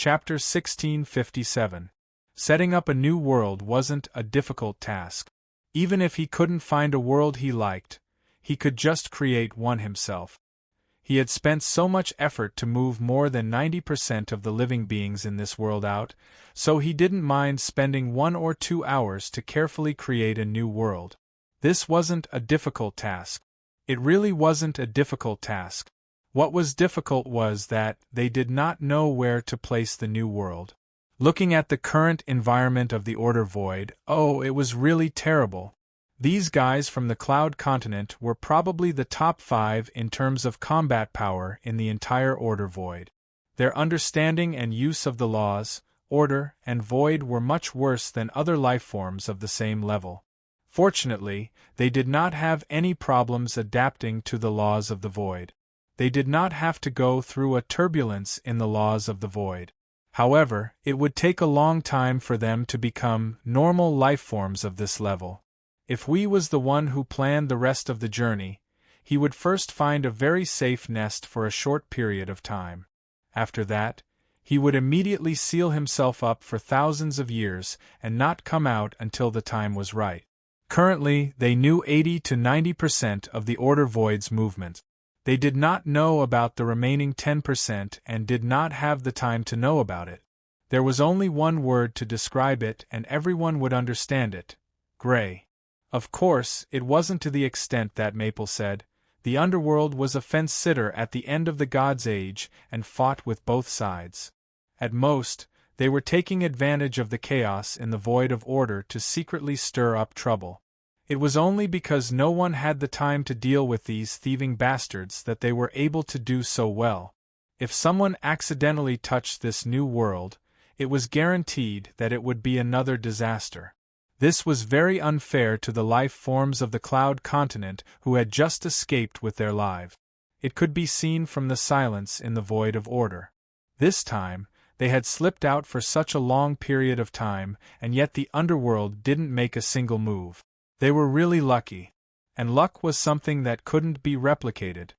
Chapter 1657. Setting up a new world wasn't a difficult task. Even if he couldn't find a world he liked, he could just create one himself. He had spent so much effort to move more than 90% of the living beings in this world out, so he didn't mind spending 1 or 2 hours to carefully create a new world. This wasn't a difficult task. It really wasn't a difficult task. What was difficult was that they did not know where to place the new world. Looking at the current environment of the Order Void, it was really terrible. These guys from the Cloud Continent were probably the top 5 in terms of combat power in the entire Order Void. Their understanding and use of the laws, order, and void were much worse than other lifeforms of the same level. Fortunately, they did not have any problems adapting to the laws of the void. They did not have to go through a turbulence in the laws of the void. However, it would take a long time for them to become normal lifeforms of this level. If Hui was the one who planned the rest of the journey, he would first find a very safe nest for a short period of time. After that, he would immediately seal himself up for thousands of years and not come out until the time was right. Currently, they knew 80 to 90% of the Order Void's movement. They did not know about the remaining 10% and did not have the time to know about it. There was only one word to describe it and everyone would understand it: gray. Of course, it wasn't to the extent that Maple said. The underworld was a fence-sitter at the end of the God's Age and fought with both sides. At most, they were taking advantage of the chaos in the void of order to secretly stir up trouble. It was only because no one had the time to deal with these thieving bastards that they were able to do so well. If someone accidentally touched this new world, it was guaranteed that it would be another disaster. This was very unfair to the life forms of the Cloud Continent who had just escaped with their lives. It could be seen from the silence in the void of order. This time, they had slipped out for such a long period of time, and yet the underworld didn't make a single move. They were really lucky. And luck was something that couldn't be replicated.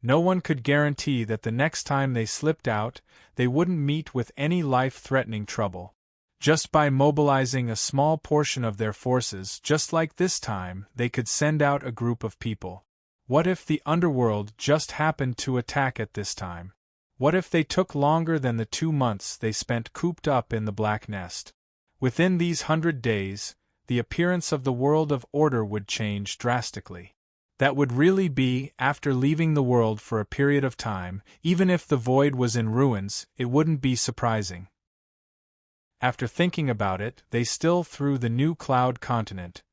No one could guarantee that the next time they slipped out, they wouldn't meet with any life-threatening trouble. Just by mobilizing a small portion of their forces, just like this time, they could send out a group of people. What if the underworld just happened to attack at this time? What if they took longer than the 2 months they spent cooped up in the Black Nest? Within these 100 days, the appearance of the world of order would change drastically. That would really be after leaving the world for a period of time. Even if the void was in ruins, it wouldn't be surprising. After thinking about it, they still threw the new Cloud Continent,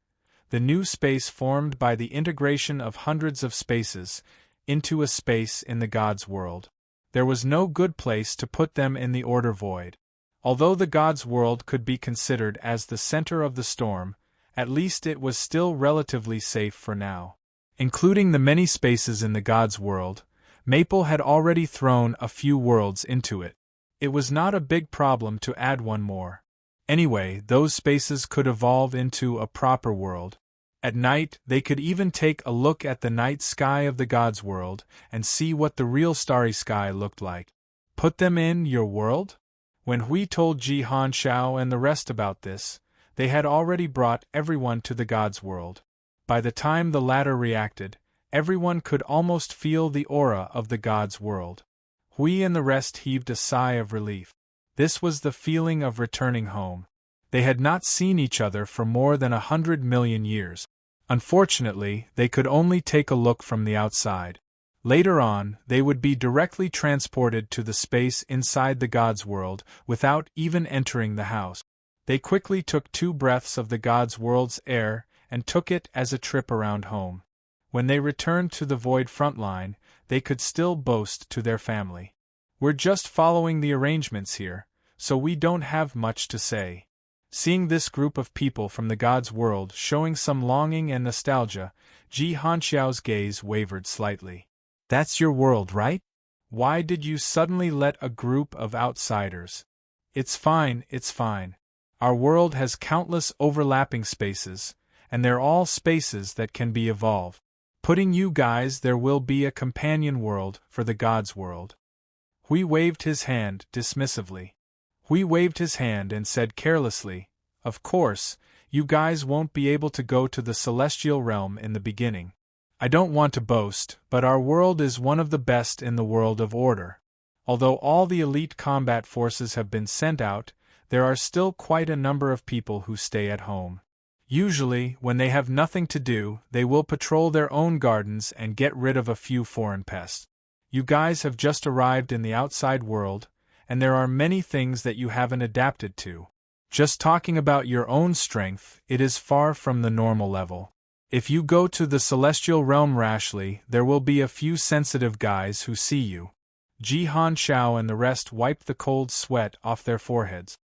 the new space formed by the integration of hundreds of spaces, into a space in the God's world. There was no good place to put them in the Order Void. Although the God's world could be considered as the center of the storm, at least it was still relatively safe for now. Including the many spaces in the God's world, Maple had already thrown a few worlds into it. It was not a big problem to add one more. Anyway, those spaces could evolve into a proper world. At night, they could even take a look at the night sky of the God's world and see what the real starry sky looked like. Put them in your world? When Hui told Ji Hanxiao and the rest about this, they had already brought everyone to the God's world. By the time the latter reacted, everyone could almost feel the aura of the God's world. Hui and the rest heaved a sigh of relief. This was the feeling of returning home. They had not seen each other for more than 100 million years. Unfortunately, they could only take a look from the outside. Later on, they would be directly transported to the space inside the God's world without even entering the house. They quickly took 2 breaths of the God's world's air and took it as a trip around home. When they returned to the void frontline, they could still boast to their family, "We're just following the arrangements here, so we don't have much to say." Seeing this group of people from the God's world showing some longing and nostalgia, Ji Hanxiao's gaze wavered slightly. "That's your world, right? Why did you suddenly let a group of outsiders?" It's fine. Our world has countless overlapping spaces, and they're all spaces that can be evolved. Putting you guys there will be a companion world for the God's world." Hui waved his hand dismissively. Hui waved his hand and said carelessly, "Of course, you guys won't be able to go to the celestial realm in the beginning. I don't want to boast, but our world is one of the best in the world of order. Although all the elite combat forces have been sent out, there are still quite a number of people who stay at home. Usually, when they have nothing to do, they will patrol their own gardens and get rid of a few foreign pests. You guys have just arrived in the outside world, and there are many things that you haven't adapted to. Just talking about your own strength, it is far from the normal level. If you go to the celestial realm rashly, there will be a few sensitive guys who see you." Ji Hanshao and the rest wiped the cold sweat off their foreheads.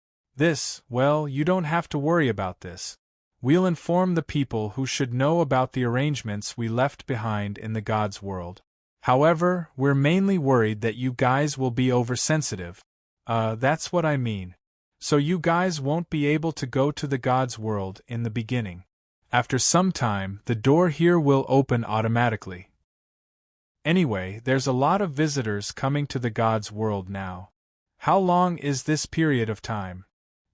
Well, you don't have to worry about this. We'll inform the people who should know about the arrangements we left behind in the God's world. However, we're mainly worried that you guys will be oversensitive. That's what I mean. So you guys won't be able to go to the God's world in the beginning. After some time, the door here will open automatically. Anyway, there's a lot of visitors coming to the God's world now. How long is this period of time?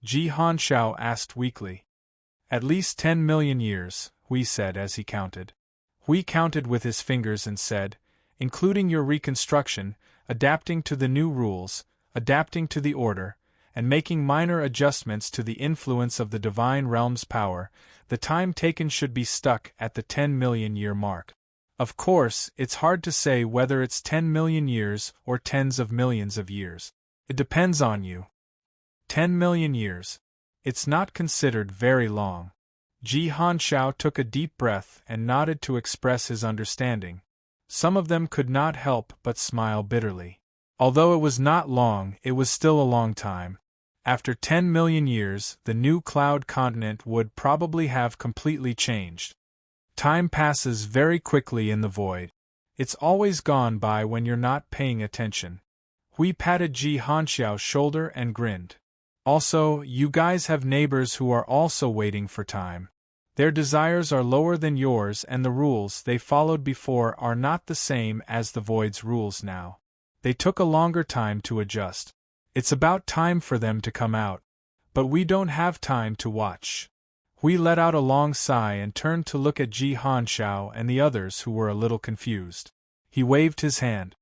Ji Hanshao asked weakly. At least 10 million years, Hui said as he counted. Hui counted with his fingers and said, including your reconstruction, adapting to the new rules, adapting to the order, and making minor adjustments to the influence of the divine realm's power, the time taken should be stuck at the 10 million year mark. Of course, it's hard to say whether it's 10 million years or tens of millions of years. It depends on you. 10 million years. It's not considered very long. Ji Hanshao took a deep breath and nodded to express his understanding. Some of them could not help but smile bitterly. Although it was not long, it was still a long time. After 10 million years, the new cloud continent would probably have completely changed. Time passes very quickly in the void. It's always gone by when you're not paying attention. Hui patted Ji Hanshao's shoulder and grinned. Also, you guys have neighbors who are also waiting for time. Their desires are lower than yours and the rules they followed before are not the same as the void's rules now. They took a longer time to adjust. It's about time for them to come out. But we don't have time to watch. Hui let out a long sigh and turned to look at Ji Hanshao and the others who were a little confused. He waved his hand.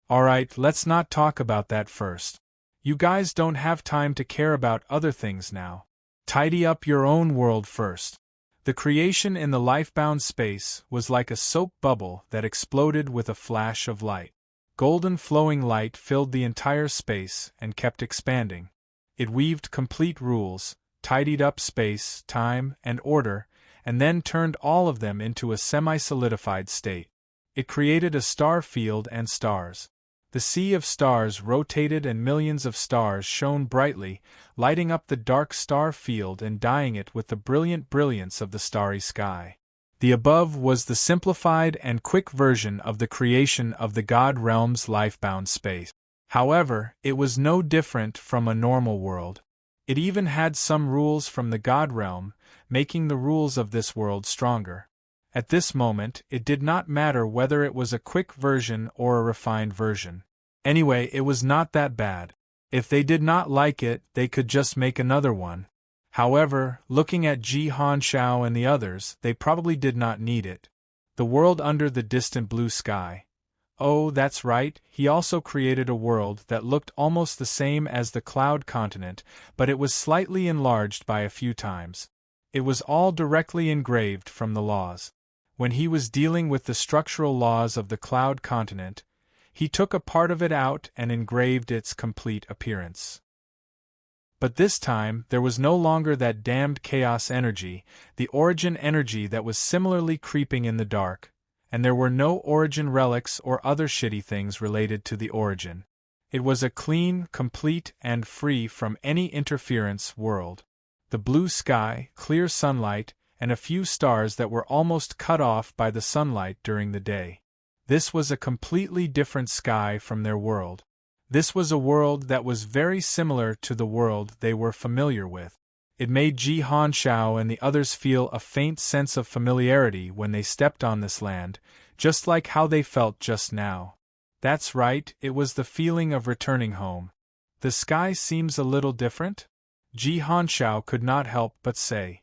Alright, let's not talk about that first. You guys don't have time to care about other things now. Tidy up your own world first. The creation in the life-bound space was like a soap bubble that exploded with a flash of light. Golden flowing light filled the entire space and kept expanding. It weaved complete rules, tidied up space, time, and order, and then turned all of them into a semi-solidified state. It created a star field and stars. The sea of stars rotated and millions of stars shone brightly, lighting up the dark star field and dyeing it with the brilliant brilliance of the starry sky. The above was the simplified and quick version of the creation of the God realm's life-bound space. However, it was no different from a normal world. It even had some rules from the God realm, making the rules of this world stronger. At this moment, it did not matter whether it was a quick version or a refined version. Anyway, it was not that bad. If they did not like it, they could just make another one. However, looking at Ji Hanshao and the others, they probably did not need it. The world under the distant blue sky. Oh, that's right, he also created a world that looked almost the same as the cloud continent, but it was slightly enlarged by a few times. It was all directly engraved from the laws. When he was dealing with the structural laws of the cloud continent, he took a part of it out and engraved its complete appearance. But this time, there was no longer that damned chaos energy, the origin energy that was similarly creeping in the dark, and there were no origin relics or other shitty things related to the origin. It was a clean, complete, and free from any interference world. The blue sky, clear sunlight, and a few stars that were almost cut off by the sunlight during the day. This was a completely different sky from their world. This was a world that was very similar to the world they were familiar with. It made Ji Hanshao and the others feel a faint sense of familiarity when they stepped on this land, just like how they felt just now. That's right, it was the feeling of returning home. The sky seems a little different? Ji Hanshao could not help but say.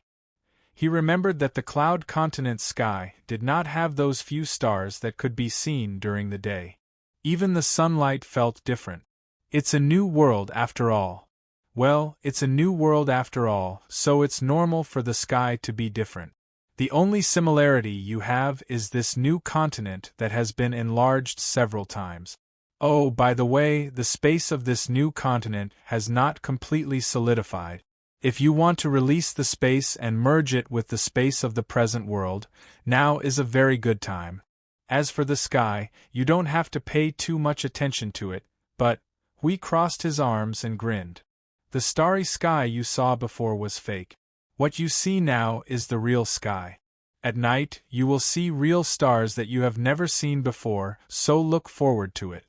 He remembered that the cloud continent sky did not have those few stars that could be seen during the day. Even the sunlight felt different. It's a new world after all. Well, it's a new world after all, so it's normal for the sky to be different. The only similarity you have is this new continent that has been enlarged several times. Oh, by the way, the space of this new continent has not completely solidified. If you want to release the space and merge it with the space of the present world, now is a very good time. As for the sky, you don't have to pay too much attention to it, but Hui crossed his arms and grinned. The starry sky you saw before was fake. What you see now is the real sky. At night, you will see real stars that you have never seen before, so look forward to it.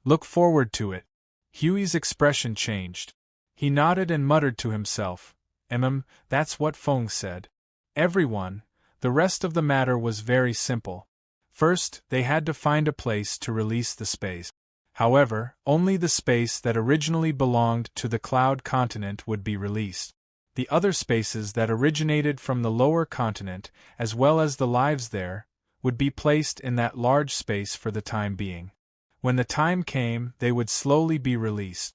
Look forward to it. Huey's expression changed. He nodded and muttered to himself, that's what Feng said. Everyone, the rest of the matter was very simple. First, they had to find a place to release the space. However, only the space that originally belonged to the cloud continent would be released. The other spaces that originated from the lower continent, as well as the lives there, would be placed in that large space for the time being. When the time came, they would slowly be released.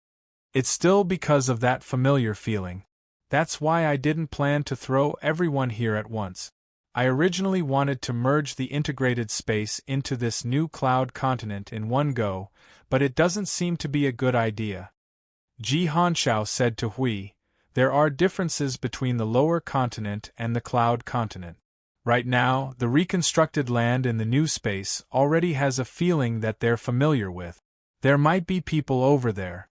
It's still because of that familiar feeling. That's why I didn't plan to throw everyone here at once. I originally wanted to merge the integrated space into this new cloud continent in one go, but it doesn't seem to be a good idea. Ji Hanshao said to Hui, there are differences between the lower continent and the cloud continent. Right now, the reconstructed land in the new space already has a feeling that they're familiar with. There might be people over there.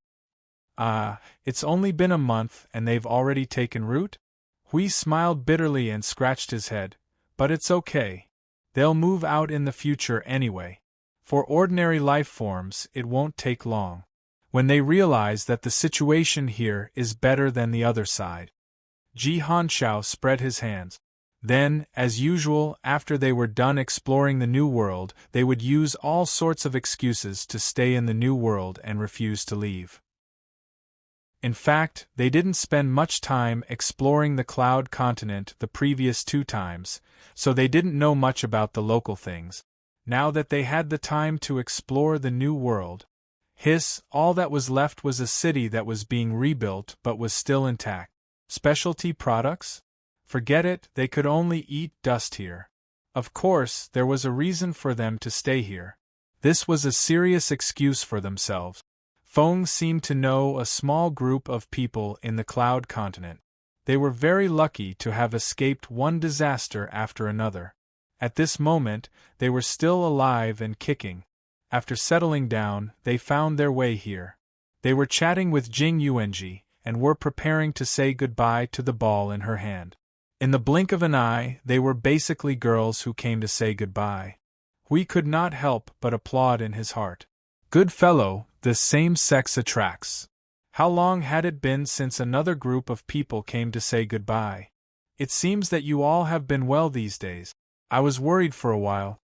It's only been a month and they've already taken root? Hui smiled bitterly and scratched his head. But it's okay. They'll move out in the future anyway. For ordinary life forms, it won't take long. When they realize that the situation here is better than the other side. Ji Hanshao spread his hands. Then, as usual, after they were done exploring the new world, they would use all sorts of excuses to stay in the new world and refuse to leave. In fact, they didn't spend much time exploring the cloud continent the previous 2 times, so they didn't know much about the local things. Now that they had the time to explore the new world, all that was left was a city that was being rebuilt but was still intact. Specialty products? Forget it, they could only eat dust here. Of course, there was a reason for them to stay here. This was a serious excuse for themselves. Feng seemed to know a small group of people in the cloud continent. They were very lucky to have escaped one disaster after another. At this moment, they were still alive and kicking. After settling down, they found their way here. They were chatting with Jing Yuanji, and were preparing to say goodbye to the ball in her hand. In the blink of an eye, they were basically girls who came to say goodbye. Hui could not help but applaud in his heart. Good fellow, the same sex attracts. How long had it been since another group of people came to say goodbye? It seems that you all have been well these days. I was worried for a while.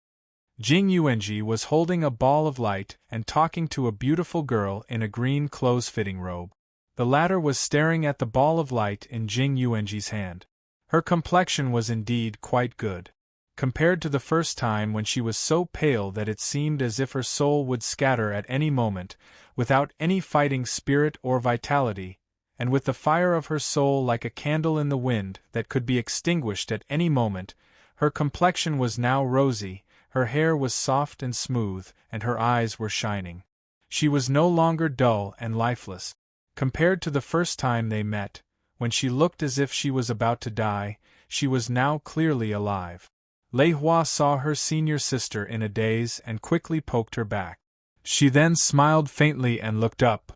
Jing Yuanji was holding a ball of light and talking to a beautiful girl in a green close-fitting robe. The latter was staring at the ball of light in Jing Yuanji's hand. Her complexion was indeed quite good. Compared to the first time when she was so pale that it seemed as if her soul would scatter at any moment, without any fighting spirit or vitality, and with the fire of her soul like a candle in the wind that could be extinguished at any moment, her complexion was now rosy, her hair was soft and smooth, and her eyes were shining. She was no longer dull and lifeless. Compared to the first time they met, when she looked as if she was about to die, she was now clearly alive. Lei Hua saw her senior sister in a daze and quickly poked her back. She then smiled faintly and looked up.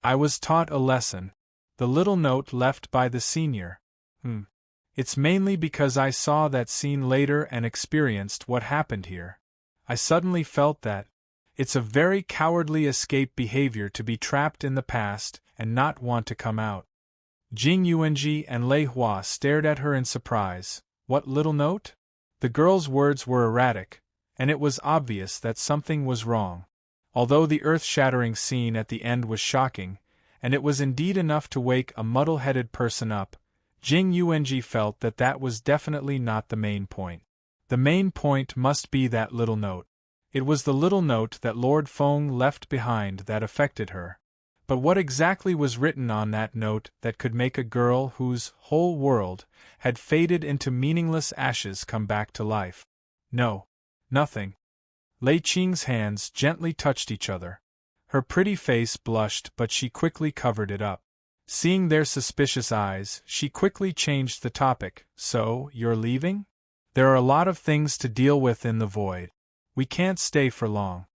I was taught a lesson. The little note left by the senior. It's mainly because I saw that scene later and experienced what happened here. I suddenly felt that it's a very cowardly escape behavior to be trapped in the past and not want to come out. Jing Yuanji and Lei Hua stared at her in surprise. What little note? The girl's words were erratic, and it was obvious that something was wrong. Although the earth-shattering scene at the end was shocking, and it was indeed enough to wake a muddle-headed person up. Jing Yuanji felt that that was definitely not the main point. The main point must be that little note. It was the little note that Lord Feng left behind that affected her. But what exactly was written on that note that could make a girl whose whole world had faded into meaningless ashes come back to life? No. Nothing. Lei Qing's hands gently touched each other. Her pretty face blushed, but she quickly covered it up. Seeing their suspicious eyes, she quickly changed the topic. So, you're leaving? There are a lot of things to deal with in the void. We can't stay for long.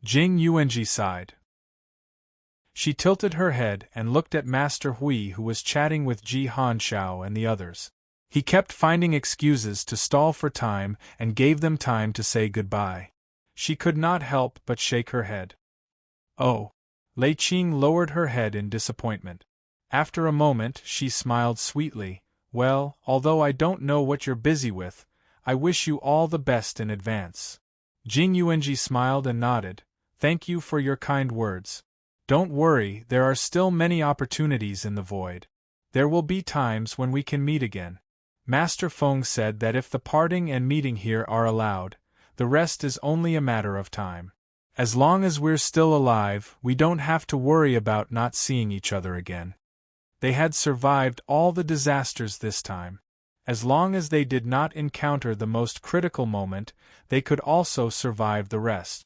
Jing Yuanji sighed. She tilted her head and looked at Master Hui, who was chatting with Ji Hanshao and the others. He kept finding excuses to stall for time and gave them time to say goodbye. She could not help but shake her head. Oh. Lei Qing lowered her head in disappointment. After a moment, she smiled sweetly. Well, although I don't know what you're busy with, I wish you all the best in advance. Jing Yuanji smiled and nodded. Thank you for your kind words. Don't worry, there are still many opportunities in the void. There will be times when we can meet again. Master Feng said that if the parting and meeting here are allowed, the rest is only a matter of time. As long as we're still alive, we don't have to worry about not seeing each other again. They had survived all the disasters this time. As long as they did not encounter the most critical moment, they could also survive the rest.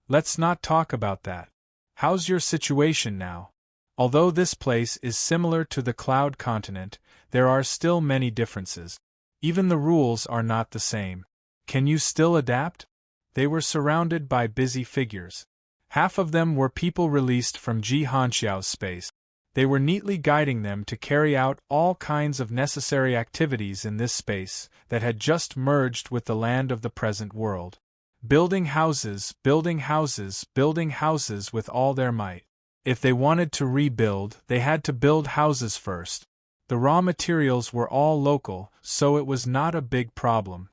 Let's not talk about that. How's your situation now? Although this place is similar to the Cloud Continent, there are still many differences. Even the rules are not the same. Can you still adapt? They were surrounded by busy figures. Half of them were people released from Ji Hanxiao's space. They were neatly guiding them to carry out all kinds of necessary activities in this space that had just merged with the land of the present world. Building houses, building houses, building houses with all their might. If they wanted to rebuild, they had to build houses first. The raw materials were all local, so it was not a big problem.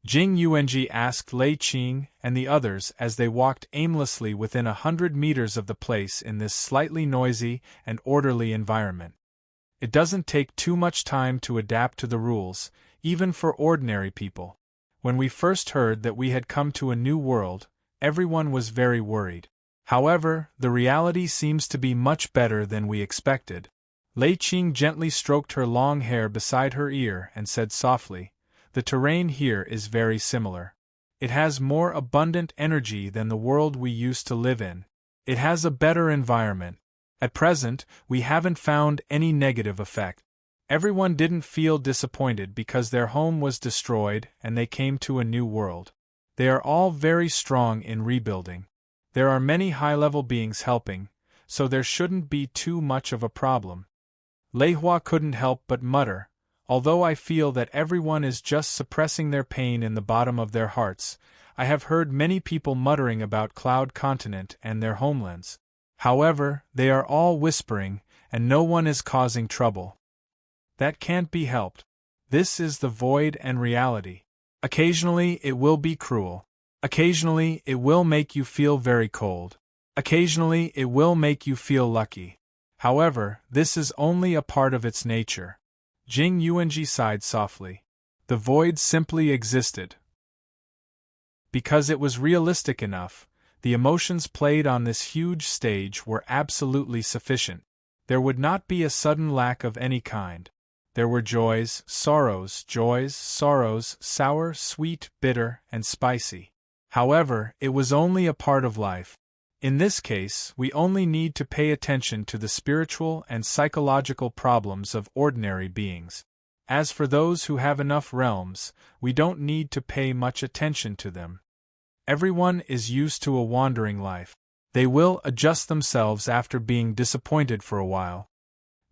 Jing Yuanji asked Lei Qing and the others as they walked aimlessly within 100 meters of the place in this slightly noisy and orderly environment. It doesn't take too much time to adapt to the rules, even for ordinary people. When we first heard that we had come to a new world, everyone was very worried. However, the reality seems to be much better than we expected. Lei Qing gently stroked her long hair beside her ear and said softly, the terrain here is very similar. It has more abundant energy than the world we used to live in. It has a better environment. At present, we haven't found any negative effect. Everyone didn't feel disappointed because their home was destroyed and they came to a new world. They are all very strong in rebuilding. There are many high-level beings helping, so there shouldn't be too much of a problem. Lei Hua couldn't help but mutter, although I feel that everyone is just suppressing their pain in the bottom of their hearts. I have heard many people muttering about Cloud Continent and their homelands. However, they are all whispering, and no one is causing trouble. That can't be helped. This is the void and reality. Occasionally it will be cruel. Occasionally it will make you feel very cold. Occasionally it will make you feel lucky. However, this is only a part of its nature. Jing Yuanji sighed softly. The void simply existed. Because it was realistic enough, the emotions played on this huge stage were absolutely sufficient. There would not be a sudden lack of any kind. There were joys, sorrows, sour, sweet, bitter, and spicy. However, it was only a part of life. In this case, we only need to pay attention to the spiritual and psychological problems of ordinary beings. As for those who have enough realms, we don't need to pay much attention to them. Everyone is used to a wandering life. They will adjust themselves after being disappointed for a while.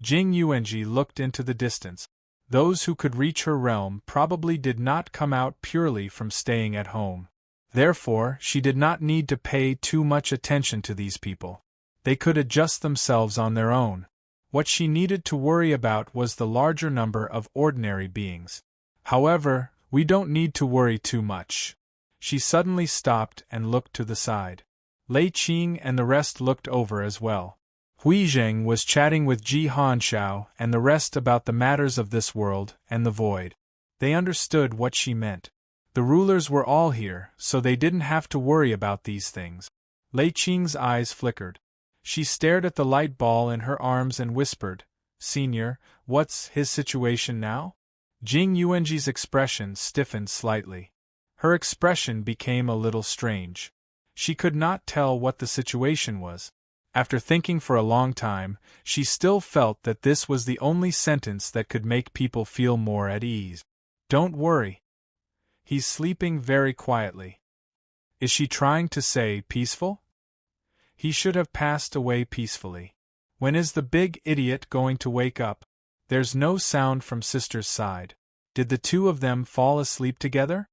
Jing Yuanji looked into the distance. Those who could reach her realm probably did not come out purely from staying at home. Therefore, she did not need to pay too much attention to these people. They could adjust themselves on their own. What she needed to worry about was the larger number of ordinary beings. However, we don't need to worry too much. She suddenly stopped and looked to the side. Lei Qing and the rest looked over as well. Hui Zheng was chatting with Ji Hanshao and the rest about the matters of this world and the void. They understood what she meant. The rulers were all here, so they didn't have to worry about these things. Lei Qing's eyes flickered. She stared at the light ball in her arms and whispered, "Senior, what's his situation now?" Jing Yuanji's expression stiffened slightly. Her expression became a little strange. She could not tell what the situation was. After thinking for a long time, she still felt that this was the only sentence that could make people feel more at ease. "Don't worry. He's sleeping very quietly." Is she trying to say peaceful? He should have passed away peacefully. When is the big idiot going to wake up? There's no sound from Sister's side. Did the two of them fall asleep together?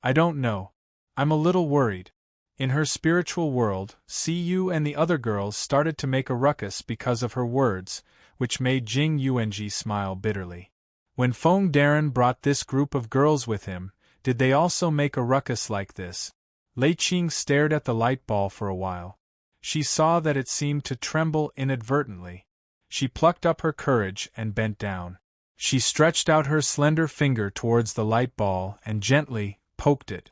I don't know. I'm a little worried. In her spiritual world, Siyu and the other girls started to make a ruckus because of her words, which made Jing Yuanji smile bitterly. When Feng Darren brought this group of girls with him, did they also make a ruckus like this? Lei Qing stared at the light ball for a while. She saw that it seemed to tremble inadvertently. She plucked up her courage and bent down. She stretched out her slender finger towards the light ball and gently poked it.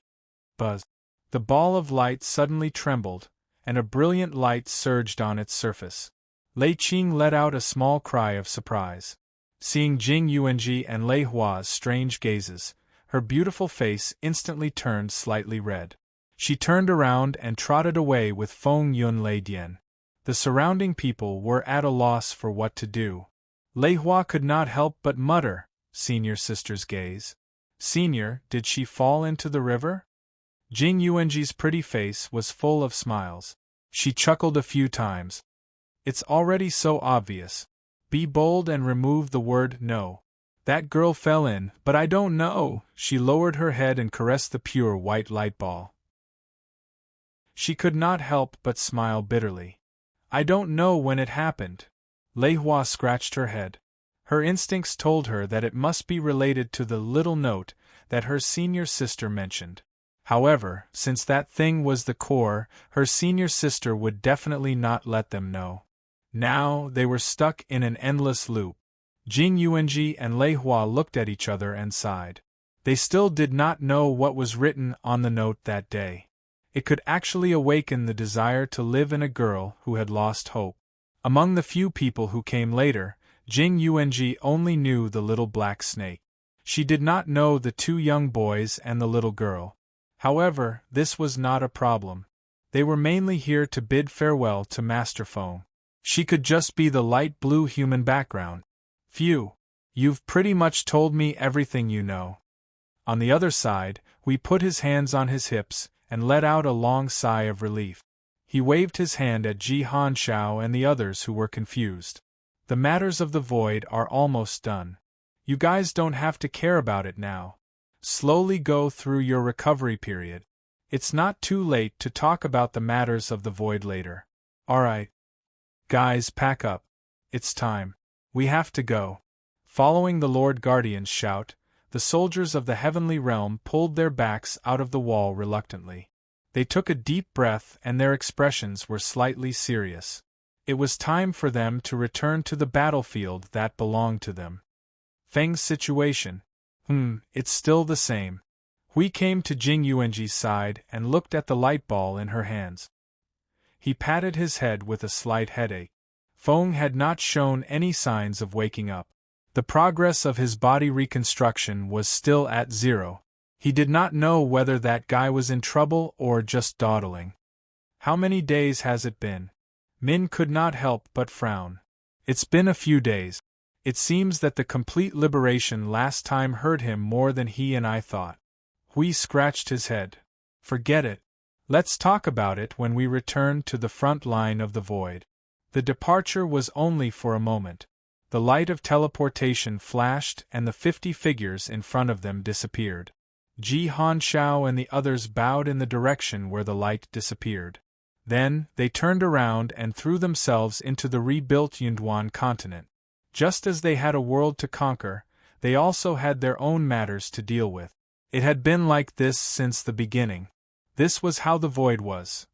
Buzz! The ball of light suddenly trembled, and a brilliant light surged on its surface. Lei Qing let out a small cry of surprise. Seeing Jing Yuanji and Lei Hua's strange gazes, her beautiful face instantly turned slightly red. She turned around and trotted away with Feng Yun Lei Dian. The surrounding people were at a loss for what to do. Lei Hua could not help but mutter, "Senior sister's gaze. Senior, did she fall into the river?" Jing Yuanji's pretty face was full of smiles. She chuckled a few times. "It's already so obvious. Be bold and remove the word no. That girl fell in, but I don't know." She lowered her head and caressed the pure white light ball. She could not help but smile bitterly. "I don't know when it happened." Lei Hua scratched her head. Her instincts told her that it must be related to the little note that her senior sister mentioned. However, since that thing was the core, her senior sister would definitely not let them know. Now, they were stuck in an endless loop. Jing Yuanji and Lei Hua looked at each other and sighed. They still did not know what was written on the note that day. It could actually awaken the desire to live in a girl who had lost hope. Among the few people who came later, Jing Yuanji only knew the little black snake. She did not know the two young boys and the little girl. However, this was not a problem. They were mainly here to bid farewell to Master Feng. She could just be the light blue human background. "Phew. You've pretty much told me everything you know." On the other side, we put his hands on his hips and let out a long sigh of relief. He waved his hand at Ji Hanshao and the others who were confused. "The matters of the void are almost done. You guys don't have to care about it now. Slowly go through your recovery period. It's not too late to talk about the matters of the void later. Alright. Guys, pack up. It's time. We have to go." Following the Lord Guardian's shout, the soldiers of the heavenly realm pulled their backs out of the wall reluctantly. They took a deep breath and their expressions were slightly serious. It was time for them to return to the battlefield that belonged to them. Feng's situation. It's still the same. Hui came to Jing Yuanji's side and looked at the light ball in her hands. He patted his head with a slight headache. Feng had not shown any signs of waking up. The progress of his body reconstruction was still at 0. He did not know whether that guy was in trouble or just dawdling. "How many days has it been?" Min could not help but frown. "It's been a few days. It seems that the complete liberation last time hurt him more than he and I thought." Hui scratched his head. "Forget it. Let's talk about it when we return to the front line of the void." The departure was only for a moment. The light of teleportation flashed and the 50 figures in front of them disappeared. Ji Hanshao and the others bowed in the direction where the light disappeared. Then, they turned around and threw themselves into the rebuilt Yunduan continent. Just as they had a world to conquer, they also had their own matters to deal with. It had been like this since the beginning. This was how the void was.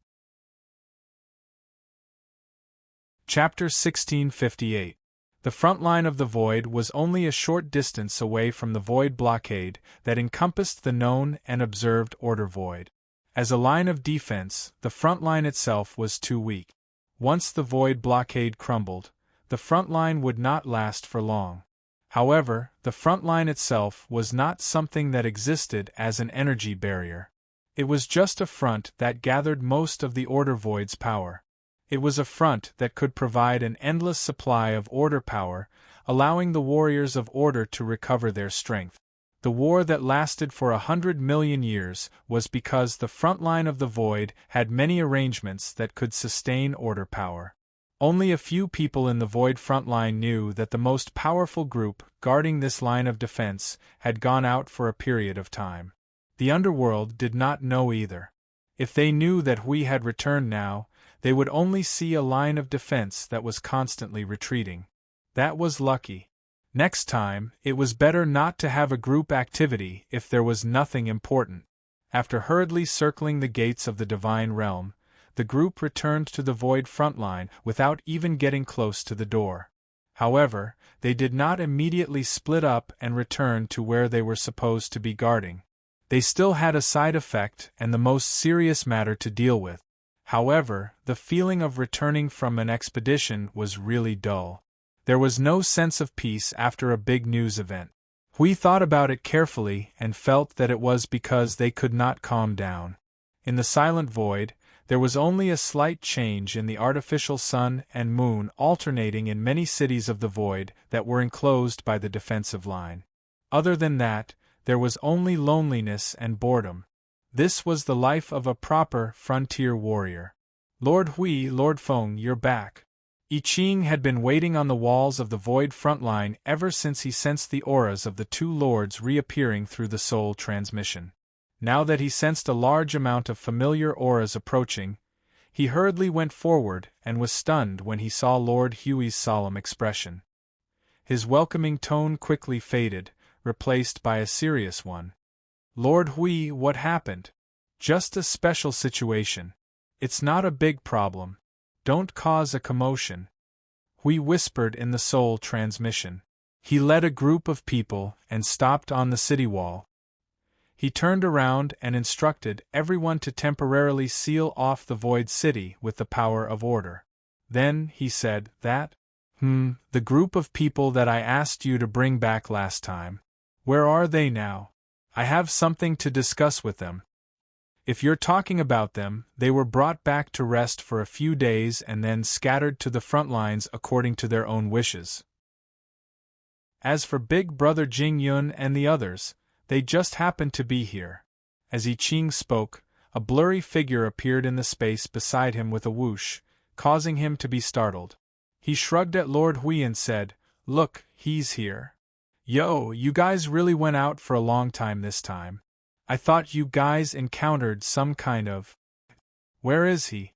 Chapter 1658. The front line of the void was only a short distance away from the void blockade that encompassed the known and observed order void. As a line of defense, the front line itself was too weak. Once the void blockade crumbled, the front line would not last for long. However, the front line itself was not something that existed as an energy barrier. It was just a front that gathered most of the order void's power. It was a front that could provide an endless supply of order power, allowing the warriors of order to recover their strength. The war that lasted for 100 million years was because the front line of the void had many arrangements that could sustain order power. Only a few people in the void front line knew that the most powerful group guarding this line of defense had gone out for a period of time. The underworld did not know either. If they knew that we had returned now, they would only see a line of defense that was constantly retreating. That was lucky. Next time, it was better not to have a group activity if there was nothing important. After hurriedly circling the gates of the divine realm, the group returned to the void front line without even getting close to the door. However, they did not immediately split up and return to where they were supposed to be guarding. They still had a side effect and the most serious matter to deal with. However, the feeling of returning from an expedition was really dull. There was no sense of peace after a big news event. We thought about it carefully and felt that it was because they could not calm down. In the silent void, there was only a slight change in the artificial sun and moon alternating in many cities of the void that were enclosed by the defensive line. Other than that, there was only loneliness and boredom. This was the life of a proper frontier warrior. Lord Feng, you're back. I Ching had been waiting on the walls of the void front line ever since he sensed the auras of the two lords reappearing through the soul transmission. Now that he sensed a large amount of familiar auras approaching, he hurriedly went forward and was stunned when he saw Lord Huey's solemn expression. His welcoming tone quickly faded, replaced by a serious one. Lord Huey, what happened? Just a special situation. It's not a big problem. Don't cause a commotion. Huey whispered in the soul transmission. He led a group of people and stopped on the city wall. He turned around and instructed everyone to temporarily seal off the void city with the power of order. Then he said that, the group of people that I asked you to bring back last time. Where are they now? I have something to discuss with them. If you're talking about them, they were brought back to rest for a few days and then scattered to the front lines according to their own wishes. As for Big Brother Jing Yun and the others, they just happened to be here. As I Ching spoke, a blurry figure appeared in the space beside him with a whoosh, causing him to be startled. He shrugged at Lord Hui and said, "Look, he's here. Yo, you guys really went out for a long time this time. I thought you guys encountered some kind of... Where is he?"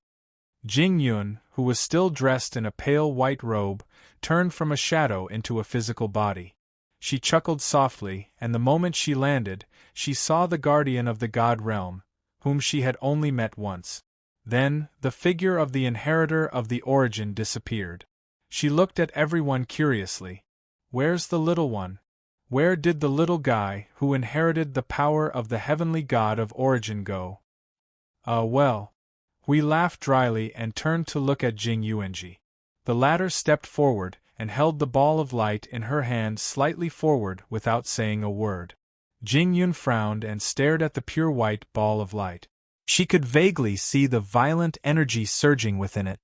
Jing Yun, who was still dressed in a pale white robe, turned from a shadow into a physical body. She chuckled softly, and the moment she landed, she saw the guardian of the god realm, whom she had only met once. Then, the figure of the inheritor of the origin disappeared. She looked at everyone curiously. Where's the little one? Where did the little guy who inherited the power of the heavenly god of origin go? Well. We laughed dryly and turned to look at Jing Yuanji. The latter stepped forward and held the ball of light in her hand slightly forward without saying a word. Jing Yun frowned and stared at the pure white ball of light. She could vaguely see the violent energy surging within it.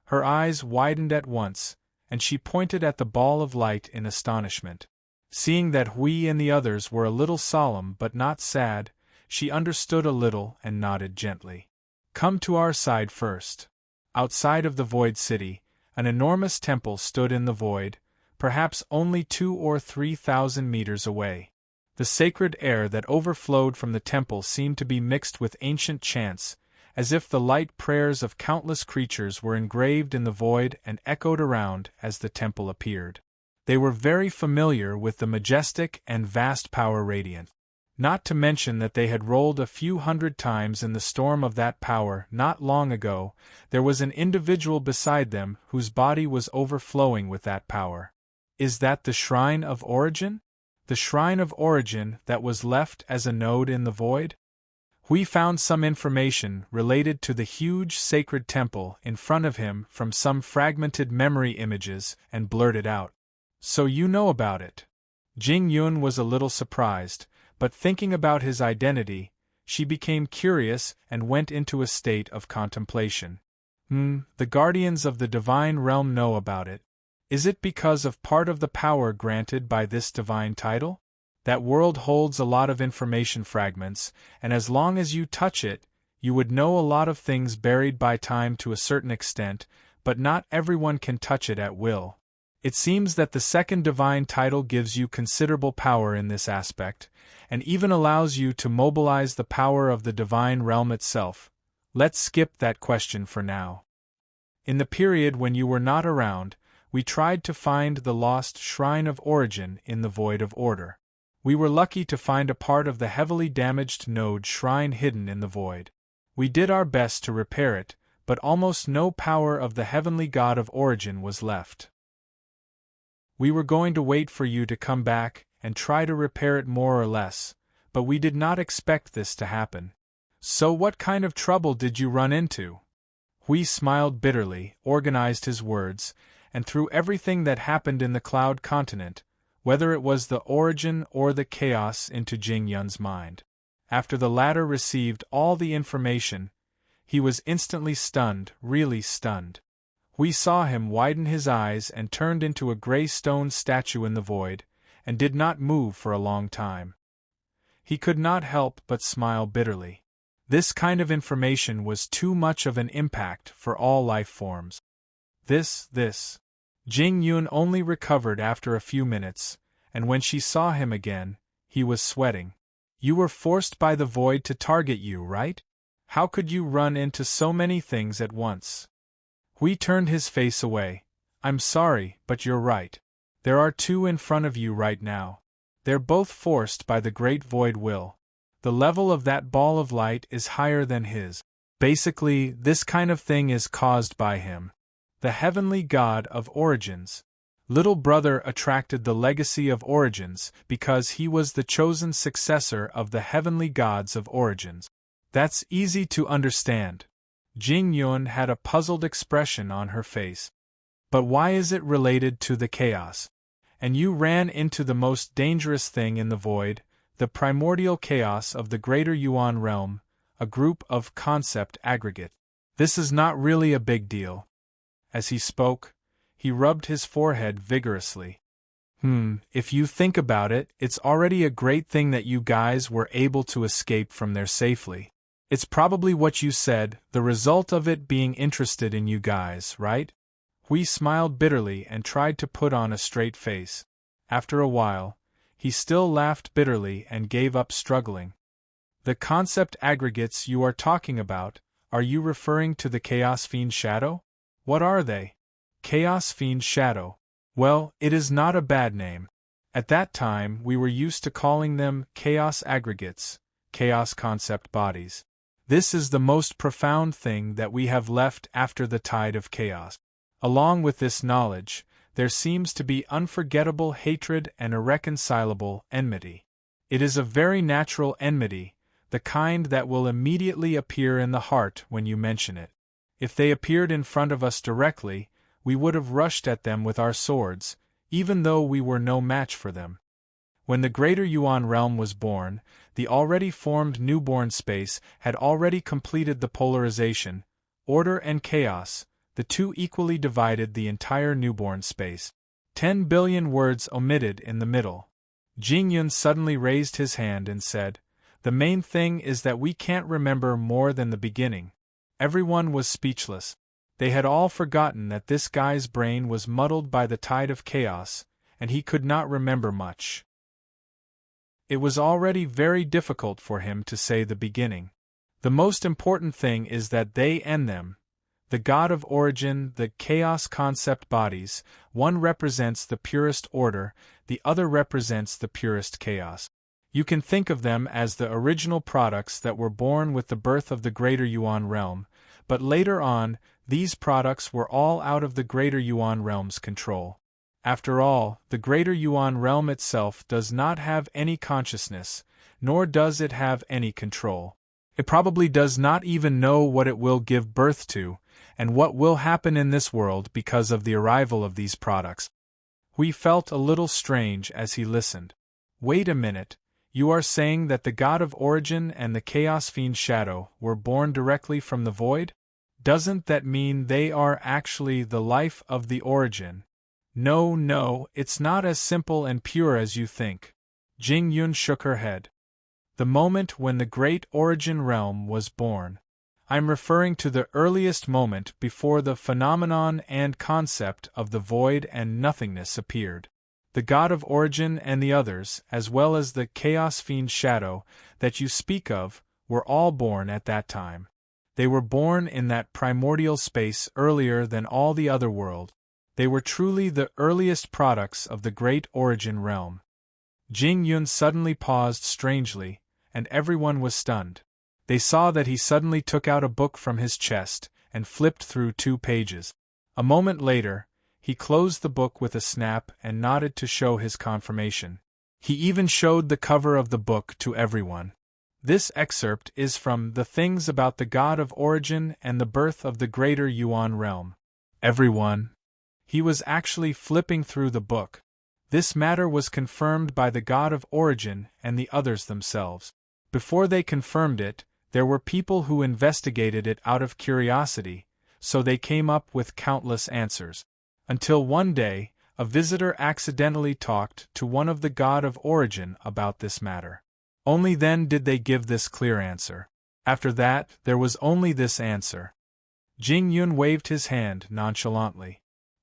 Her eyes widened at once, and she pointed at the ball of light in astonishment. Seeing that we and the others were a little solemn but not sad, she understood a little and nodded gently. Come to our side first. Outside of the void city, an enormous temple stood in the void, perhaps only 2,000 or 3,000 meters away. The sacred air that overflowed from the temple seemed to be mixed with ancient chants, as if the light prayers of countless creatures were engraved in the void and echoed around as the temple appeared. They were very familiar with the majestic and vast power radiant. Not to mention that they had rolled a few hundred times in the storm of that power. Not long ago, there was an individual beside them whose body was overflowing with that power. Is that the Shrine of Origin? The Shrine of Origin that was left as a node in the void? We found some information related to the huge sacred temple in front of him from some fragmented memory images and blurted out. So you know about it. Jing Yun was a little surprised, but thinking about his identity, she became curious and went into a state of contemplation. The guardians of the divine realm know about it. Is it because of part of the power granted by this divine title? That world holds a lot of information fragments, and as long as you touch it, you would know a lot of things buried by time to a certain extent, but not everyone can touch it at will. It seems that the second divine title gives you considerable power in this aspect, and even allows you to mobilize the power of the divine realm itself. Let's skip that question for now. In the period when you were not around, we tried to find the lost Shrine of Origin in the Void of Order. We were lucky to find a part of the heavily damaged node shrine hidden in the void. We did our best to repair it, but almost no power of the heavenly god of origin was left. We were going to wait for you to come back and try to repair it more or less, but we did not expect this to happen. So what kind of trouble did you run into? Hui smiled bitterly, organized his words, and threw everything that happened in the Cloud Continent, whether it was the origin or the chaos, into Jing Yun's mind. After the latter received all the information, he was instantly stunned, really stunned. We saw him widen his eyes and turned into a gray stone statue in the void, and did not move for a long time. He could not help but smile bitterly. This kind of information was too much of an impact for all life forms. This. Jing Yun only recovered after a few minutes, and when she saw him again, he was sweating. You were forced by the void to target you, right? How could you run into so many things at once? Hui turned his face away. I'm sorry, but you're right. There are two in front of you right now. They're both forced by the great void will. The level of that ball of light is higher than his. Basically, this kind of thing is caused by him. The heavenly god of origins. Little brother attracted the legacy of origins because he was the chosen successor of the heavenly gods of origins. That's easy to understand. Jing Yun had a puzzled expression on her face. But why is it related to the chaos? And you ran into the most dangerous thing in the void, the primordial chaos of the greater Yuan realm, a group of concept aggregate. This is not really a big deal. As he spoke, he rubbed his forehead vigorously. If you think about it, it's already a great thing that you guys were able to escape from there safely. It's probably what you said, the result of it being interested in you guys, right? Hui smiled bitterly and tried to put on a straight face. After a while, he still laughed bitterly and gave up struggling. The concept aggregates you are talking about, are you referring to the Chaos Fiend Shadow? What are they? Chaos Fiend Shadow. Well, it is not a bad name. At that time we were used to calling them Chaos Aggregates, Chaos Concept Bodies. This is the most profound thing that we have left after the tide of chaos. Along with this knowledge, there seems to be unforgettable hatred and irreconcilable enmity. It is a very natural enmity, the kind that will immediately appear in the heart when you mention it. If they appeared in front of us directly, we would have rushed at them with our swords, even though we were no match for them. When the Greater Yuan realm was born, the already formed newborn space had already completed the polarization, order and chaos, the two equally divided the entire newborn space. 10 billion words omitted in the middle. Jing Yun suddenly raised his hand and said, "The main thing is that we can't remember more than the beginning." Everyone was speechless. They had all forgotten that this guy's brain was muddled by the tide of chaos, and he could not remember much. It was already very difficult for him to say the beginning. The most important thing is that they and them, the god of origin, the chaos concept bodies, one represents the purest order, the other represents the purest chaos. You can think of them as the original products that were born with the birth of the Greater Yuan realm, but later on, these products were all out of the Greater Yuan realm's control. After all, the Greater Yuan realm itself does not have any consciousness, nor does it have any control. It probably does not even know what it will give birth to, and what will happen in this world because of the arrival of these products. Hui felt a little strange as he listened. Wait a minute, you are saying that the God of Origin and the Chaos Fiend Shadow were born directly from the void? Doesn't that mean they are actually the life of the Origin? No, it's not as simple and pure as you think. Jing Yun shook her head. The moment when the great Origin realm was born. I'm referring to the earliest moment before the phenomenon and concept of the void and nothingness appeared. The God of Origin and the others, as well as the Chaos Fiend Shadow that you speak of, were all born at that time. They were born in that primordial space earlier than all the other world. They were truly the earliest products of the great Origin realm. Jing Yun suddenly paused strangely, and everyone was stunned. They saw that he suddenly took out a book from his chest and flipped through 2 pages. A moment later, he closed the book with a snap and nodded to show his confirmation. He even showed the cover of the book to everyone. This excerpt is from The Things About the God of Origin and the Birth of the Greater Yuan Realm. Everyone. He was actually flipping through the book. This matter was confirmed by the God of Origin and the others themselves. Before they confirmed it, there were people who investigated it out of curiosity, so they came up with countless answers. Until one day, a visitor accidentally talked to one of the God of Origin about this matter. Only then did they give this clear answer. After that, there was only this answer. Jing Yun waved his hand nonchalantly.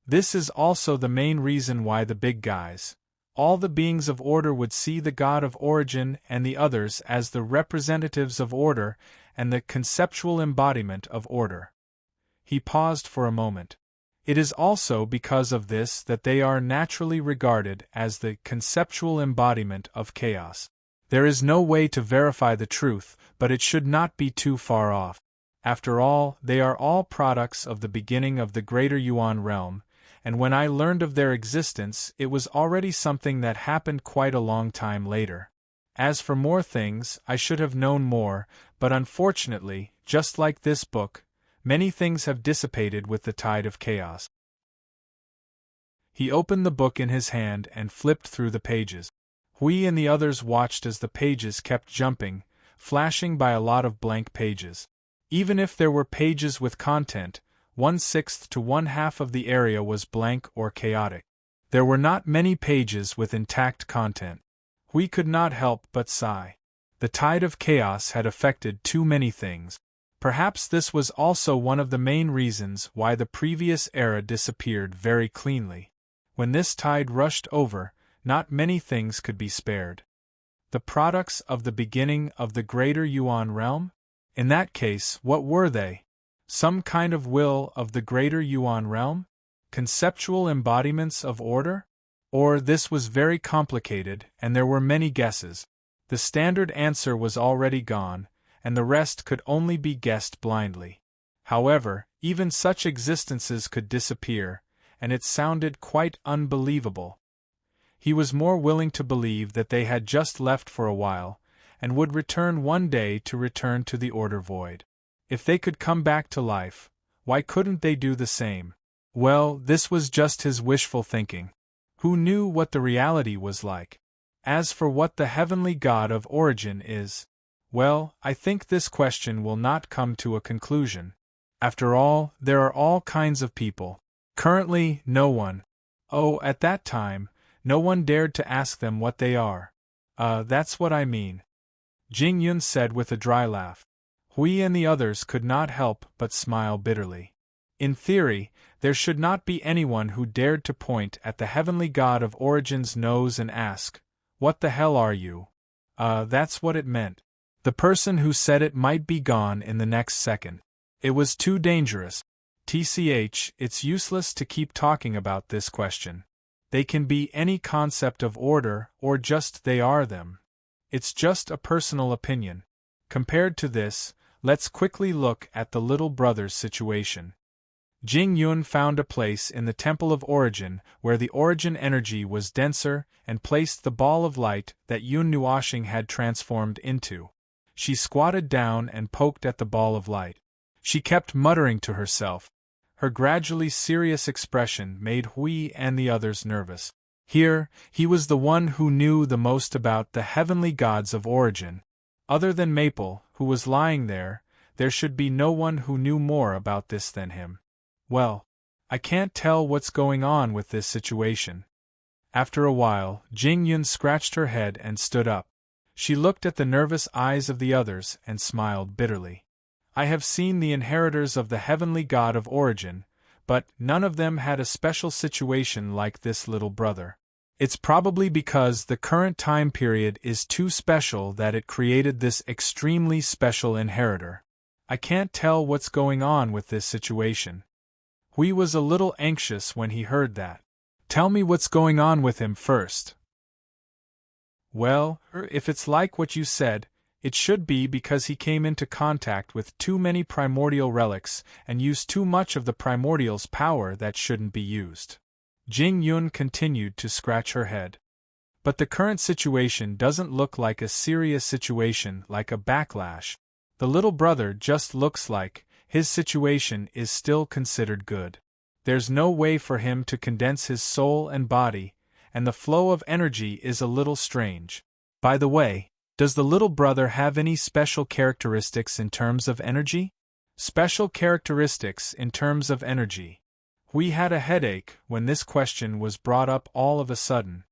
This is also the main reason why the big guys, all the beings of order, would see the God of Origin and the others as the representatives of order and the conceptual embodiment of order. He paused for a moment. It is also because of this that they are naturally regarded as the conceptual embodiment of chaos. There is no way to verify the truth, but it should not be too far off. After all, they are all products of the beginning of the Greater Yuan realm, and when I learned of their existence, it was already something that happened quite a long time later. As for more things, I should have known more, but unfortunately, just like this book, many things have dissipated with the tide of chaos. He opened the book in his hand and flipped through the pages. Hui and the others watched as the pages kept jumping, flashing by a lot of blank pages. Even if there were pages with content, 1/6 to 1/2 of the area was blank or chaotic. There were not many pages with intact content. Hui could not help but sigh. The tide of chaos had affected too many things. Perhaps this was also one of the main reasons why the previous era disappeared very cleanly. When this tide rushed over, not many things could be spared. The products of the beginning of the Greater Yuan realm? In that case, what were they? Some kind of will of the Greater Yuan realm? Conceptual embodiments of order? Or this was very complicated, and there were many guesses. The standard answer was already gone, and the rest could only be guessed blindly. However, even such existences could disappear, and it sounded quite unbelievable. He was more willing to believe that they had just left for a while, and would return one day to return to the order void. If they could come back to life, why couldn't they do the same? Well, this was just his wishful thinking. Who knew what the reality was like? As for what the heavenly God of Origin is, well, I think this question will not come to a conclusion. After all, there are all kinds of people. Currently, no one. Oh, at that time, no one dared to ask them what they are. That's what I mean. Jing Yun said with a dry laugh. Hui and the others could not help but smile bitterly. In theory, there should not be anyone who dared to point at the heavenly God of Origin's nose and ask, "What the hell are you?" That's what it meant. The person who said it might be gone in the next second. It was too dangerous. It's useless to keep talking about this question. They can be any concept of order, or just they are them. It's just a personal opinion. Compared to this, let's quickly look at the little brother's situation. Jing Yun found a place in the Temple of Origin where the origin energy was denser and placed the ball of light that Yun Nuoxing had transformed into. She squatted down and poked at the ball of light. She kept muttering to herself. Her gradually serious expression made Hui and the others nervous. Here, he was the one who knew the most about the heavenly gods of origin. Other than Maple, who was lying there should be no one who knew more about this than him. Well, I can't tell what's going on with this situation. After a while, Jing Yun scratched her head and stood up. She looked at the nervous eyes of the others and smiled bitterly. I have seen the inheritors of the heavenly god of origin, but none of them had a special situation like this little brother. It's probably because the current time period is too special that it created this extremely special inheritor. I can't tell what's going on with this situation. Hui was a little anxious when he heard that. Tell me what's going on with him first. Well, if it's like what you said, it should be because he came into contact with too many primordial relics and used too much of the primordial's power that shouldn't be used. Jing Yun continued to scratch her head. But the current situation doesn't look like a serious situation like a backlash. The little brother just looks like his situation is still considered good. There's no way for him to condense his soul and body, and the flow of energy is a little strange. By the way, does the little brother have any special characteristics in terms of energy? Special characteristics in terms of energy. We had a headache when this question was brought up all of a sudden.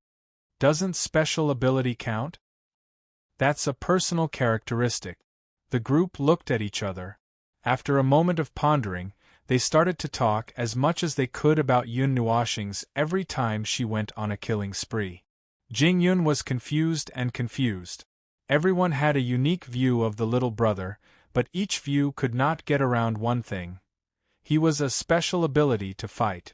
Doesn't special ability count? That's a personal characteristic. The group looked at each other. After a moment of pondering, they started to talk as much as they could about Yun Nuoxing's every time she went on a killing spree. Jing Yun was confused and confused. Everyone had a unique view of the little brother, but each view could not get around one thing. He was a special ability to fight.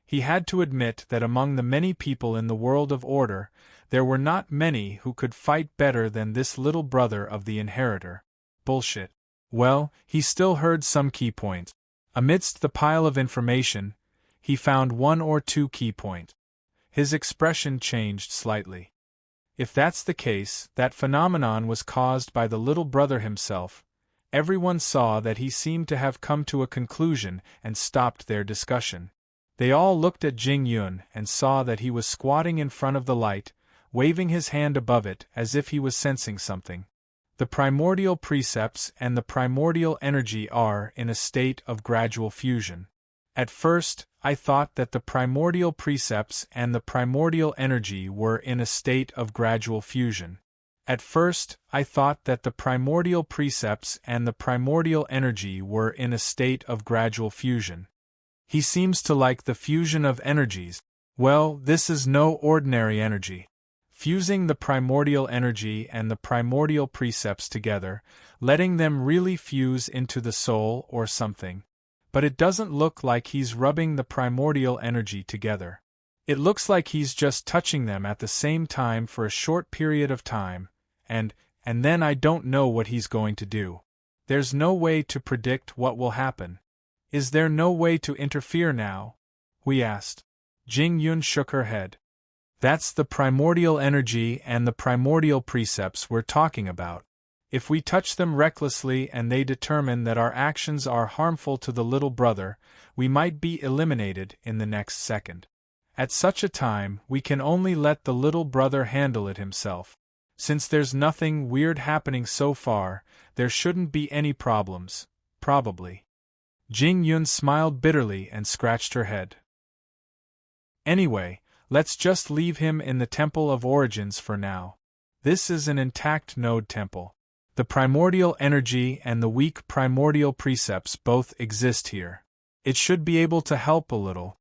He had to admit that among the many people in the world of order, there were not many who could fight better than this little brother of the inheritor. Bullshit. Well, he still heard some key points. Amidst the pile of information, he found one or two key points. His expression changed slightly. If that's the case, that phenomenon was caused by the little brother himself. Everyone saw that he seemed to have come to a conclusion and stopped their discussion. They all looked at Jing Yun and saw that he was squatting in front of the light, waving his hand above it as if he was sensing something. The primordial precepts and the primordial energy are in a state of gradual fusion. At first, I thought that the primordial precepts and the primordial energy were in a state of gradual fusion. At first, I thought that the primordial precepts and the primordial energy were in a state of gradual fusion. He seems to like the fusion of energies. Well, this is no ordinary energy. Fusing the primordial energy and the primordial precepts together, letting them really fuse into the soul or something. But it doesn't look like he's rubbing the primordial energy together. It looks like he's just touching them at the same time for a short period of time, and then I don't know what he's going to do. There's no way to predict what will happen. Is there no way to interfere now? We asked. Jing Yun shook her head. That's the primordial energy and the primordial precepts we're talking about. If we touch them recklessly and they determine that our actions are harmful to the little brother, we might be eliminated in the next second. At such a time, we can only let the little brother handle it himself. Since there's nothing weird happening so far, there shouldn't be any problems, probably. Jing Yun smiled bitterly and scratched her head. Anyway, let's just leave him in the Temple of Origins for now. This is an intact node temple. The primordial energy and the weak primordial precepts both exist here. It should be able to help a little.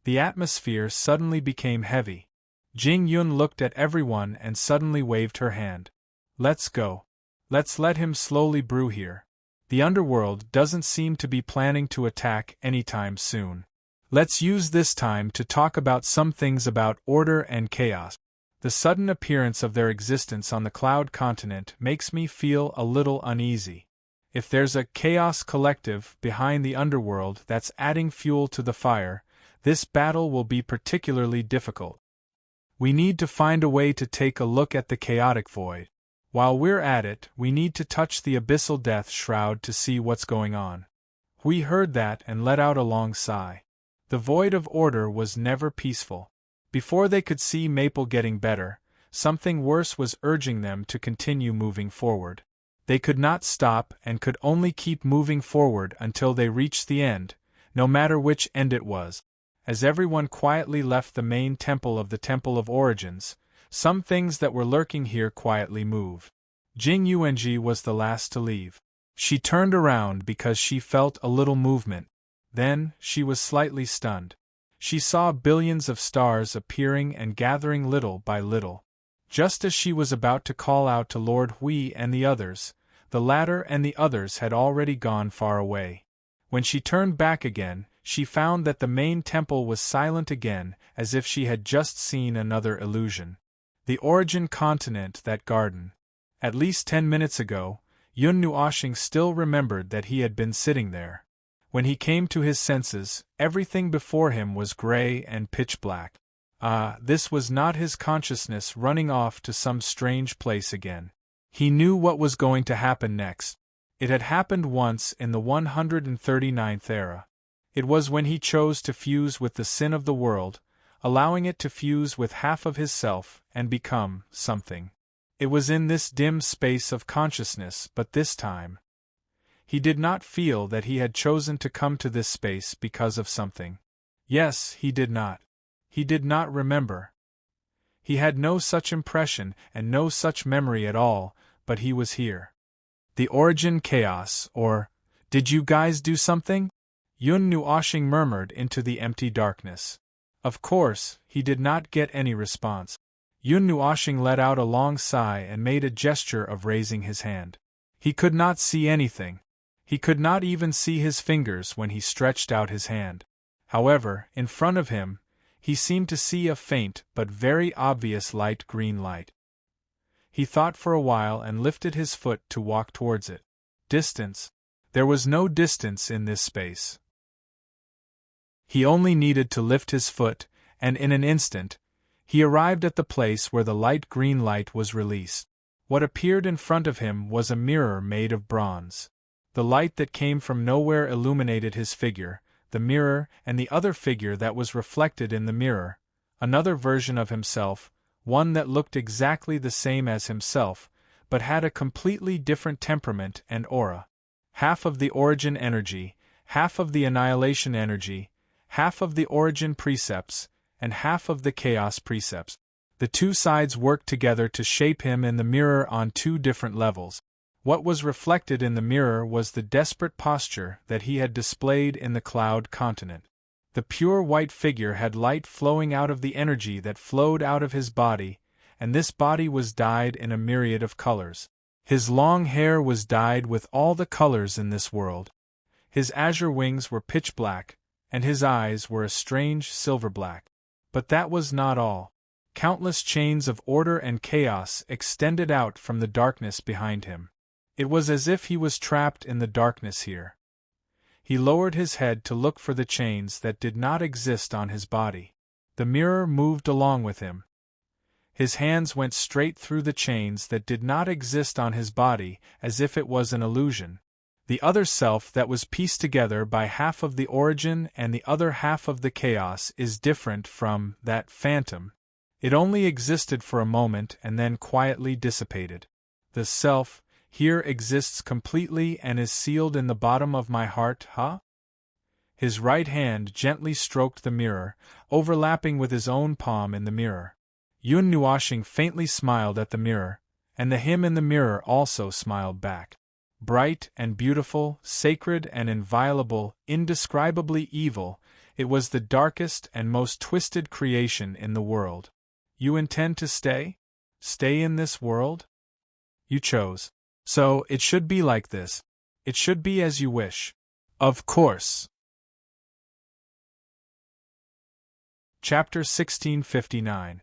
The atmosphere suddenly became heavy. Jing Yun looked at everyone and suddenly waved her hand. Let's go. Let's let him slowly brew here. The underworld doesn't seem to be planning to attack anytime soon. Let's use this time to talk about some things about order and chaos. The sudden appearance of their existence on the cloud continent makes me feel a little uneasy. If there's a chaos collective behind the underworld that's adding fuel to the fire, this battle will be particularly difficult. We need to find a way to take a look at the chaotic void. While we're at it, we need to touch the abyssal death shroud to see what's going on. We heard that and let out a long sigh. The void of order was never peaceful. Before they could see Maple getting better, something worse was urging them to continue moving forward. They could not stop and could only keep moving forward until they reached the end, no matter which end it was. As everyone quietly left the main temple of the Temple of Origins, some things that were lurking here quietly moved. Jing Yuanji was the last to leave. She turned around because she felt a little movement. Then, she was slightly stunned. She saw billions of stars appearing and gathering little by little. Just as she was about to call out to Lord Hui and the others, the latter and the others had already gone far away. When she turned back again, she found that the main temple was silent again, as if she had just seen another illusion. The origin continent, that garden. At least 10 minutes ago, Yun Nuoshing still remembered that he had been sitting there. When he came to his senses, everything before him was gray and pitch black. This was not his consciousness running off to some strange place again. He knew what was going to happen next. It had happened once in the 139th era. It was when he chose to fuse with the sin of the world, allowing it to fuse with half of his self and become something. It was in this dim space of consciousness, but this time, he did not feel that he had chosen to come to this space because of something. Yes, he did not. He did not remember. He had no such impression and no such memory at all, but he was here. The origin chaos, or, did you guys do something? Yun Nuoshing murmured into the empty darkness. Of course, he did not get any response. Yun Nuoshing let out a long sigh and made a gesture of raising his hand. He could not see anything. He could not even see his fingers when he stretched out his hand. However, in front of him, he seemed to see a faint but very obvious light green light. He thought for a while and lifted his foot to walk towards it. Distance? There was no distance in this space. He only needed to lift his foot, and in an instant, he arrived at the place where the light green light was released. What appeared in front of him was a mirror made of bronze. The light that came from nowhere illuminated his figure, the mirror, and the other figure that was reflected in the mirror, another version of himself, one that looked exactly the same as himself, but had a completely different temperament and aura. Half of the origin energy, half of the annihilation energy, half of the origin precepts, and half of the chaos precepts. The two sides worked together to shape him in the mirror on two different levels. What was reflected in the mirror was the desperate posture that he had displayed in the cloud continent. The pure white figure had light flowing out of the energy that flowed out of his body, and this body was dyed in a myriad of colors. His long hair was dyed with all the colors in this world. His azure wings were pitch black, and his eyes were a strange silver black. But that was not all. Countless chains of order and chaos extended out from the darkness behind him. It was as if he was trapped in the darkness here. He lowered his head to look for the chains that did not exist on his body. The mirror moved along with him. His hands went straight through the chains that did not exist on his body, as if it was an illusion. The other self that was pieced together by half of the origin and the other half of the chaos is different from that phantom. It only existed for a moment and then quietly dissipated. The self here exists completely and is sealed in the bottom of my heart, huh? His right hand gently stroked the mirror, overlapping with his own palm in the mirror. Yun Nuoshing faintly smiled at the mirror, and the him in the mirror also smiled back. Bright and beautiful, sacred and inviolable, indescribably evil, it was the darkest and most twisted creation in the world. You intend to stay? Stay in this world? You chose. So, it should be like this. It should be as you wish. Of course. Chapter 1659.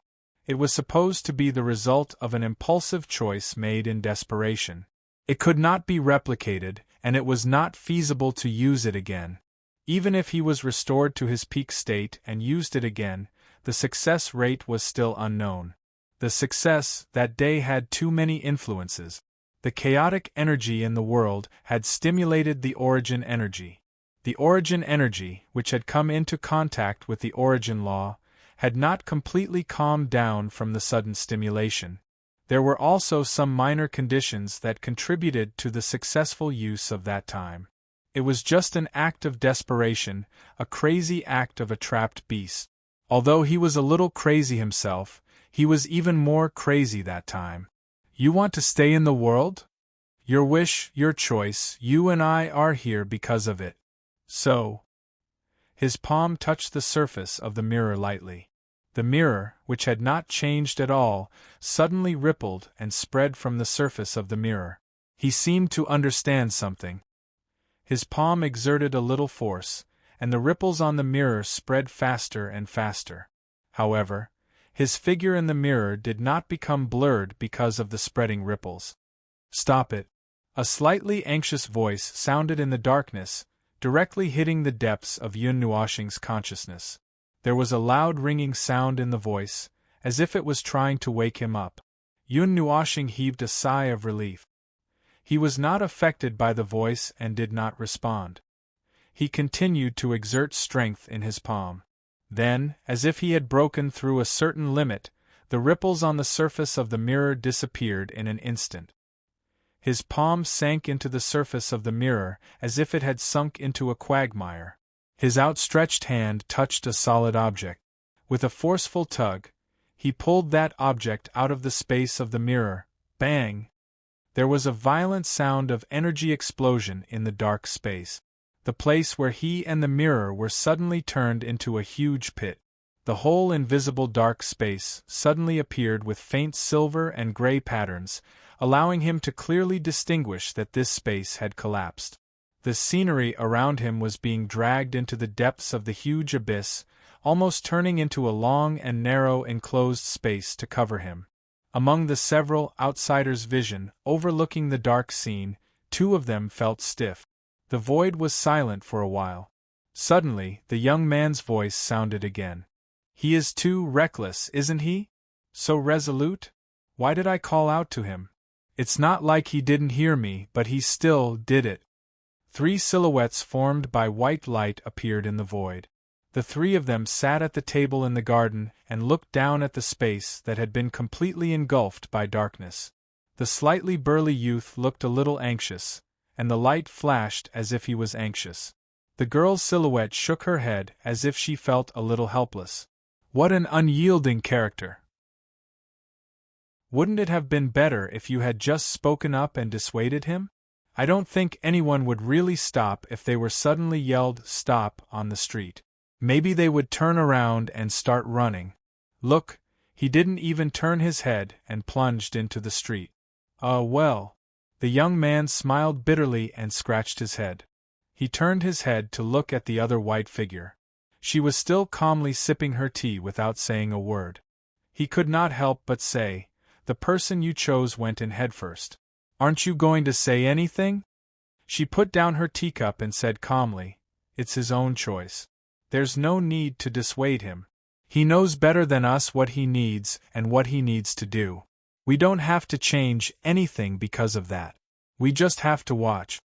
It was supposed to be the result of an impulsive choice made in desperation. It could not be replicated, and it was not feasible to use it again. Even if he was restored to his peak state and used it again, the success rate was still unknown. The success that day had too many influences. The chaotic energy in the world had stimulated the origin energy. The origin energy, which had come into contact with the origin law, had not completely calmed down from the sudden stimulation. There were also some minor conditions that contributed to the successful use of that time. It was just an act of desperation, a crazy act of a trapped beast. Although he was a little crazy himself, he was even more crazy that time. You want to stay in the world? Your wish, your choice, you and I are here because of it. So. His palm touched the surface of the mirror lightly. The mirror, which had not changed at all, suddenly rippled and spread from the surface of the mirror. He seemed to understand something. His palm exerted a little force, and the ripples on the mirror spread faster and faster. However, his figure in the mirror did not become blurred because of the spreading ripples. "Stop it!" A slightly anxious voice sounded in the darkness, directly hitting the depths of Yun Nuoxing's consciousness. There was a loud ringing sound in the voice, as if it was trying to wake him up. Yun Nuoxing heaved a sigh of relief. He was not affected by the voice and did not respond. He continued to exert strength in his palm. Then, as if he had broken through a certain limit, the ripples on the surface of the mirror disappeared in an instant. His palm sank into the surface of the mirror as if it had sunk into a quagmire. His outstretched hand touched a solid object. With a forceful tug, he pulled that object out of the space of the mirror. Bang! There was a violent sound of energy explosion in the dark space. The place where he and the mirror were suddenly turned into a huge pit. The whole invisible dark space suddenly appeared with faint silver and gray patterns, allowing him to clearly distinguish that this space had collapsed. The scenery around him was being dragged into the depths of the huge abyss, almost turning into a long and narrow enclosed space to cover him. Among the several outsiders' vision, overlooking the dark scene, 2 of them felt stiff. The void was silent for a while. Suddenly, the young man's voice sounded again. "He is too reckless, isn't he? So resolute? Why did I call out to him? It's not like he didn't hear me, but he still did it." 3 silhouettes formed by white light appeared in the void. The 3 of them sat at the table in the garden and looked down at the space that had been completely engulfed by darkness. The slightly burly youth looked a little anxious, and the light flashed as if he was anxious. The girl's silhouette shook her head as if she felt a little helpless. What an unyielding character! Wouldn't it have been better if you had just spoken up and dissuaded him? I don't think anyone would really stop if they were suddenly yelled "stop" on the street. Maybe they would turn around and start running. Look, he didn't even turn his head and plunged into the street. Well. The young man smiled bitterly and scratched his head. He turned his head to look at the other white figure. She was still calmly sipping her tea without saying a word. He could not help but say, "The person you chose went in headfirst. Aren't you going to say anything?" She put down her teacup and said calmly, "It's his own choice. There's no need to dissuade him. He knows better than us what he needs and what he needs to do. We don't have to change anything because of that. We just have to watch."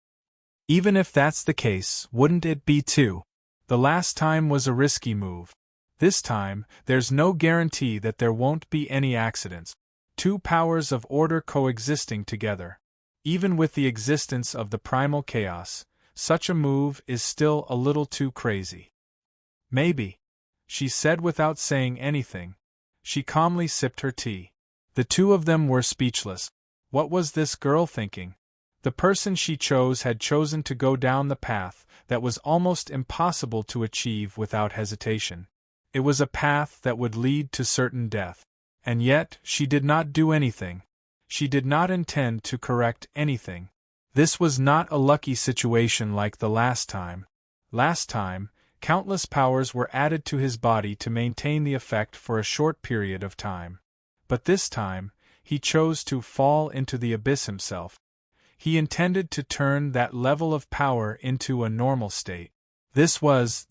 Even if that's the case, wouldn't it be too? The last time was a risky move. This time, there's no guarantee that there won't be any accidents. 2 powers of order coexisting together. Even with the existence of the primal chaos, such a move is still a little too crazy. "Maybe," she said without saying anything. She calmly sipped her tea. The 2 of them were speechless. What was this girl thinking? The person she chose had chosen to go down the path that was almost impossible to achieve without hesitation. It was a path that would lead to certain death. And yet, she did not do anything. She did not intend to correct anything. This was not a lucky situation like the last time. Last time, countless powers were added to his body to maintain the effect for a short period of time. But this time, he chose to fall into the abyss himself. He intended to turn that level of power into a normal state. This was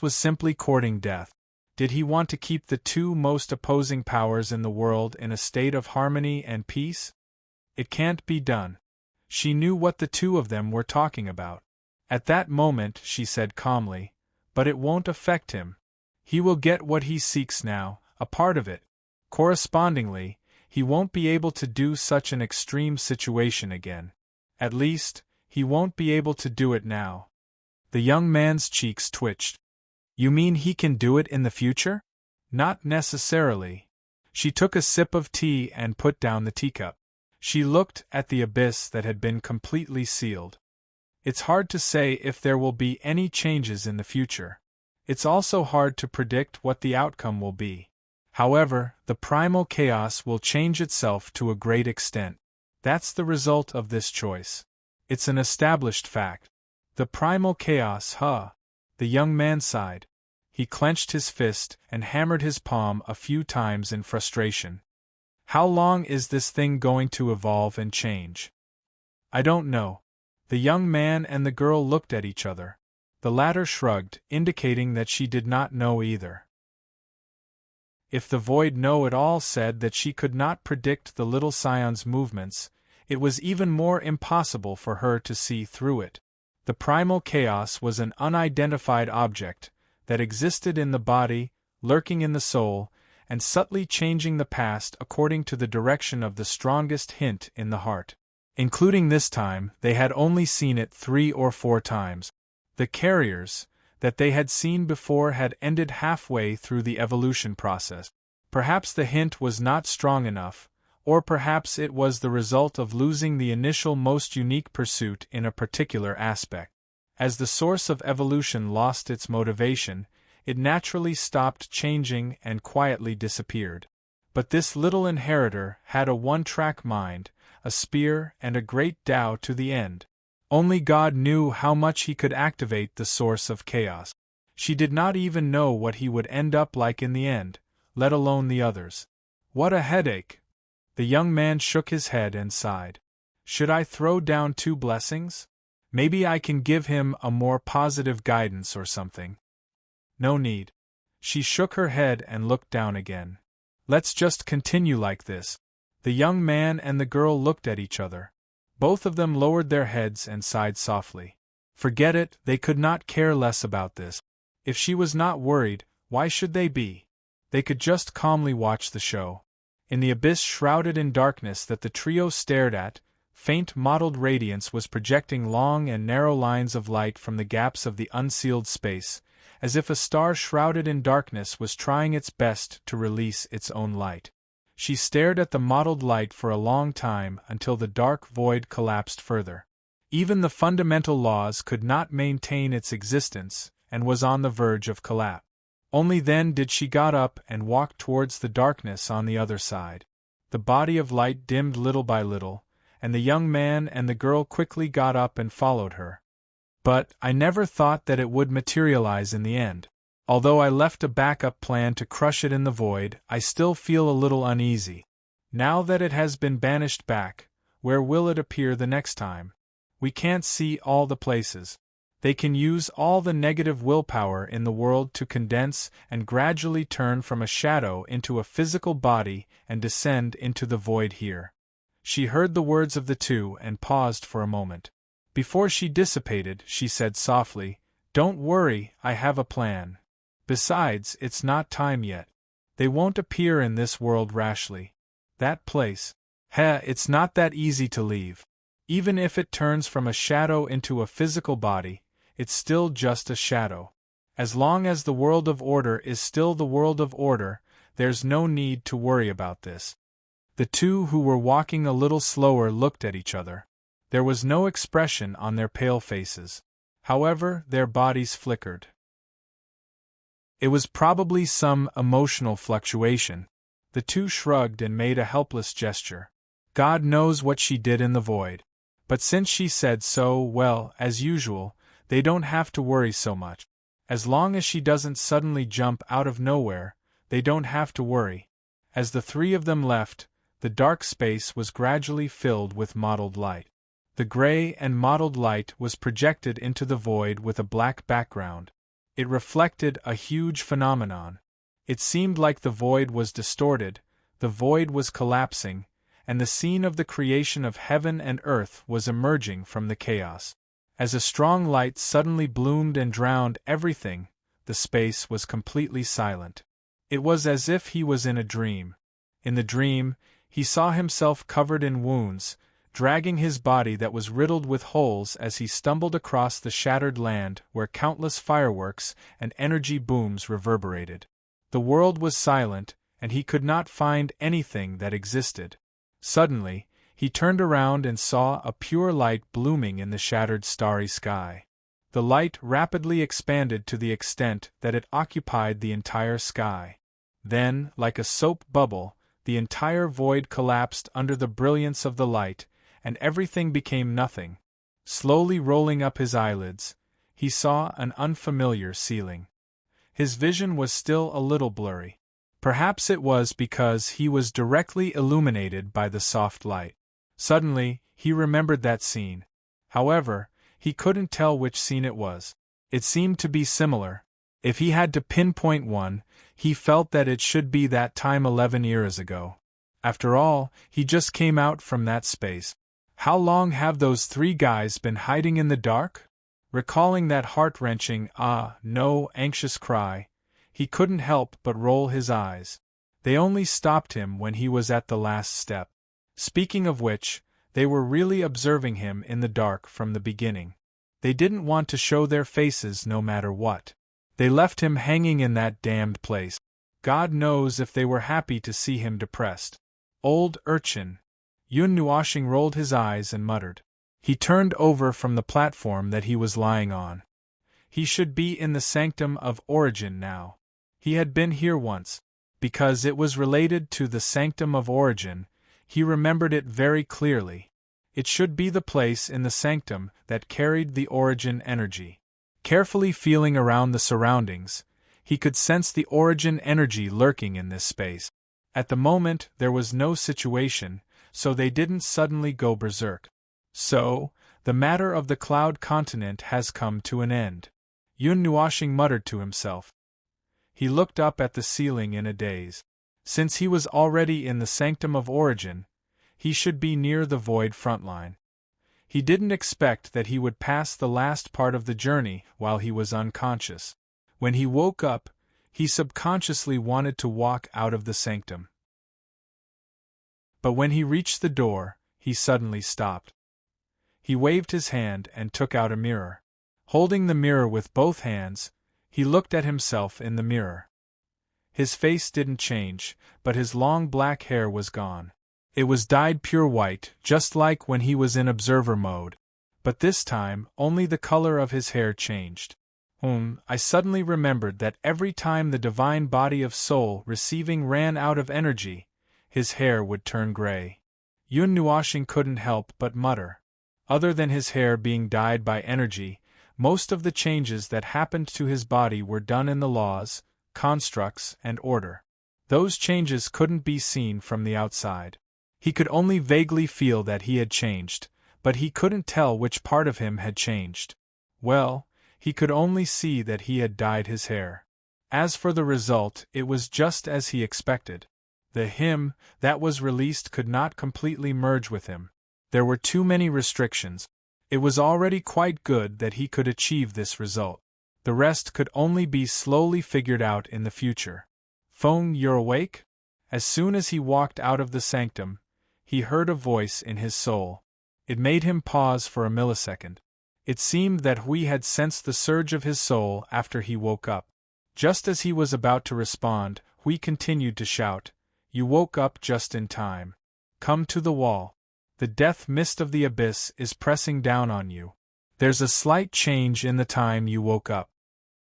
simply courting death. Did he want to keep the two most opposing powers in the world in a state of harmony and peace? It can't be done. She knew what the two of them were talking about. At that moment, she said calmly, but it won't affect him. He will get what he seeks now, a part of it. Correspondingly, he won't be able to do such an extreme situation again. At least, he won't be able to do it now. The young man's cheeks twitched. You mean he can do it in the future? Not necessarily. She took a sip of tea and put down the teacup. She looked at the abyss that had been completely sealed. It's hard to say if there will be any changes in the future. It's also hard to predict what the outcome will be. However, the primal chaos will change itself to a great extent. That's the result of this choice. It's an established fact. The primal chaos, huh? The young man sighed. He clenched his fist and hammered his palm a few times in frustration. How long is this thing going to evolve and change? I don't know. The young man and the girl looked at each other. The latter shrugged, indicating that she did not know either. If the void know-it-all said that she could not predict the little scion's movements, it was even more impossible for her to see through it. The primal chaos was an unidentified object that existed in the body, lurking in the soul, and subtly changing the past according to the direction of the strongest hint in the heart. Including this time, they had only seen it 3 or 4 times. The carriers that they had seen before had ended halfway through the evolution process. Perhaps the hint was not strong enough, or perhaps it was the result of losing the initial most unique pursuit in a particular aspect. As the source of evolution lost its motivation, it naturally stopped changing and quietly disappeared. But this little inheritor had a one-track mind, a spear and a great Tao to the end. Only God knew how much he could activate the source of chaos. She did not even know what he would end up like in the end, let alone the others. What a headache! The young man shook his head and sighed. Should I throw down 2 blessings? Maybe I can give him a more positive guidance or something. No need. She shook her head and looked down again. Let's just continue like this. The young man and the girl looked at each other. Both of them lowered their heads and sighed softly. Forget it, they could not care less about this. If she was not worried, why should they be? They could just calmly watch the show. In the abyss shrouded in darkness that the trio stared at, faint mottled radiance was projecting long and narrow lines of light from the gaps of the unsealed space, as if a star shrouded in darkness was trying its best to release its own light. She stared at the mottled light for a long time until the dark void collapsed further. Even the fundamental laws could not maintain its existence, and was on the verge of collapse. Only then did she got up and walk towards the darkness on the other side. The body of light dimmed little by little, and the young man and the girl quickly got up and followed her. But I never thought that it would materialize in the end. Although I left a backup plan to crush it in the void, I still feel a little uneasy. Now that it has been banished back, where will it appear the next time? We can't see all the places. They can use all the negative willpower in the world to condense and gradually turn from a shadow into a physical body and descend into the void here. She heard the words of the two and paused for a moment. Before she dissipated, she said softly, "Don't worry, I have a plan. Besides, it's not time yet. They won't appear in this world rashly. That place, it's not that easy to leave. Even if it turns from a shadow into a physical body, it's still just a shadow. As long as the world of order is still the world of order, there's no need to worry about this." The two who were walking a little slower looked at each other. There was no expression on their pale faces. However, their bodies flickered. It was probably some emotional fluctuation. The two shrugged and made a helpless gesture. God knows what she did in the void. But since she said so, well, as usual, they don't have to worry so much. As long as she doesn't suddenly jump out of nowhere, they don't have to worry. As the three of them left, the dark space was gradually filled with mottled light. The gray and mottled light was projected into the void with a black background. It reflected a huge phenomenon. It seemed like the void was distorted, the void was collapsing, and the scene of the creation of heaven and earth was emerging from the chaos. As a strong light suddenly bloomed and drowned everything, the space was completely silent. It was as if he was in a dream. In the dream, he saw himself covered in wounds, dragging his body that was riddled with holes as he stumbled across the shattered land where countless fireworks and energy booms reverberated. The world was silent, and he could not find anything that existed. Suddenly, he turned around and saw a pure light blooming in the shattered starry sky. The light rapidly expanded to the extent that it occupied the entire sky. Then, like a soap bubble, the entire void collapsed under the brilliance of the light, and everything became nothing. Slowly rolling up his eyelids, he saw an unfamiliar ceiling. His vision was still a little blurry. Perhaps it was because he was directly illuminated by the soft light. Suddenly, he remembered that scene. However, he couldn't tell which scene it was. It seemed to be similar. If he had to pinpoint one, he felt that it should be that time 11 years ago. After all, he just came out from that space. How long have those three guys been hiding in the dark? Recalling that heart-wrenching, no, anxious cry, he couldn't help but roll his eyes. They only stopped him when he was at the last step. Speaking of which, they were really observing him in the dark from the beginning. They didn't want to show their faces no matter what. They left him hanging in that damned place. God knows if they were happy to see him depressed. Old urchin. Yun Nuoshing rolled his eyes and muttered. He turned over from the platform that he was lying on. He should be in the sanctum of origin now. He had been here once. Because it was related to the sanctum of origin, he remembered it very clearly. It should be the place in the sanctum that carried the origin energy. Carefully feeling around the surroundings, he could sense the origin energy lurking in this space. At the moment there was no situation, so they didn't suddenly go berserk. So, the matter of the cloud continent has come to an end. Yun Nuoshing muttered to himself. He looked up at the ceiling in a daze. Since he was already in the sanctum of origin, he should be near the void frontline. He didn't expect that he would pass the last part of the journey while he was unconscious. When he woke up, he subconsciously wanted to walk out of the sanctum. But when he reached the door, he suddenly stopped. He waved his hand and took out a mirror. Holding the mirror with both hands, he looked at himself in the mirror. His face didn't change, but his long black hair was gone. It was dyed pure white, just like when he was in observer mode. But this time, only the color of his hair changed. I suddenly remembered that every time the divine body of soul receiving ran out of energy, his hair would turn gray. Yun Nuoshing couldn't help but mutter. Other than his hair being dyed by energy, most of the changes that happened to his body were done in the laws, constructs, and order. Those changes couldn't be seen from the outside. He could only vaguely feel that he had changed, but he couldn't tell which part of him had changed. Well, he could only see that he had dyed his hair. As for the result, it was just as he expected. The him that was released could not completely merge with him. There were too many restrictions. It was already quite good that he could achieve this result. The rest could only be slowly figured out in the future. Feng, you're awake? As soon as he walked out of the sanctum, he heard a voice in his soul. It made him pause for a millisecond. It seemed that Hui had sensed the surge of his soul after he woke up. Just as he was about to respond, Hui continued to shout, "You woke up just in time. Come to the wall. The death mist of the abyss is pressing down on you. There's a slight change in the time you woke up."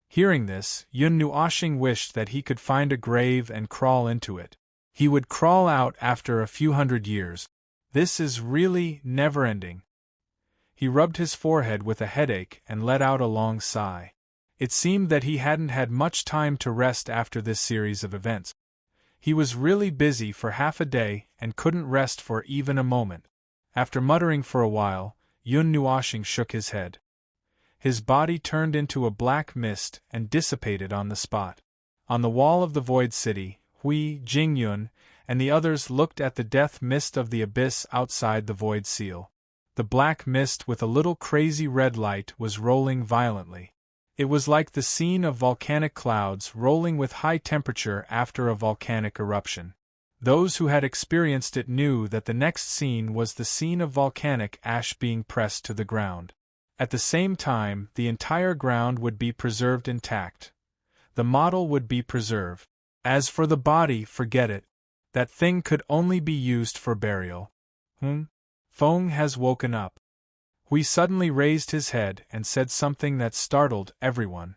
Hearing this, Yun Nuoshing wished that he could find a grave and crawl into it. He would crawl out after a few hundred years. This is really never-ending. He rubbed his forehead with a headache and let out a long sigh. It seemed that he hadn't had much time to rest after this series of events. He was really busy for half a day and couldn't rest for even a moment. After muttering for a while, Yun Nuoshing shook his head. His body turned into a black mist and dissipated on the spot. On the wall of the Void City, Hui, Jingyun, and the others looked at the death mist of the abyss outside the Void Seal. The black mist with a little crazy red light was rolling violently. It was like the scene of volcanic clouds rolling with high temperature after a volcanic eruption. Those who had experienced it knew that the next scene was the scene of volcanic ash being pressed to the ground. At the same time, the entire ground would be preserved intact. The model would be preserved. As for the body, forget it. That thing could only be used for burial. Feng has woken up. Hui suddenly raised his head and said something that startled everyone.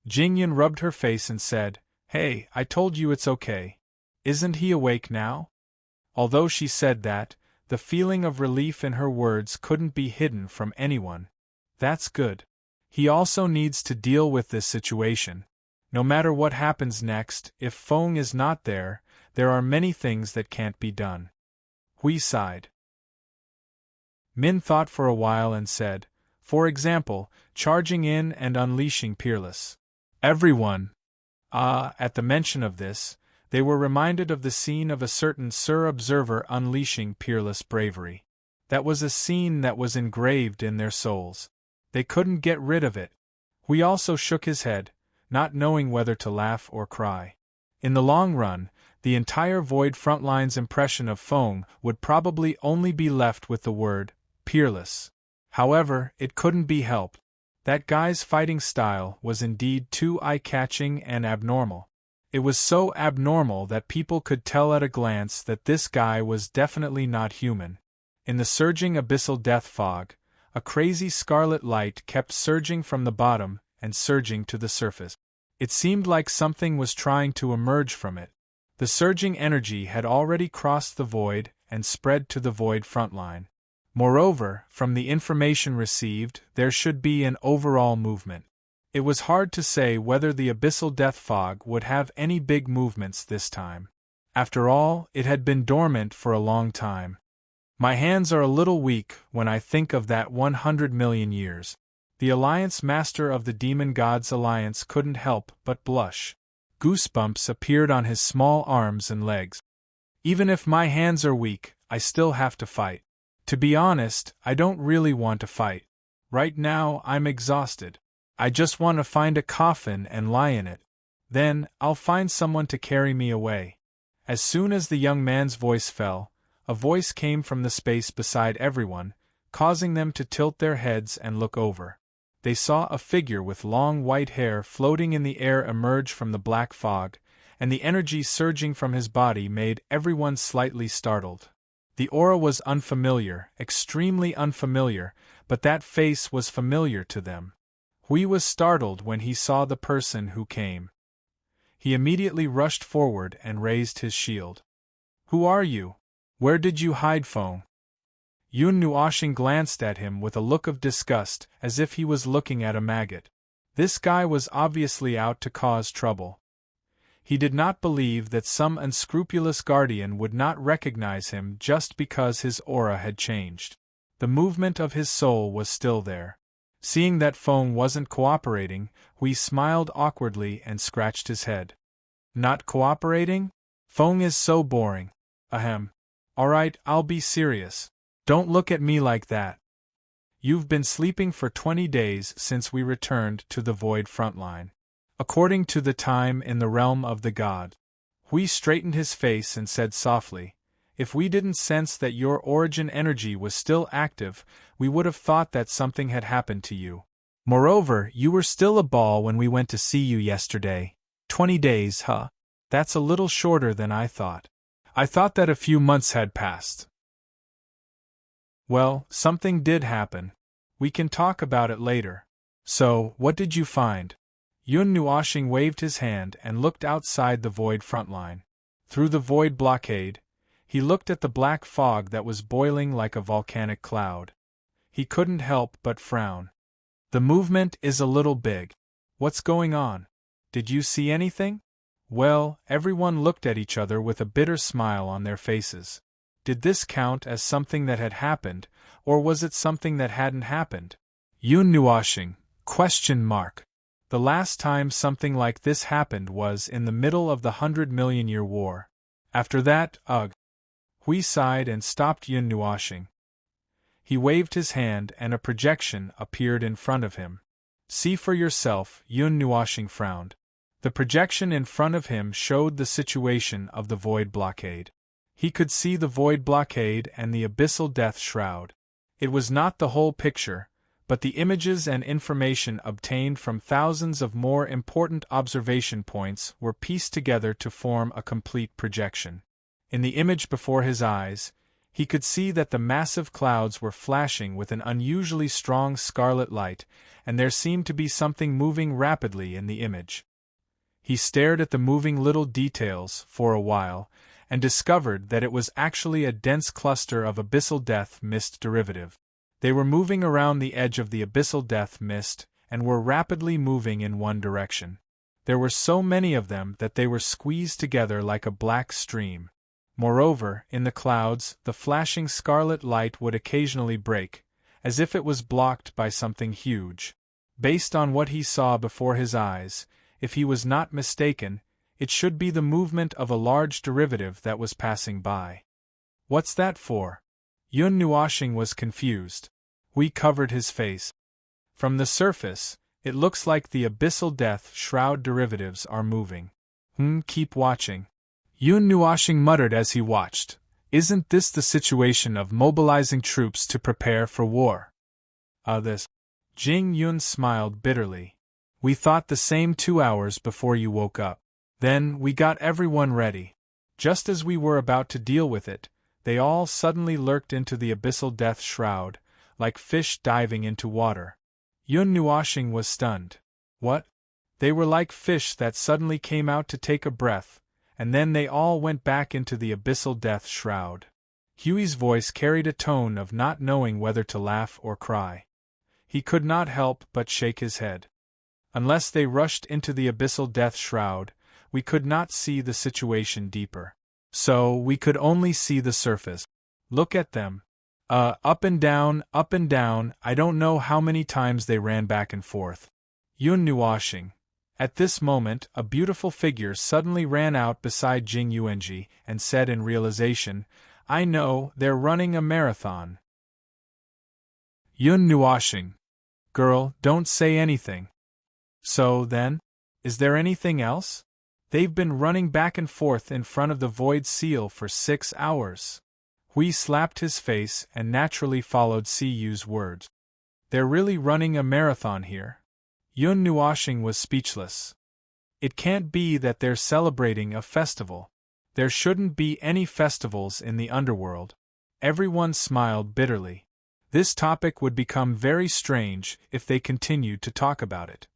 Jingyun rubbed her face and said, "Hey, I told you it's okay. Isn't he awake now?" Although she said that, the feeling of relief in her words couldn't be hidden from anyone. That's good. He also needs to deal with this situation. No matter what happens next, if Feng is not there, there are many things that can't be done. Hui sighed. Min thought for a while and said, "For example, charging in and unleashing Peerless." Everyone. At the mention of this, they were reminded of the scene of a certain Sir Observer unleashing Peerless bravery. That was a scene that was engraved in their souls. They couldn't get rid of it. Hui also shook his head, not knowing whether to laugh or cry. In the long run, the entire Void Frontline's impression of Feng would probably only be left with the word Peerless. However, it couldn't be helped. That guy's fighting style was indeed too eye-catching and abnormal. It was so abnormal that people could tell at a glance that this guy was definitely not human. In the surging abyssal death fog, a crazy scarlet light kept surging from the bottom and surging to the surface. It seemed like something was trying to emerge from it. The surging energy had already crossed the void and spread to the Void Frontline. Moreover, from the information received, there should be an overall movement. It was hard to say whether the abyssal death fog would have any big movements this time. After all, it had been dormant for a long time. My hands are a little weak when I think of that 100 million years. The Alliance Master of the Demon Gods Alliance couldn't help but blush. Goosebumps appeared on his small arms and legs. Even if my hands are weak, I still have to fight. To be honest, I don't really want to fight. Right now, I'm exhausted. I just want to find a coffin and lie in it. Then, I'll find someone to carry me away. As soon as the young man's voice fell, a voice came from the space beside everyone, causing them to tilt their heads and look over. They saw a figure with long white hair floating in the air emerge from the black fog, and the energy surging from his body made everyone slightly startled. The aura was unfamiliar, extremely unfamiliar, but that face was familiar to them. Hui was startled when he saw the person who came. He immediately rushed forward and raised his shield. "Who are you? Where did you hide, Feng?" Yun Nuoshing glanced at him with a look of disgust, as if he was looking at a maggot. This guy was obviously out to cause trouble. He did not believe that some unscrupulous guardian would not recognize him just because his aura had changed. The movement of his soul was still there. Seeing that Feng wasn't cooperating, Hui smiled awkwardly and scratched his head. "Not cooperating? Feng is so boring. Ahem. Alright, I'll be serious. Don't look at me like that. You've been sleeping for 20 days since we returned to the Void Frontline. According to the time in the realm of the god." Hui straightened his face and said softly, "If we didn't sense that your origin energy was still active, we would have thought that something had happened to you. Moreover, you were still a ball when we went to see you yesterday. 20 days, huh? That's a little shorter than I thought. I thought that a few months had passed." "Well, something did happen. We can talk about it later. So, what did you find?" Yun Nuoshing waved his hand and looked outside the Void Frontline. Through the Void blockade, he looked at the black fog that was boiling like a volcanic cloud. He couldn't help but frown. "The movement is a little big. What's going on? Did you see anything?" Well, everyone looked at each other with a bitter smile on their faces. Did this count as something that had happened, or was it something that hadn't happened? Unwashing? Question mark. The last time something like this happened was in the middle of the 100-million-year war. After that, ugh. Hui sighed and stopped Yunwashing. He waved his hand and a projection appeared in front of him. See for yourself, Yunwashing frowned. The projection in front of him showed the situation of the void blockade. He could see the void blockade and the abyssal death shroud. It was not the whole picture, but the images and information obtained from thousands of more important observation points were pieced together to form a complete projection. In the image before his eyes, he could see that the massive clouds were flashing with an unusually strong scarlet light, and there seemed to be something moving rapidly in the image. He stared at the moving little details for a while, and discovered that it was actually a dense cluster of abyssal death mist derivative. They were moving around the edge of the abyssal death mist, and were rapidly moving in one direction. There were so many of them that they were squeezed together like a black stream. Moreover, in the clouds, the flashing scarlet light would occasionally break, as if it was blocked by something huge. Based on what he saw before his eyes, if he was not mistaken, it should be the movement of a large derivative that was passing by. What's that for? Yunwashing was confused. Hui covered his face. From the surface, it looks like the abyssal death shroud derivatives are moving. Keep watching. Yunwashing muttered as he watched. Isn't this the situation of mobilizing troops to prepare for war? This. Jing Yun smiled bitterly. We thought the same 2 hours before you woke up. Then, we got everyone ready. Just as we were about to deal with it, they all suddenly lurked into the abyssal death shroud, like fish diving into water. Yunwashing was stunned. What? They were like fish that suddenly came out to take a breath, and then they all went back into the abyssal death shroud. Huey's voice carried a tone of not knowing whether to laugh or cry. He could not help but shake his head. Unless they rushed into the abyssal death shroud, we could not see the situation deeper. So, we could only see the surface. Look at them. Up and down, I don't know how many times they ran back and forth. Yunwashing. At this moment, a beautiful figure suddenly ran out beside Jing Yuanji and said in realization, I know, they're running a marathon. Yunwashing. Girl, don't say anything. So, then? Is there anything else? They've been running back and forth in front of the void seal for 6 hours. Hui slapped his face and naturally followed Siyu's words. They're really running a marathon here? Yunwashing was speechless. It can't be that they're celebrating a festival. There shouldn't be any festivals in the underworld. Everyone smiled bitterly. This topic would become very strange if they continued to talk about it.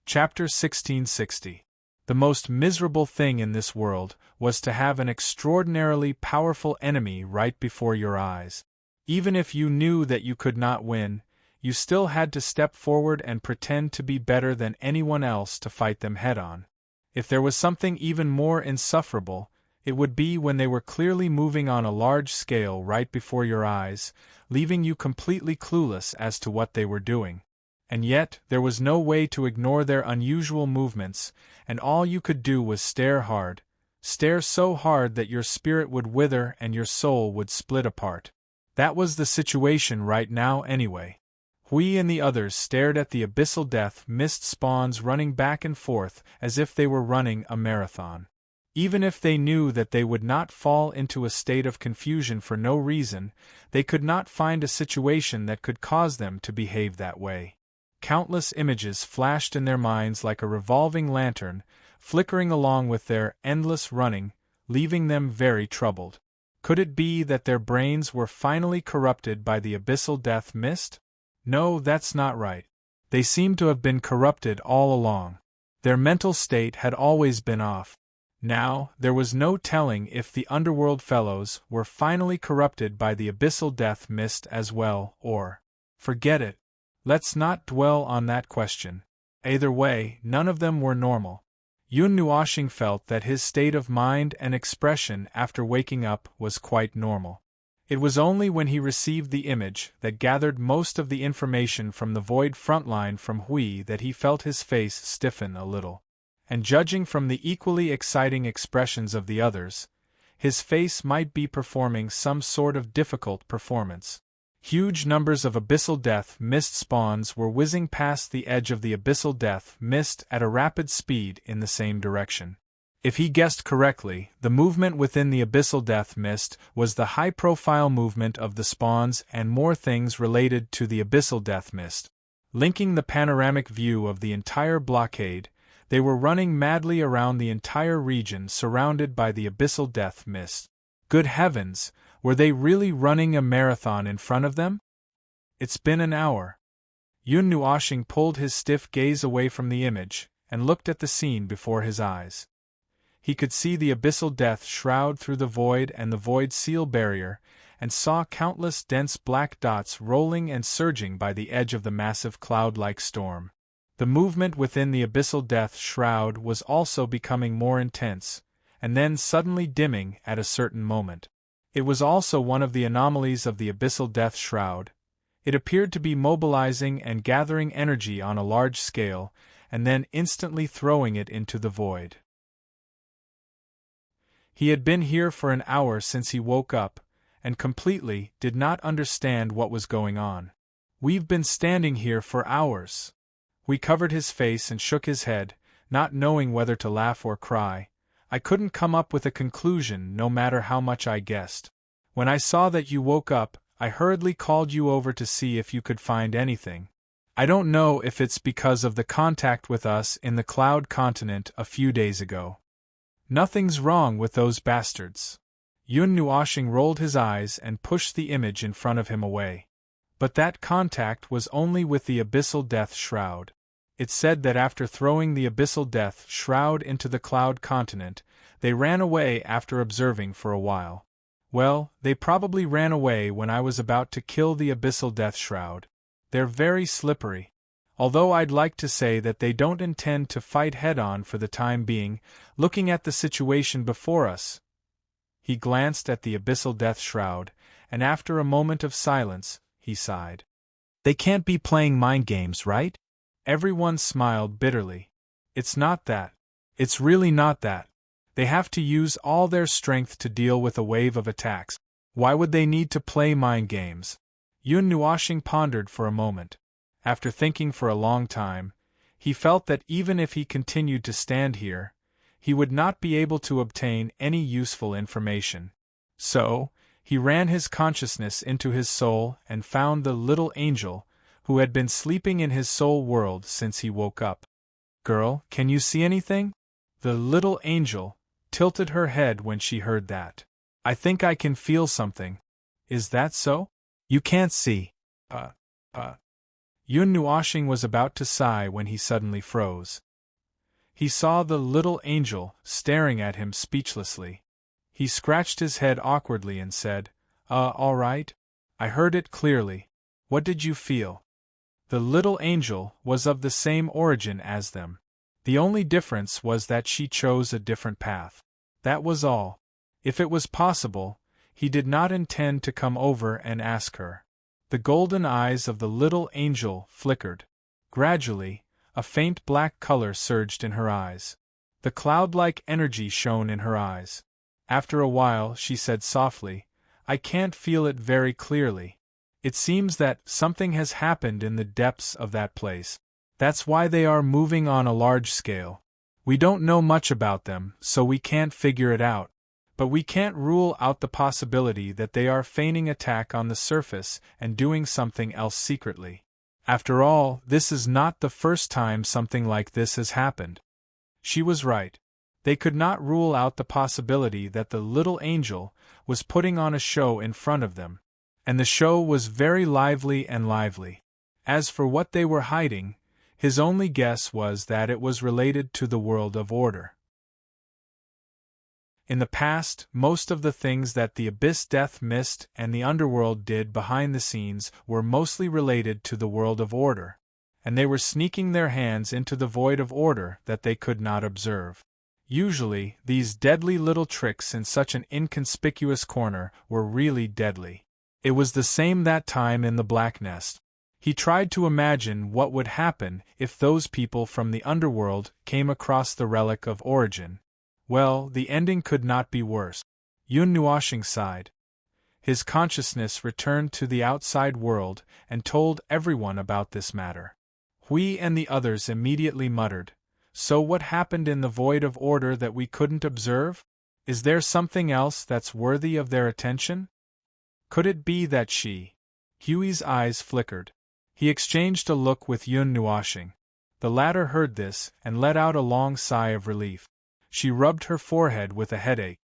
Chapter 1660. The most miserable thing in this world was to have an extraordinarily powerful enemy right before your eyes. Even if you knew that you could not win, you still had to step forward and pretend to be better than anyone else to fight them head-on. If there was something even more insufferable, it would be when they were clearly moving on a large scale right before your eyes, leaving you completely clueless as to what they were doing. And yet, there was no way to ignore their unusual movements, and all you could do was stare hard. Stare so hard that your spirit would wither and your soul would split apart. That was the situation right now anyway. Hui and the others stared at the abyssal death mist spawns running back and forth as if they were running a marathon. Even if they knew that they would not fall into a state of confusion for no reason, they could not find a situation that could cause them to behave that way. Countless images flashed in their minds like a revolving lantern, flickering along with their endless running, leaving them very troubled. Could it be that their brains were finally corrupted by the abyssal death mist? No, that's not right. They seemed to have been corrupted all along. Their mental state had always been off. Now, there was no telling if the underworld fellows were finally corrupted by the abyssal death mist as well, or... Forget it. Let's not dwell on that question. Either way, none of them were normal. Yun Nuoxing felt that his state of mind and expression after waking up was quite normal. It was only when he received the image that gathered most of the information from the void frontline from Hui that he felt his face stiffen a little. And judging from the equally exciting expressions of the others, his face might be performing some sort of difficult performance. Huge numbers of abyssal death mist spawns were whizzing past the edge of the abyssal death mist at a rapid speed in the same direction. If he guessed correctly, the movement within the abyssal death mist was the high-profile movement of the spawns and more things related to the abyssal death mist. Linking the panoramic view of the entire blockade, they were running madly around the entire region surrounded by the abyssal death mist. Good heavens, were they really running a marathon in front of them? It's been an hour. Yun Nuoxing pulled his stiff gaze away from the image and looked at the scene before his eyes. He could see the abyssal death shroud through the void and the void seal barrier, and saw countless dense black dots rolling and surging by the edge of the massive cloud-like storm. The movement within the abyssal death shroud was also becoming more intense, and then suddenly dimming at a certain moment. It was also one of the anomalies of the abyssal death shroud. It appeared to be mobilizing and gathering energy on a large scale, and then instantly throwing it into the void. He had been here for an hour since he woke up, and completely did not understand what was going on. We've been standing here for hours. We covered his face and shook his head, not knowing whether to laugh or cry. I couldn't come up with a conclusion no matter how much I guessed. When I saw that you woke up, I hurriedly called you over to see if you could find anything. I don't know if it's because of the contact with us in the Cloud Continent a few days ago. Nothing's wrong with those bastards. Yun Nuoxing rolled his eyes and pushed the image in front of him away. But that contact was only with the abyssal death shroud. It said that after throwing the abyssal death shroud into the Cloud Continent, they ran away after observing for a while. Well, they probably ran away when I was about to kill the abyssal death shroud. They're very slippery. Although I'd like to say that they don't intend to fight head-on for the time being, looking at the situation before us. He glanced at the abyssal death shroud, and after a moment of silence, he sighed. They can't be playing mind games, right? Everyone smiled bitterly. It's not that. It's really not that. They have to use all their strength to deal with a wave of attacks. Why would they need to play mind games? Yun Nuoxing pondered for a moment. After thinking for a long time, he felt that even if he continued to stand here, he would not be able to obtain any useful information. So, he ran his consciousness into his soul and found the little angel, who had been sleeping in his soul world since he woke up. Girl, can you see anything? The little angel tilted her head when she heard that. I think I can feel something. Is that so? You can't see. Yun Nuoxing was about to sigh when he suddenly froze. He saw the little angel staring at him speechlessly. He scratched his head awkwardly and said, all right. I heard it clearly. What did you feel? The little angel was of the same origin as them. The only difference was that she chose a different path. That was all. If it was possible, he did not intend to come over and ask her. The golden eyes of the little angel flickered. Gradually, a faint black color surged in her eyes. The cloud-like energy shone in her eyes. After a while, she said softly, I can't feel it very clearly. It seems that something has happened in the depths of that place. That's why they are moving on a large scale. We don't know much about them, so we can't figure it out. But we can't rule out the possibility that they are feigning attack on the surface and doing something else secretly. After all, this is not the first time something like this has happened. She was right. They could not rule out the possibility that the little angel was putting on a show in front of them. And the show was very lively and lively. As for what they were hiding, his only guess was that it was related to the world of order. In the past, most of the things that the Abyss Death Mist and the Underworld did behind the scenes were mostly related to the world of order. and they were sneaking their hands into the void of order that they could not observe. Usually, these deadly little tricks in such an inconspicuous corner were really deadly. It was the same that time in the Black Nest. He tried to imagine what would happen if those people from the underworld came across the relic of origin. Well, the ending could not be worse. Yun Nuoshing sighed. His consciousness returned to the outside world and told everyone about this matter. Hui and the others immediately muttered, "So what happened in the void of order that we couldn't observe? Is there something else that's worthy of their attention? Could it be that she?" Hui's eyes flickered. He exchanged a look with Yun Nuoshing. The latter heard this and let out a long sigh of relief. She rubbed her forehead with a headache.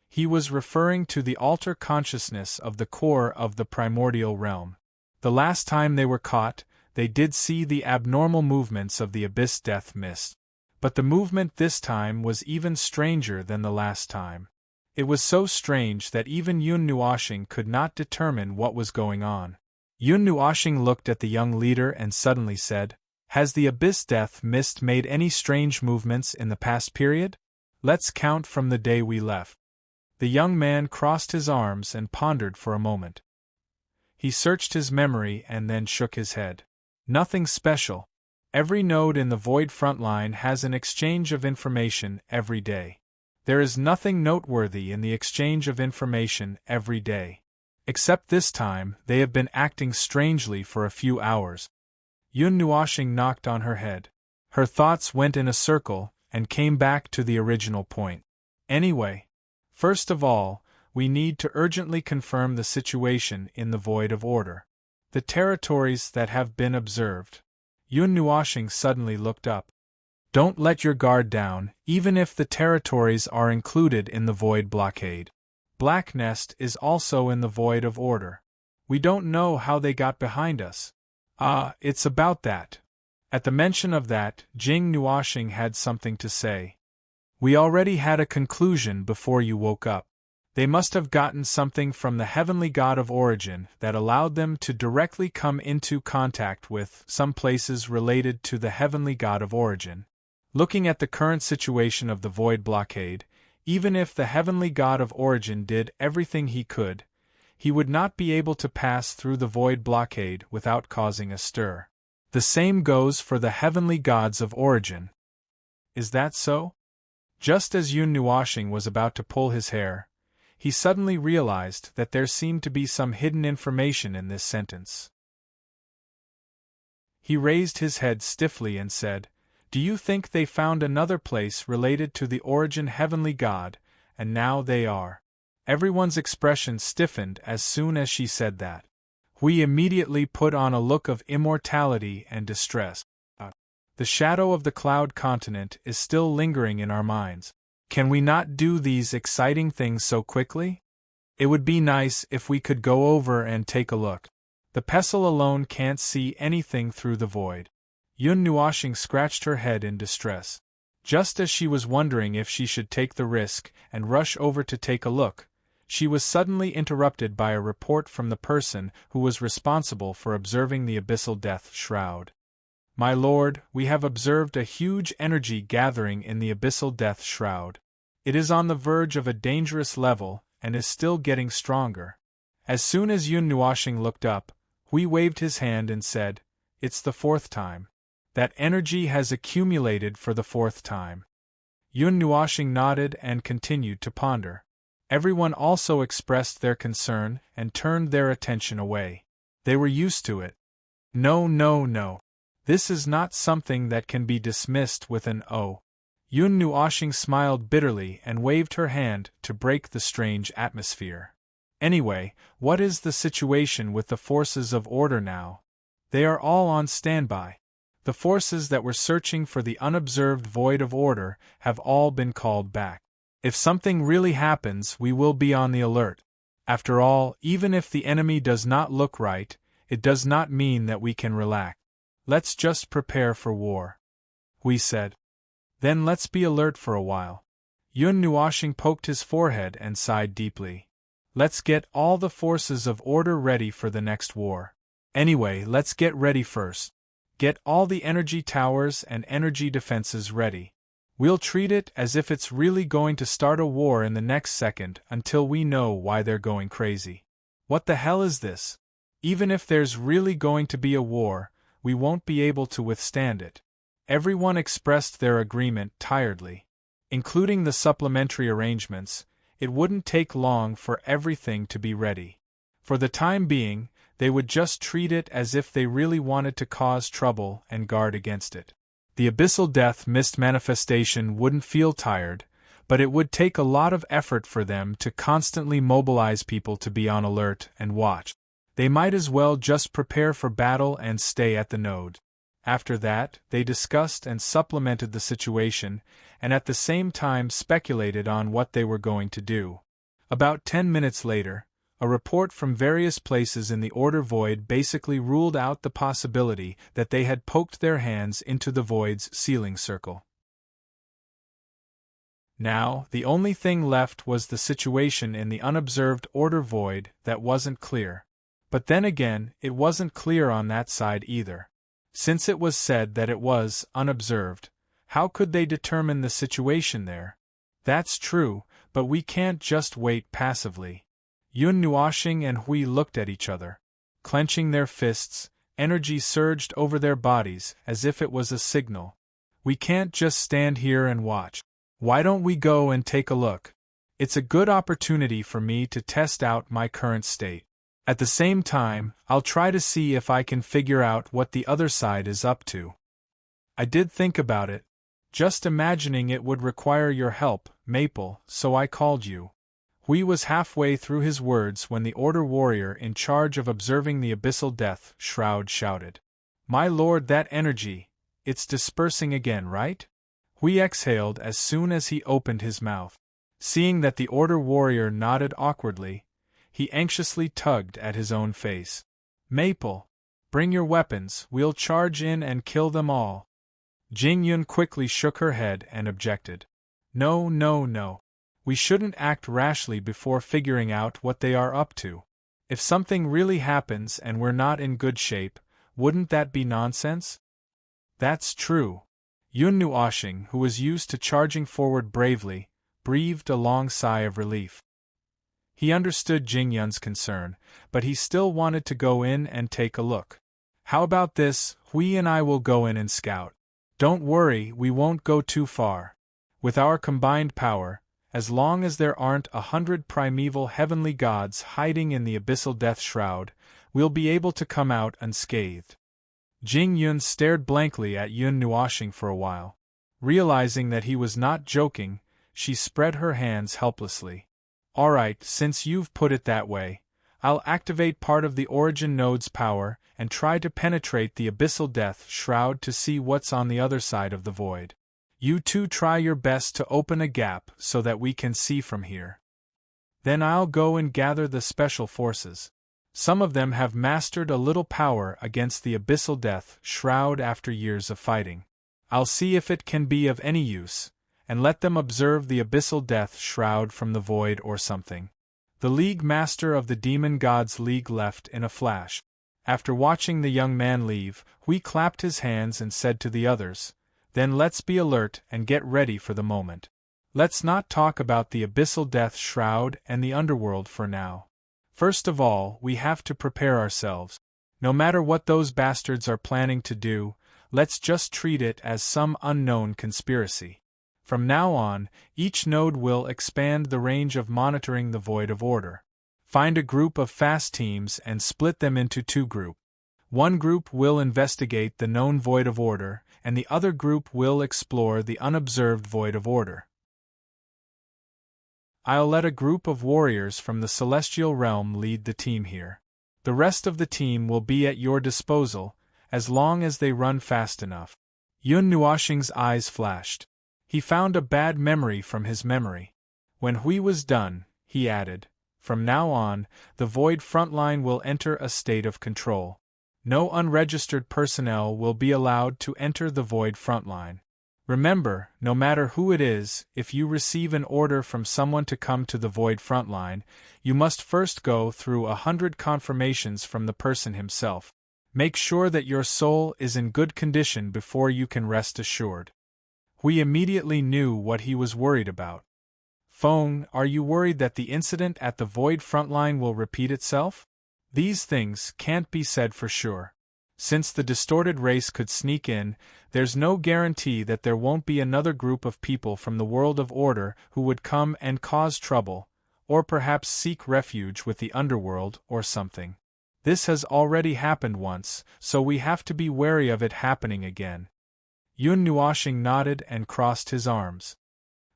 He was referring to the alter consciousness of the core of the primordial realm. The last time they were caught, they did see the abnormal movements of the abyss death mist. But the movement this time was even stranger than the last time. It was so strange that even Yun Nuoshing could not determine what was going on. Yun Nuoshing looked at the young leader and suddenly said, "Has the abyss death mist made any strange movements in the past period? Let's count from the day we left." The young man crossed his arms and pondered for a moment. He searched his memory and then shook his head. Nothing special. Every node in the void front line has an exchange of information every day. There is nothing noteworthy in the exchange of information every day. Except this time, they have been acting strangely for a few hours. Yun Nuoshing knocked on her head. Her thoughts went in a circle and came back to the original point. Anyway, first of all, we need to urgently confirm the situation in the void of order. The territories that have been observed. Yun Nuoshing suddenly looked up. Don't let your guard down, even if the territories are included in the void blockade. Black Nest is also in the void of order. We don't know how they got behind us. It's about that. At the mention of that, Jing Nuoshing had something to say. We already had a conclusion before you woke up. They must have gotten something from the heavenly god of origin that allowed them to directly come into contact with some places related to the heavenly god of origin. Looking at the current situation of the void blockade, even if the heavenly god of origin did everything he could, he would not be able to pass through the void blockade without causing a stir. The same goes for the heavenly gods of origin. Is that so? Just as Yun Nuoshing was about to pull his hair, he suddenly realized that there seemed to be some hidden information in this sentence. He raised his head stiffly and said, "Do you think they found another place related to the origin heavenly god, and now they are?" Everyone's expression stiffened as soon as she said that. We immediately put on a look of immortality and distress. The shadow of the cloud continent is still lingering in our minds. Can we not do these exciting things so quickly? It would be nice if we could go over and take a look. The pestle alone can't see anything through the void. Yun Nuoshing scratched her head in distress. Just as she was wondering if she should take the risk and rush over to take a look, she was suddenly interrupted by a report from the person who was responsible for observing the abyssal death shroud. "My lord, we have observed a huge energy gathering in the abyssal death shroud. It is on the verge of a dangerous level and is still getting stronger." As soon as Yun Nuoshing looked up, Hui waved his hand and said, "It's the fourth time. That energy has accumulated for the fourth time." Yun Nuoshing nodded and continued to ponder. Everyone also expressed their concern and turned their attention away. They were used to it. No. This is not something that can be dismissed with an "oh." Yun Nuoshing smiled bitterly and waved her hand to break the strange atmosphere. Anyway, what is the situation with the forces of order now? They are all on standby. The forces that were searching for the unobserved void of order have all been called back. If something really happens, we will be on the alert. After all, even if the enemy does not look right, it does not mean that we can relax. Let's just prepare for war. We said. Then let's be alert for a while. Yun Nuoshing poked his forehead and sighed deeply. Let's get all the forces of order ready for the next war. Anyway, let's get ready first. Get all the energy towers and energy defenses ready. We'll treat it as if it's really going to start a war in the next second until we know why they're going crazy. What the hell is this? Even if there's really going to be a war, we won't be able to withstand it. Everyone expressed their agreement tiredly. Including the supplementary arrangements, it wouldn't take long for everything to be ready. For the time being, they would just treat it as if they really wanted to cause trouble and guard against it. The abyssal death mist manifestation wouldn't feel tired, but it would take a lot of effort for them to constantly mobilize people to be on alert and watch. They might as well just prepare for battle and stay at the node. After that, they discussed and supplemented the situation, and at the same time speculated on what they were going to do. About 10 minutes later, a report from various places in the Order Void basically ruled out the possibility that they had poked their hands into the Void's sealing circle. Now, the only thing left was the situation in the unobserved Order Void that wasn't clear. But then again, it wasn't clear on that side either. Since it was said that it was unobserved, how could they determine the situation there? That's true, but we can't just wait passively. Yun Nuoxing and Hui looked at each other. Clenching their fists, energy surged over their bodies as if it was a signal. We can't just stand here and watch. Why don't we go and take a look? It's a good opportunity for me to test out my current state. At the same time, I'll try to see if I can figure out what the other side is up to. I did think about it. Just imagining it would require your help, Maple, so I called you. Hui was halfway through his words when the Order warrior in charge of observing the abyssal death shroud shouted. My lord, that energy, it's dispersing again, right? Hui exhaled as soon as he opened his mouth. Seeing that the Order warrior nodded awkwardly, he anxiously tugged at his own face. Maple, bring your weapons, we'll charge in and kill them all. Jing Yun quickly shook her head and objected. No, no, no. We shouldn't act rashly before figuring out what they are up to. If something really happens and we're not in good shape, wouldn't that be nonsense? That's true. Yun Nuoxing, who was used to charging forward bravely, breathed a long sigh of relief. He understood Jing Yun's concern, but he still wanted to go in and take a look. How about this, Hui and I will go in and scout. Don't worry, we won't go too far. With our combined power, as long as there aren't 100 primeval heavenly gods hiding in the abyssal death shroud, we'll be able to come out unscathed. Jing Yun stared blankly at Yun Nuoxing for a while. Realizing that he was not joking, she spread her hands helplessly. All right, since you've put it that way, I'll activate part of the origin node's power and try to penetrate the abyssal death shroud to see what's on the other side of the void. You two try your best to open a gap so that we can see from here. Then I'll go and gather the special forces. Some of them have mastered a little power against the abyssal death shroud after years of fighting. I'll see if it can be of any use, and let them observe the abyssal death shroud from the void or something. The League Master of the Demon Gods League left in a flash. After watching the young man leave, Hui clapped his hands and said to the others, Then let's be alert and get ready for the moment. Let's not talk about the abyssal death shroud and the underworld for now. First of all, we have to prepare ourselves. No matter what those bastards are planning to do, let's just treat it as some unknown conspiracy. From now on, each node will expand the range of monitoring the Void of Order. Find a group of fast teams and split them into two groups. One group will investigate the known Void of Order, and the other group will explore the unobserved Void of Order. I'll let a group of warriors from the Celestial Realm lead the team here. The rest of the team will be at your disposal, as long as they run fast enough. Yun Nuoxing's eyes flashed. He found a bad memory from his memory. When Hui was done, he added, From now on, the Void frontline will enter a state of control. No unregistered personnel will be allowed to enter the Void frontline. Remember, no matter who it is, if you receive an order from someone to come to the Void frontline, you must first go through 100 confirmations from the person himself. Make sure that your soul is in good condition before you can rest assured. We immediately knew what he was worried about. Phone, are you worried that the incident at the Void frontline will repeat itself? These things can't be said for sure. Since the distorted race could sneak in, there's no guarantee that there won't be another group of people from the world of order who would come and cause trouble, or perhaps seek refuge with the underworld or something. This has already happened once, so we have to be wary of it happening again. Yun Nuoshing nodded and crossed his arms.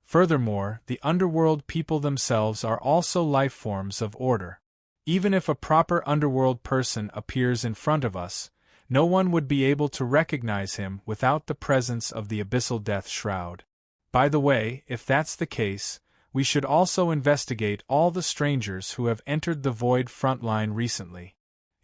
Furthermore, the underworld people themselves are also life forms of order. Even if a proper underworld person appears in front of us, no one would be able to recognize him without the presence of the abyssal death shroud. By the way, if that's the case, we should also investigate all the strangers who have entered the Void frontline recently.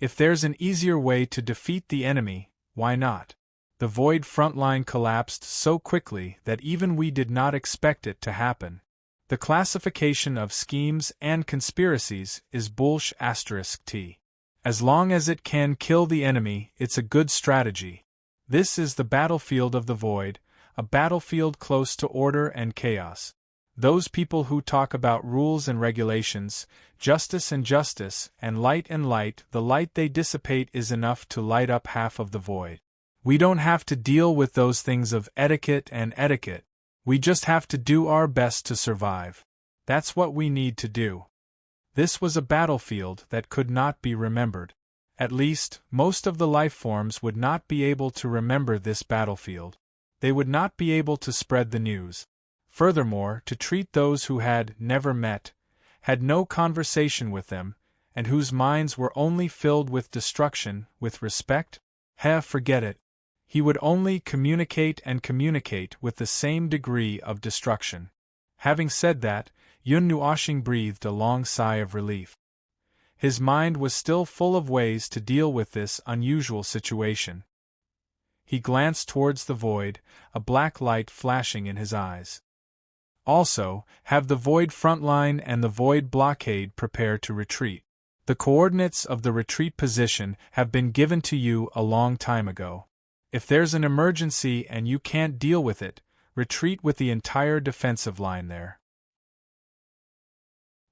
If there's an easier way to defeat the enemy, why not? The Void frontline collapsed so quickly that even we did not expect it to happen. The classification of schemes and conspiracies is bullsh*t. As long as it can kill the enemy, it's a good strategy. This is the battlefield of the Void, a battlefield close to order and chaos. Those people who talk about rules and regulations, justice, and light, the light they dissipate is enough to light up half of the Void. We don't have to deal with those things of etiquette, we just have to do our best to survive. That's what we need to do. This was a battlefield that could not be remembered. At least, most of the life forms would not be able to remember this battlefield. They would not be able to spread the news. Furthermore, to treat those who had never met, had no conversation with them, and whose minds were only filled with destruction, with respect? Forget it. He would only communicate with the same degree of destruction. Having said that, Yun Nuoshing breathed a long sigh of relief. His mind was still full of ways to deal with this unusual situation. He glanced towards the Void, a black light flashing in his eyes. Also, have the Void frontline and the Void blockade prepare to retreat. The coordinates of the retreat position have been given to you a long time ago. If there's an emergency and you can't deal with it, retreat with the entire defensive line there.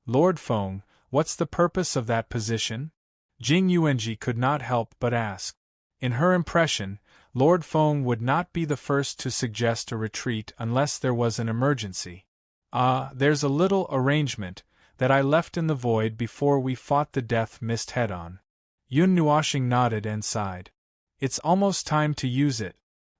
Lord Feng, what's the purpose of that position? Jing Yuanji could not help but ask. In her impression, Lord Feng would not be the first to suggest a retreat unless there was an emergency. There's a little arrangement that I left in the Void before we fought the Death Mist head-on. Yun Nuoshing nodded and sighed. It's almost time to use it.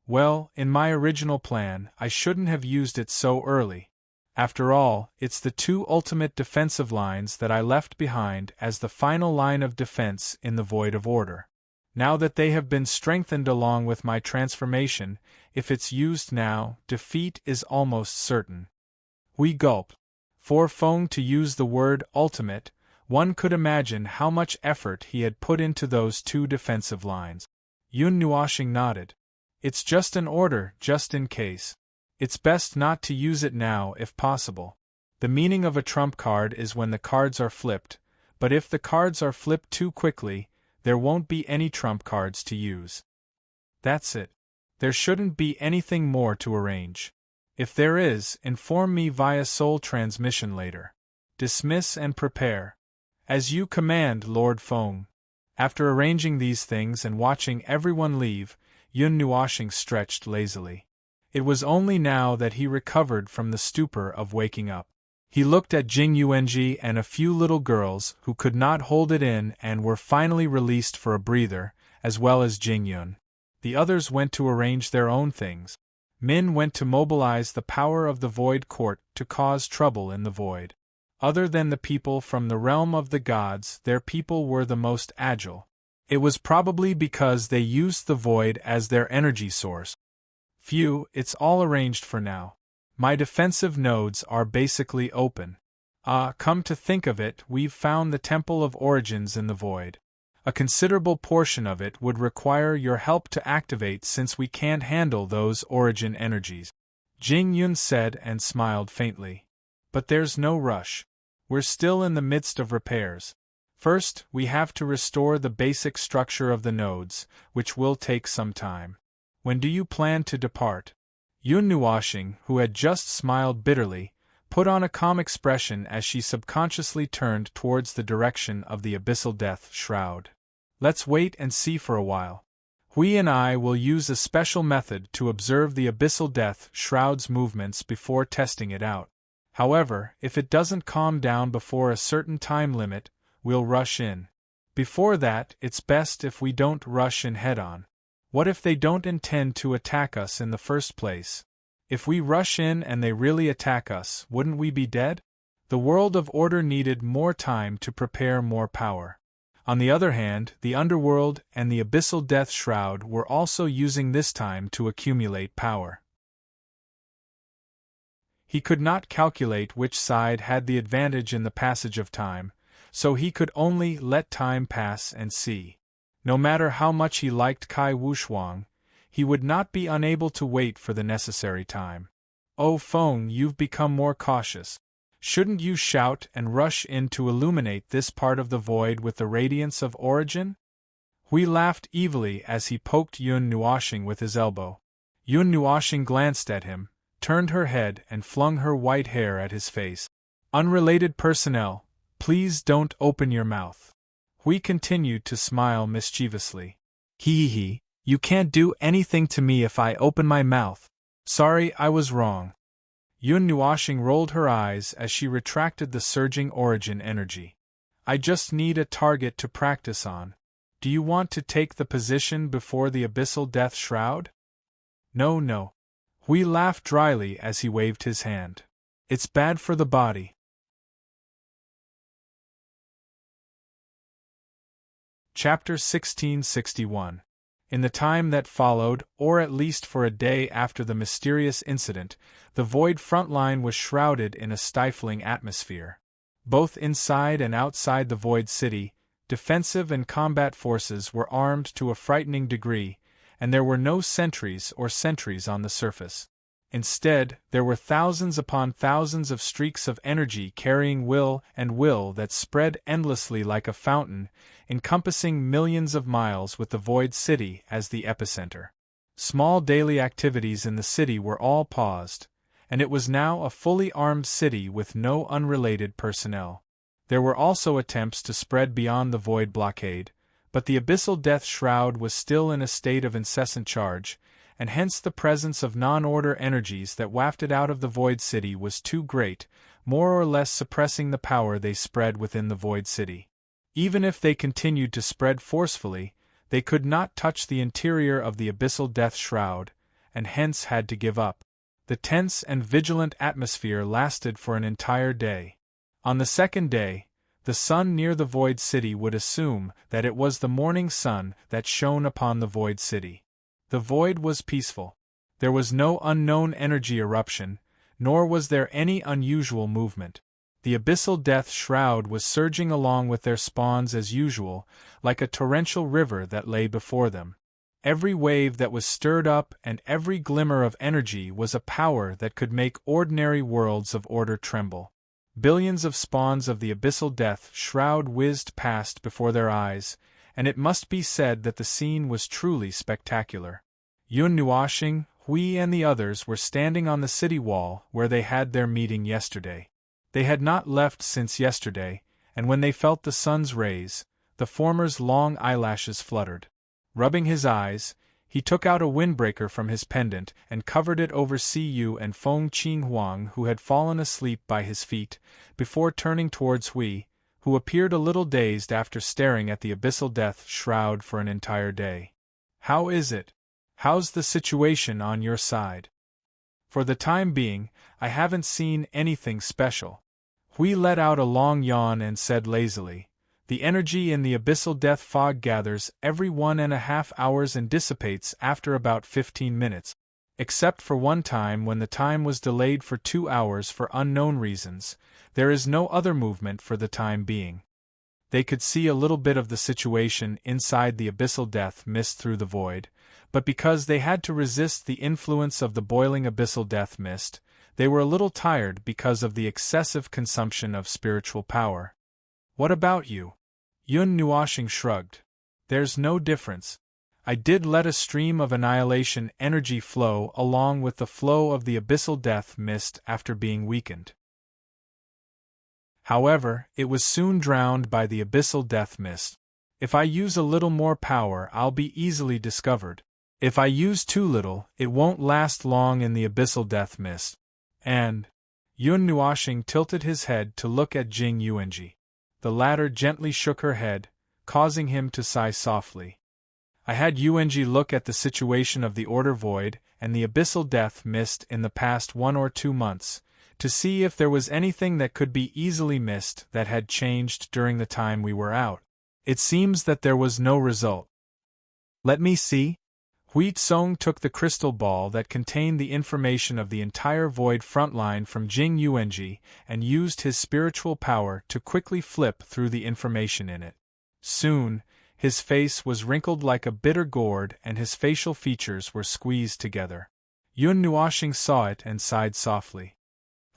Well, in my original plan, I shouldn't have used it so early. After all, it's the two ultimate defensive lines that I left behind as the final line of defense in the Void of Order. Now that they have been strengthened along with my transformation, if it's used now, defeat is almost certain. We gulped. For Feng to use the word ultimate, one could imagine how much effort he had put into those two defensive lines. Yun Nuoshing nodded. It's just an order, just in case. It's best not to use it now if possible. The meaning of a trump card is when the cards are flipped, but if the cards are flipped too quickly, there won't be any trump cards to use. That's it. There shouldn't be anything more to arrange. If there is, inform me via soul transmission later. Dismiss and prepare. As you command, Lord Feng. After arranging these things and watching everyone leave, Yun Nuoshing stretched lazily. It was only now that he recovered from the stupor of waking up. He looked at Jing Yuanji and a few little girls who could not hold it in and were finally released for a breather, as well as Jing Yun. The others went to arrange their own things. Min went to mobilize the power of the Void Court to cause trouble in the Void. Other than the people from the realm of the gods, their people were the most agile. It was probably because they used the Void as their energy source. Phew, it's all arranged for now. My defensive nodes are basically open. Come to think of it, we've found the Temple of Origins in the Void. A considerable portion of it would require your help to activate since we can't handle those origin energies. Jing Yun said and smiled faintly. But there's no rush. We're still in the midst of repairs. First, we have to restore the basic structure of the nodes, which will take some time. When do you plan to depart? Yun Nuoxing, who had just smiled bitterly, put on a calm expression as she subconsciously turned towards the direction of the abyssal death shroud. Let's wait and see for a while. Hui and I will use a special method to observe the abyssal death shroud's movements before testing it out. However, if it doesn't calm down before a certain time limit, we'll rush in. Before that, it's best if we don't rush in head-on. What if they don't intend to attack us in the first place? If we rush in and they really attack us, wouldn't we be dead? The world of order needed more time to prepare more power. On the other hand, the underworld and the abyssal death shroud were also using this time to accumulate power. He could not calculate which side had the advantage in the passage of time, so he could only let time pass and see. No matter how much he liked Kai Wushuang, he would not be unable to wait for the necessary time. Oh Feng, you've become more cautious. Shouldn't you shout and rush in to illuminate this part of the void with the radiance of origin? Hui laughed evilly as he poked Yun Nuoxing with his elbow. Yun Nuoxing glanced at him, turned her head and flung her white hair at his face. Unrelated personnel, please don't open your mouth. Hui continued to smile mischievously. Hee, you can't do anything to me if I open my mouth. Sorry, I was wrong. Yun Nuoxing rolled her eyes as she retracted the surging origin energy. I just need a target to practice on. Do you want to take the position before the abyssal death shroud? No. Hui laughed dryly as he waved his hand. It's bad for the body. Chapter 1661. In the time that followed, or at least for a day after the mysterious incident, the void front line was shrouded in a stifling atmosphere. Both inside and outside the void city, defensive and combat forces were armed to a frightening degree, and there were no sentries or sentries on the surface. Instead, there were thousands upon thousands of streaks of energy carrying will that spread endlessly like a fountain, encompassing millions of miles with the void city as the epicenter. Small daily activities in the city were all paused, and it was now a fully armed city with no unrelated personnel. There were also attempts to spread beyond the void blockade, but the abyssal death shroud was still in a state of incessant charge, and hence the presence of non-order energies that wafted out of the void city was too great, more or less suppressing the power they spread within the void city. Even if they continued to spread forcefully, they could not touch the interior of the abyssal death shroud, and hence had to give up. The tense and vigilant atmosphere lasted for an entire day. On the second day, the sun near the void city would assume that it was the morning sun that shone upon the void city. The void was peaceful. There was no unknown energy eruption, nor was there any unusual movement. The abyssal death shroud was surging along with their spawns as usual, like a torrential river that lay before them. Every wave that was stirred up and every glimmer of energy was a power that could make ordinary worlds of order tremble. Billions of spawns of the abyssal death shroud whizzed past before their eyes, and it must be said that the scene was truly spectacular. Yun Nuoxing, Hui and the others were standing on the city wall where they had their meeting yesterday. They had not left since yesterday, and when they felt the sun's rays, the former's long eyelashes fluttered. Rubbing his eyes, he took out a windbreaker from his pendant and covered it over Siyu and Feng Qinghuang, who had fallen asleep by his feet, before turning towards Hui, who appeared a little dazed after staring at the abyssal death shroud for an entire day. How is it? How's the situation on your side? For the time being, I haven't seen anything special. Hui let out a long yawn and said lazily, the energy in the abyssal death fog gathers every 1.5 hours and dissipates after about 15 minutes, except for one time when the time was delayed for 2 hours for unknown reasons. There is no other movement for the time being. They could see a little bit of the situation inside the abyssal death mist through the void, but because they had to resist the influence of the boiling abyssal death mist, they were a little tired because of the excessive consumption of spiritual power. What about you? Yun Nuoshing shrugged. There's no difference. I did let a stream of annihilation energy flow along with the flow of the abyssal death mist after being weakened. However, it was soon drowned by the abyssal death mist. If I use a little more power, I'll be easily discovered. If I use too little, it won't last long in the abyssal death mist. And Yun Nuoshing tilted his head to look at Jing Yuanji. The latter gently shook her head, causing him to sigh softly. I had Yuanji look at the situation of the Order Void and the abyssal death mist in the past 1 or 2 months, to see if there was anything that could be easily missed that had changed during the time we were out. It seems that there was no result. Let me see. Hui Tsong took the crystal ball that contained the information of the entire Void frontline from Jing Yuanji and used his spiritual power to quickly flip through the information in it. Soon, his face was wrinkled like a bitter gourd and his facial features were squeezed together. Yun Nuoshing saw it and sighed softly.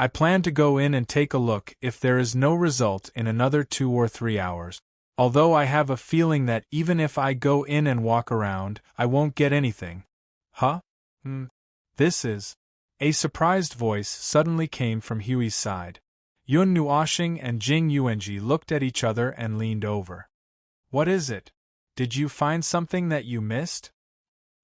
I plan to go in and take a look if there is no result in another 2 or 3 hours. Although I have a feeling that even if I go in and walk around, I won't get anything. Huh? This is... A surprised voice suddenly came from Hui's side. Yun Nuoshing and Jing Yuanji looked at each other and leaned over. What is it? Did you find something that you missed?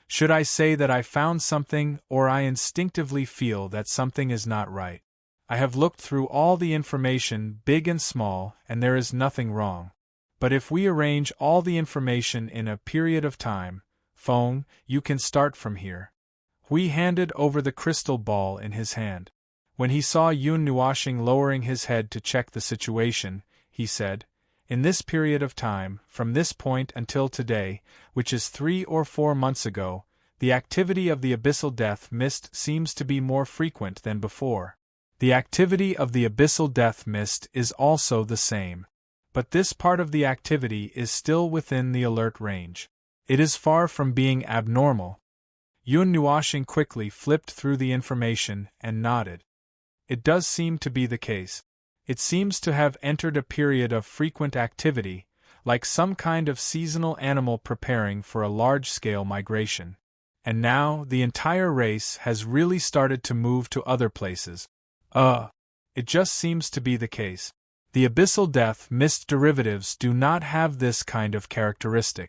Should I say that I found something, or I instinctively feel that something is not right? I have looked through all the information, big and small, and there is nothing wrong. But if we arrange all the information in a period of time, Feng, you can start from here. Hui handed over the crystal ball in his hand. When he saw Yun Nuoshing lowering his head to check the situation, he said, in this period of time, from this point until today, which is 3 or 4 months ago, the activity of the abyssal death mist seems to be more frequent than before. The activity of the abyssal death mist is also the same. But this part of the activity is still within the alert range. It is far from being abnormal. Yun Nuoshing quickly flipped through the information and nodded. It does seem to be the case. It seems to have entered a period of frequent activity, like some kind of seasonal animal preparing for a large-scale migration. And now the entire race has really started to move to other places. It just seems to be the case. The abyssal death mist derivatives do not have this kind of characteristic.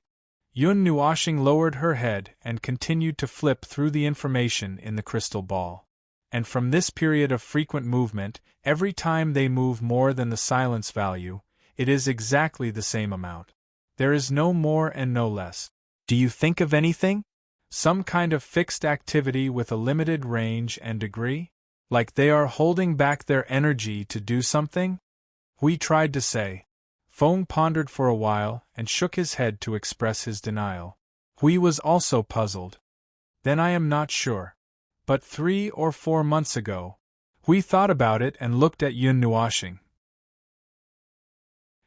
Yun Nuoshing lowered her head and continued to flip through the information in the crystal ball. And from this period of frequent movement, every time they move more than the silence value, it is exactly the same amount. There is no more and no less. Do you think of anything? Some kind of fixed activity with a limited range and degree? Like they are holding back their energy to do something? Hui tried to say. Feng pondered for a while and shook his head to express his denial. Hui was also puzzled. Then I am not sure. But 3 or 4 months ago, Hui thought about it and looked at Yun Nuoshing.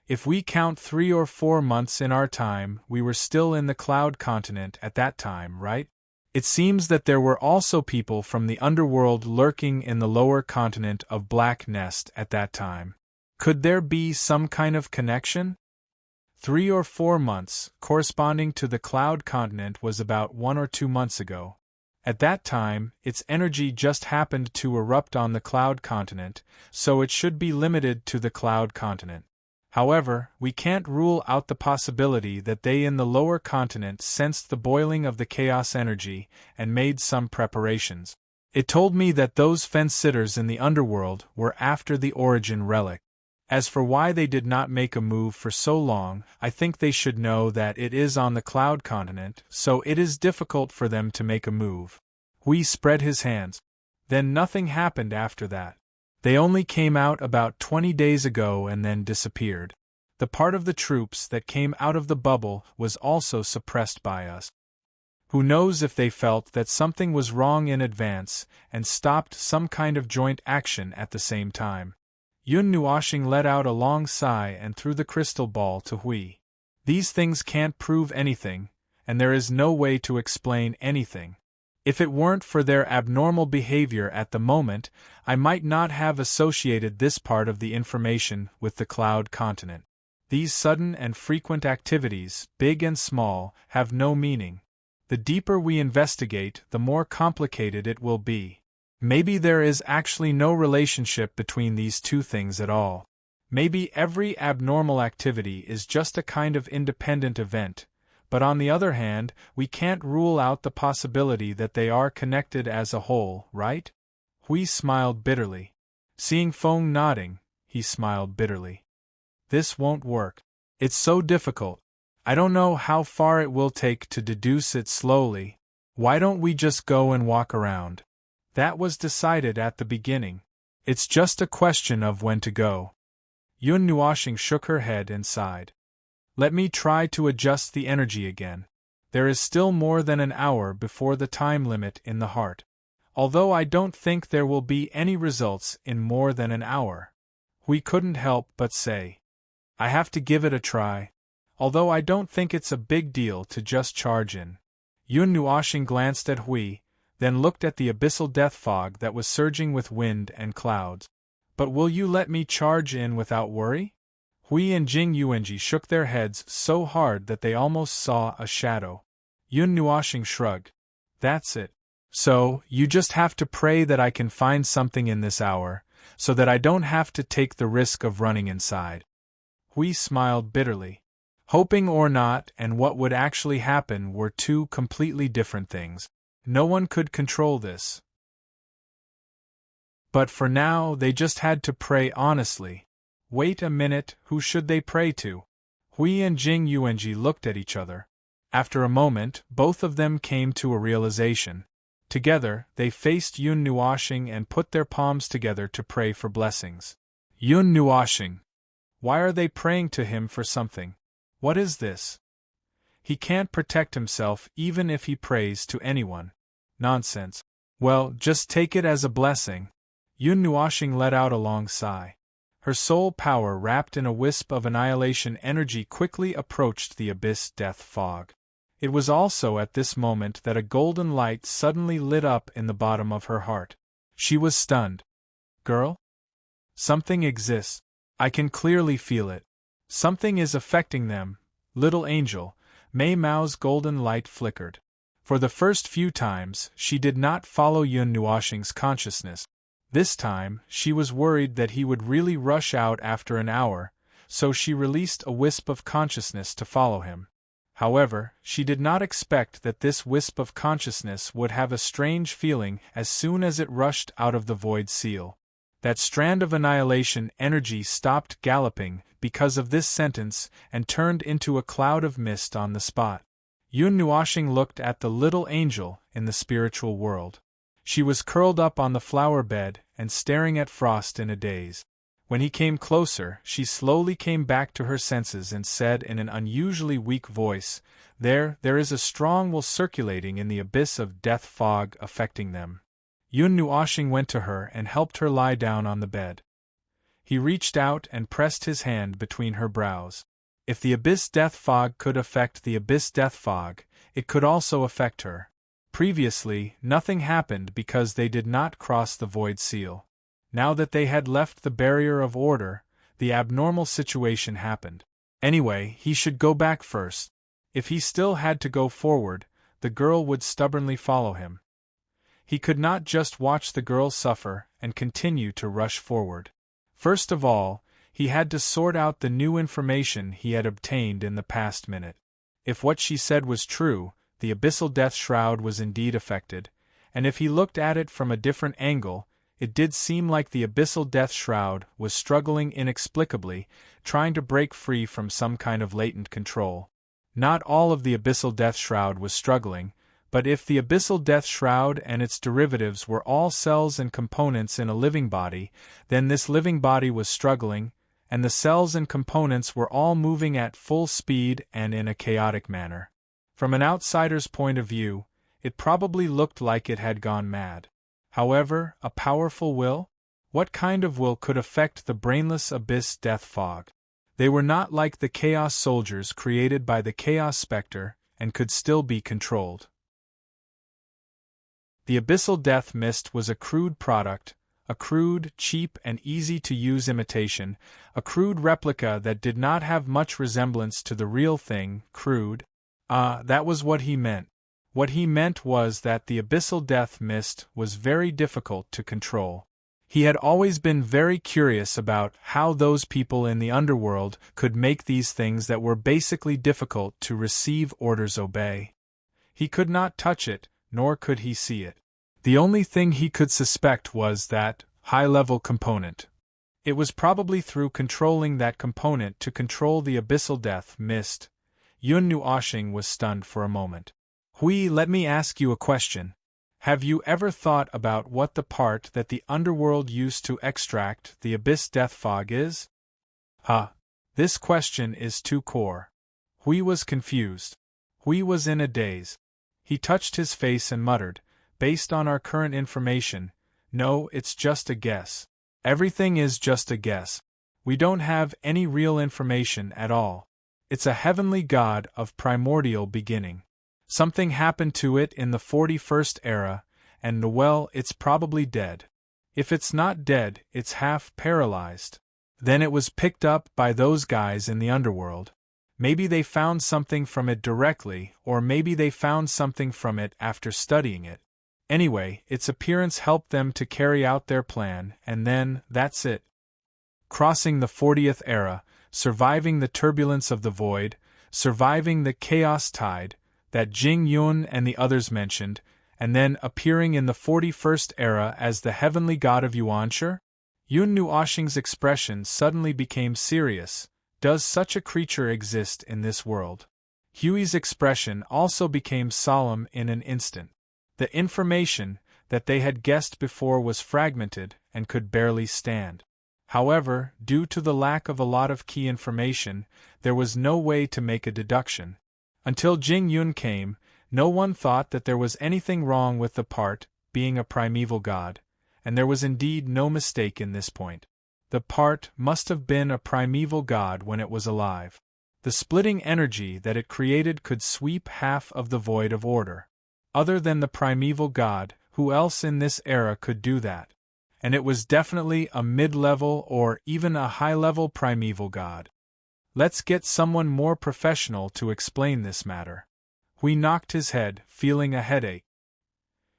If we count 3 or 4 months in our time, we were still in the Cloud Continent at that time, right? It seems that there were also people from the underworld lurking in the lower continent of Black Nest at that time. Could there be some kind of connection? 3 or 4 months, corresponding to the Cloud Continent, was about 1 or 2 months ago. At that time, its energy just happened to erupt on the Cloud Continent, so it should be limited to the Cloud Continent. However, we can't rule out the possibility that they in the lower continent sensed the boiling of the chaos energy and made some preparations. It told me that those fence-sitters in the underworld were after the origin relic. As for why they did not make a move for so long, I think they should know that it is on the Cloud Continent, so it is difficult for them to make a move. Hui spread his hands. Then nothing happened after that. They only came out about 20 days ago and then disappeared. The part of the troops that came out of the bubble was also suppressed by us. Who knows if they felt that something was wrong in advance and stopped some kind of joint action at the same time. Yun Nuoshing let out a long sigh and threw the crystal ball to Hui. These things can't prove anything, and there is no way to explain anything. If it weren't for their abnormal behavior at the moment, I might not have associated this part of the information with the Cloud Continent. These sudden and frequent activities, big and small, have no meaning. The deeper we investigate, the more complicated it will be. Maybe there is actually no relationship between these two things at all. Maybe every abnormal activity is just a kind of independent event, but on the other hand, we can't rule out the possibility that they are connected as a whole, right? Hui smiled bitterly. Seeing Feng nodding, he smiled bitterly. This won't work. It's so difficult. I don't know how far it will take to deduce it slowly. Why don't we just go and walk around? That was decided at the beginning. It's just a question of when to go. Yun Nuoxing shook her head and sighed. Let me try to adjust the energy again. There is still more than an hour before the time limit in the heart. Although I don't think there will be any results in more than an hour. We couldn't help but say. I have to give it a try. Although I don't think it's a big deal to just charge in. Yun Nuoxing glanced at Hui, then looked at the abyssal death fog that was surging with wind and clouds. But will you let me charge in without worry? Hui and Jing Yuanji shook their heads so hard that they almost saw a shadow. Yun Nuoxing shrugged. That's it. So, you just have to pray that I can find something in this hour, so that I don't have to take the risk of running inside. Hui smiled bitterly. Hoping or not and what would actually happen were two completely different things. No one could control this. But for now, they just had to pray honestly. Wait a minute, who should they pray to? Hui and Jing Yuanji looked at each other. After a moment, both of them came to a realization. Together, they faced Yun Nuoxing and put their palms together to pray for blessings. Yun Nuoxing. Why are they praying to him for something? What is this? He can't protect himself even if he prays to anyone. Nonsense. Well, just take it as a blessing. Yun Nuoxing let out a long sigh. Her soul power wrapped in a wisp of annihilation energy quickly approached the abyss death fog. It was also at this moment that a golden light suddenly lit up in the bottom of her heart. She was stunned. Girl? Something exists. I can clearly feel it. Something is affecting them. Little angel, Mei Mao's golden light flickered. For the first few times, she did not follow Yun Nuoxing's consciousness. This time, she was worried that he would really rush out after an hour, so she released a wisp of consciousness to follow him. However, she did not expect that this wisp of consciousness would have a strange feeling as soon as it rushed out of the void seal. That strand of annihilation energy stopped galloping because of this sentence and turned into a cloud of mist on the spot. Yun Nuoxing looked at the little angel in the spiritual world. She was curled up on the flower bed and staring at Frost in a daze. When he came closer, she slowly came back to her senses and said in an unusually weak voice, There is a strong will circulating in the abyss of death fog affecting them. Yun Nuoxing went to her and helped her lie down on the bed. He reached out and pressed his hand between her brows. If the abyss death fog could affect the abyss death fog, it could also affect her. Previously, nothing happened because they did not cross the void seal. Now that they had left the barrier of order, the abnormal situation happened. Anyway, he should go back first. If he still had to go forward, the girl would stubbornly follow him. He could not just watch the girl suffer and continue to rush forward. First of all, he had to sort out the new information he had obtained in the past minute. If what she said was true, the abyssal death shroud was indeed affected, and if he looked at it from a different angle, it did seem like the abyssal death shroud was struggling inexplicably, trying to break free from some kind of latent control. Not all of the abyssal death shroud was struggling, but if the abyssal death shroud and its derivatives were all cells and components in a living body, then this living body was struggling, and the cells and components were all moving at full speed and in a chaotic manner. From an outsider's point of view, it probably looked like it had gone mad. However, a powerful will? What kind of will could affect the brainless abyss death fog? They were not like the Chaos Soldiers created by the Chaos Spectre and could still be controlled. The abyssal death mist was a crude product, A crude, cheap, and easy-to-use imitation, a crude replica that did not have much resemblance to the real thing. Crude? That was what he meant. What he meant was that the abyssal death mist was very difficult to control. He had always been very curious about how those people in the underworld could make these things that were basically difficult to receive orders obey. He could not touch it, nor could he see it. The only thing he could suspect was that high-level component. It was probably through controlling that component to control the abyssal death mist. Yun Nuoshing was stunned for a moment. Let me ask you a question. Have you ever thought about what the part that the underworld used to extract the abyss death fog is? This question is too core. Hui was confused. Hui was in a daze. He touched his face and muttered, based on our current information, no, it's just a guess. Everything is just a guess. We don't have any real information at all. It's a heavenly god of primordial beginning. Something happened to it in the 41st era, and well, it's probably dead. If it's not dead, it's half paralyzed. Then it was picked up by those guys in the underworld. Maybe they found something from it directly, or maybe they found something from it after studying it. Anyway, its appearance helped them to carry out their plan, and then, that's it. Crossing the 40th era, surviving the turbulence of the void, surviving the chaos tide, that Jing Yun and the others mentioned, and then appearing in the 41st era as the heavenly god of Yuanshi? Yun Nuoshing's expression suddenly became serious. Does such a creature exist in this world? Huey's expression also became solemn in an instant. The information that they had guessed before was fragmented and could barely stand. However, due to the lack of a lot of key information, there was no way to make a deduction. Until Jing Yun came, no one thought that there was anything wrong with the part being a primeval god, and there was indeed no mistake in this point. The part must have been a primeval god when it was alive. The splitting energy that it created could sweep half of the void of order. Other than the primeval god, who else in this era could do that? And it was definitely a mid-level or even a high-level primeval god. Let's get someone more professional to explain this matter. Hui knocked his head, feeling a headache.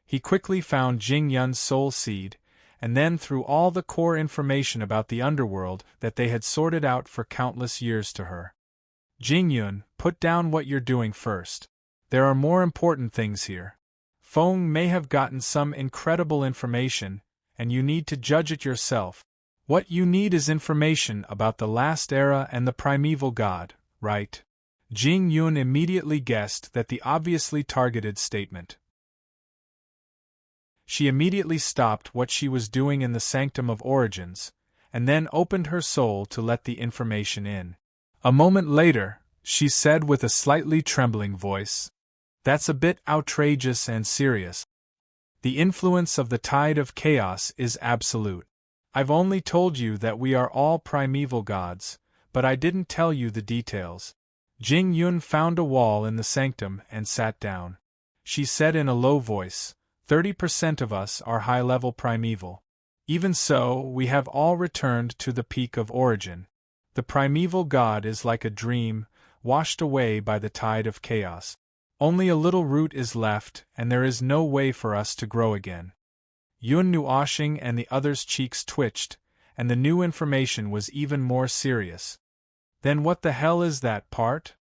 He quickly found Jing Yun's soul seed, and then threw all the core information about the underworld that they had sorted out for countless years to her. Jing Yun, put down what you're doing first. There are more important things here. Feng may have gotten some incredible information, and you need to judge it yourself. What you need is information about the last era and the primeval god, right? Jing Yun immediately guessed that the obviously targeted statement. She immediately stopped what she was doing in the Sanctum of Origins, and then opened her soul to let the information in. A moment later, she said with a slightly trembling voice, "That's a bit outrageous and serious. The influence of the tide of chaos is absolute. I've only told you that we are all primeval gods, but I didn't tell you the details." Jing Yun found a wall in the sanctum and sat down. She said in a low voice, 30% of us are high-level primeval. Even so, we have all returned to the peak of origin. The primeval god is like a dream, washed away by the tide of chaos. Only a little root is left, and there is no way for us to grow again. Yun Nuoshing and the others' cheeks twitched, and the new information was even more serious. Then what the hell is that part?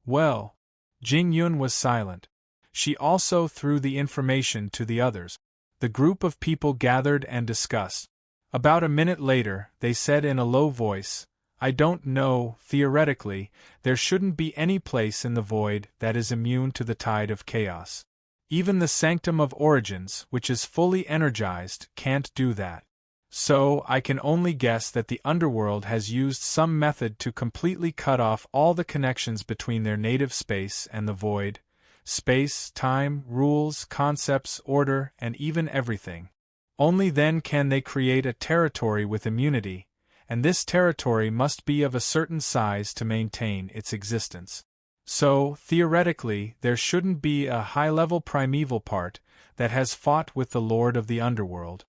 Well, Jing Yun was silent. She also threw the information to the others. The group of people gathered and discussed. About a minute later, they said in a low voice, "I don't know, theoretically, there shouldn't be any place in the void that is immune to the tide of chaos. Even the Sanctum of Origins, which is fully energized, can't do that. So, I can only guess that the underworld has used some method to completely cut off all the connections between their native space and the void. Space, time, rules, concepts, order, and even everything. Only then can they create a territory with immunity, and this territory must be of a certain size to maintain its existence. So, theoretically, there shouldn't be a high-level primeval part that has fought with the Lord of the Underworld.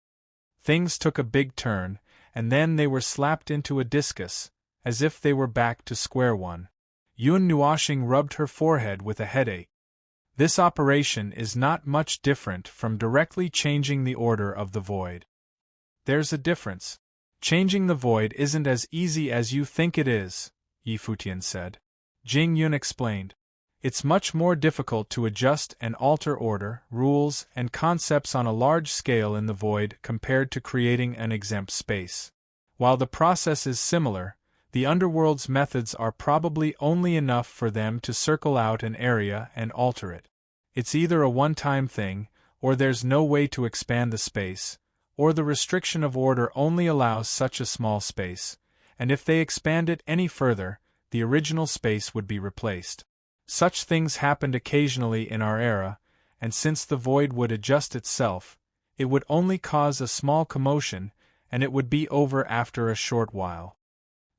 Things took a big turn, and then they were slapped into a discus, as if they were back to square one. Yun Nuoxing rubbed her forehead with a headache. This operation is not much different from directly changing the order of the void. There's a difference. Changing the void isn't as easy as you think it is, Yi Futian said. Jing Yun explained. It's much more difficult to adjust and alter order, rules, and concepts on a large scale in the void compared to creating an exempt space. While the process is similar, the underworld's methods are probably only enough for them to circle out an area and alter it. It's either a one-time thing, or there's no way to expand the space, or the restriction of order only allows such a small space, and if they expand it any further, the original space would be replaced. Such things happened occasionally in our era, and since the void would adjust itself, it would only cause a small commotion, and it would be over after a short while.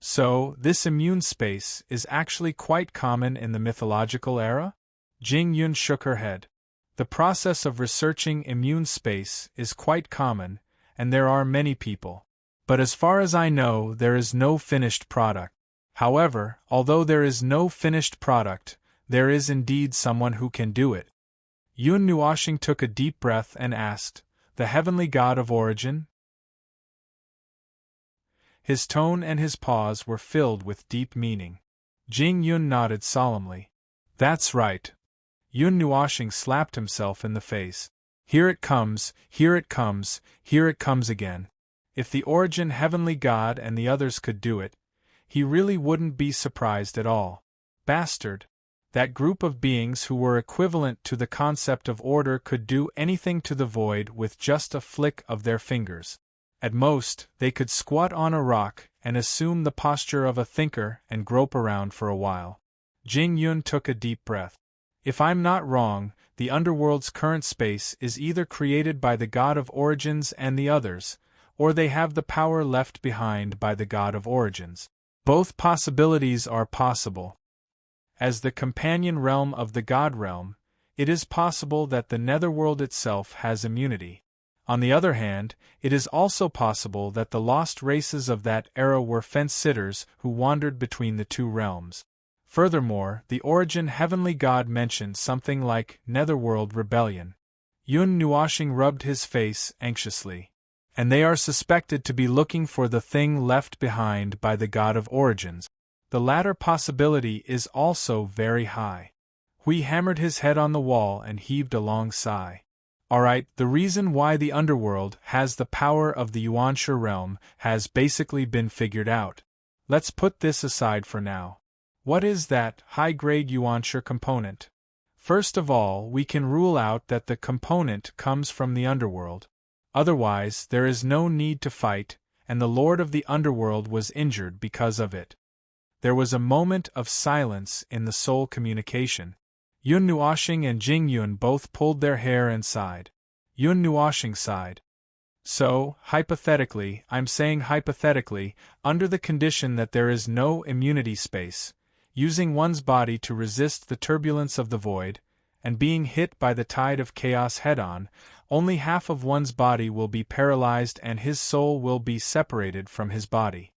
So, this immune space is actually quite common in the mythological era? Jing Yun shook her head. The process of researching immune space is quite common, and there are many people. But as far as I know, there is no finished product. However, although there is no finished product, there is indeed someone who can do it. Yun Nuoxing took a deep breath and asked, "The heavenly god of origin?" His tone and his pause were filled with deep meaning. Jing Yun nodded solemnly. "That's right." Yun Nuoxing slapped himself in the face. "Here it comes, here it comes, here it comes again. If the origin heavenly god and the others could do it, he really wouldn't be surprised at all. Bastard! That group of beings who were equivalent to the concept of order could do anything to the void with just a flick of their fingers. At most, they could squat on a rock and assume the posture of a thinker and grope around for a while." Jing Yun took a deep breath. "If I'm not wrong, the underworld's current space is either created by the god of origins and the others, or they have the power left behind by the god of origins. Both possibilities are possible. As the companion realm of the God realm, it is possible that the netherworld itself has immunity. On the other hand, it is also possible that the lost races of that era were fence-sitters who wandered between the two realms. Furthermore, the origin heavenly god mentioned something like netherworld rebellion." Yun Nuoxing rubbed his face anxiously. "And they are suspected to be looking for the thing left behind by the god of origins. The latter possibility is also very high." Hui hammered his head on the wall and heaved a long sigh. "Alright, the reason why the underworld has the power of the Yuanshi realm has basically been figured out. Let's put this aside for now. What is that high-grade Yuanshi component? First of all, we can rule out that the component comes from the underworld. Otherwise, there is no need to fight, and the Lord of the Underworld was injured because of it." There was a moment of silence in the soul communication. Yun Nuoxing and Jing Yun both pulled their hair and sighed. Yun Nuoxing sighed. "So, hypothetically, I'm saying hypothetically, under the condition that there is no immunity space, using one's body to resist the turbulence of the void, and being hit by the tide of chaos head-on, only half of one's body will be paralyzed and his soul will be separated from his body.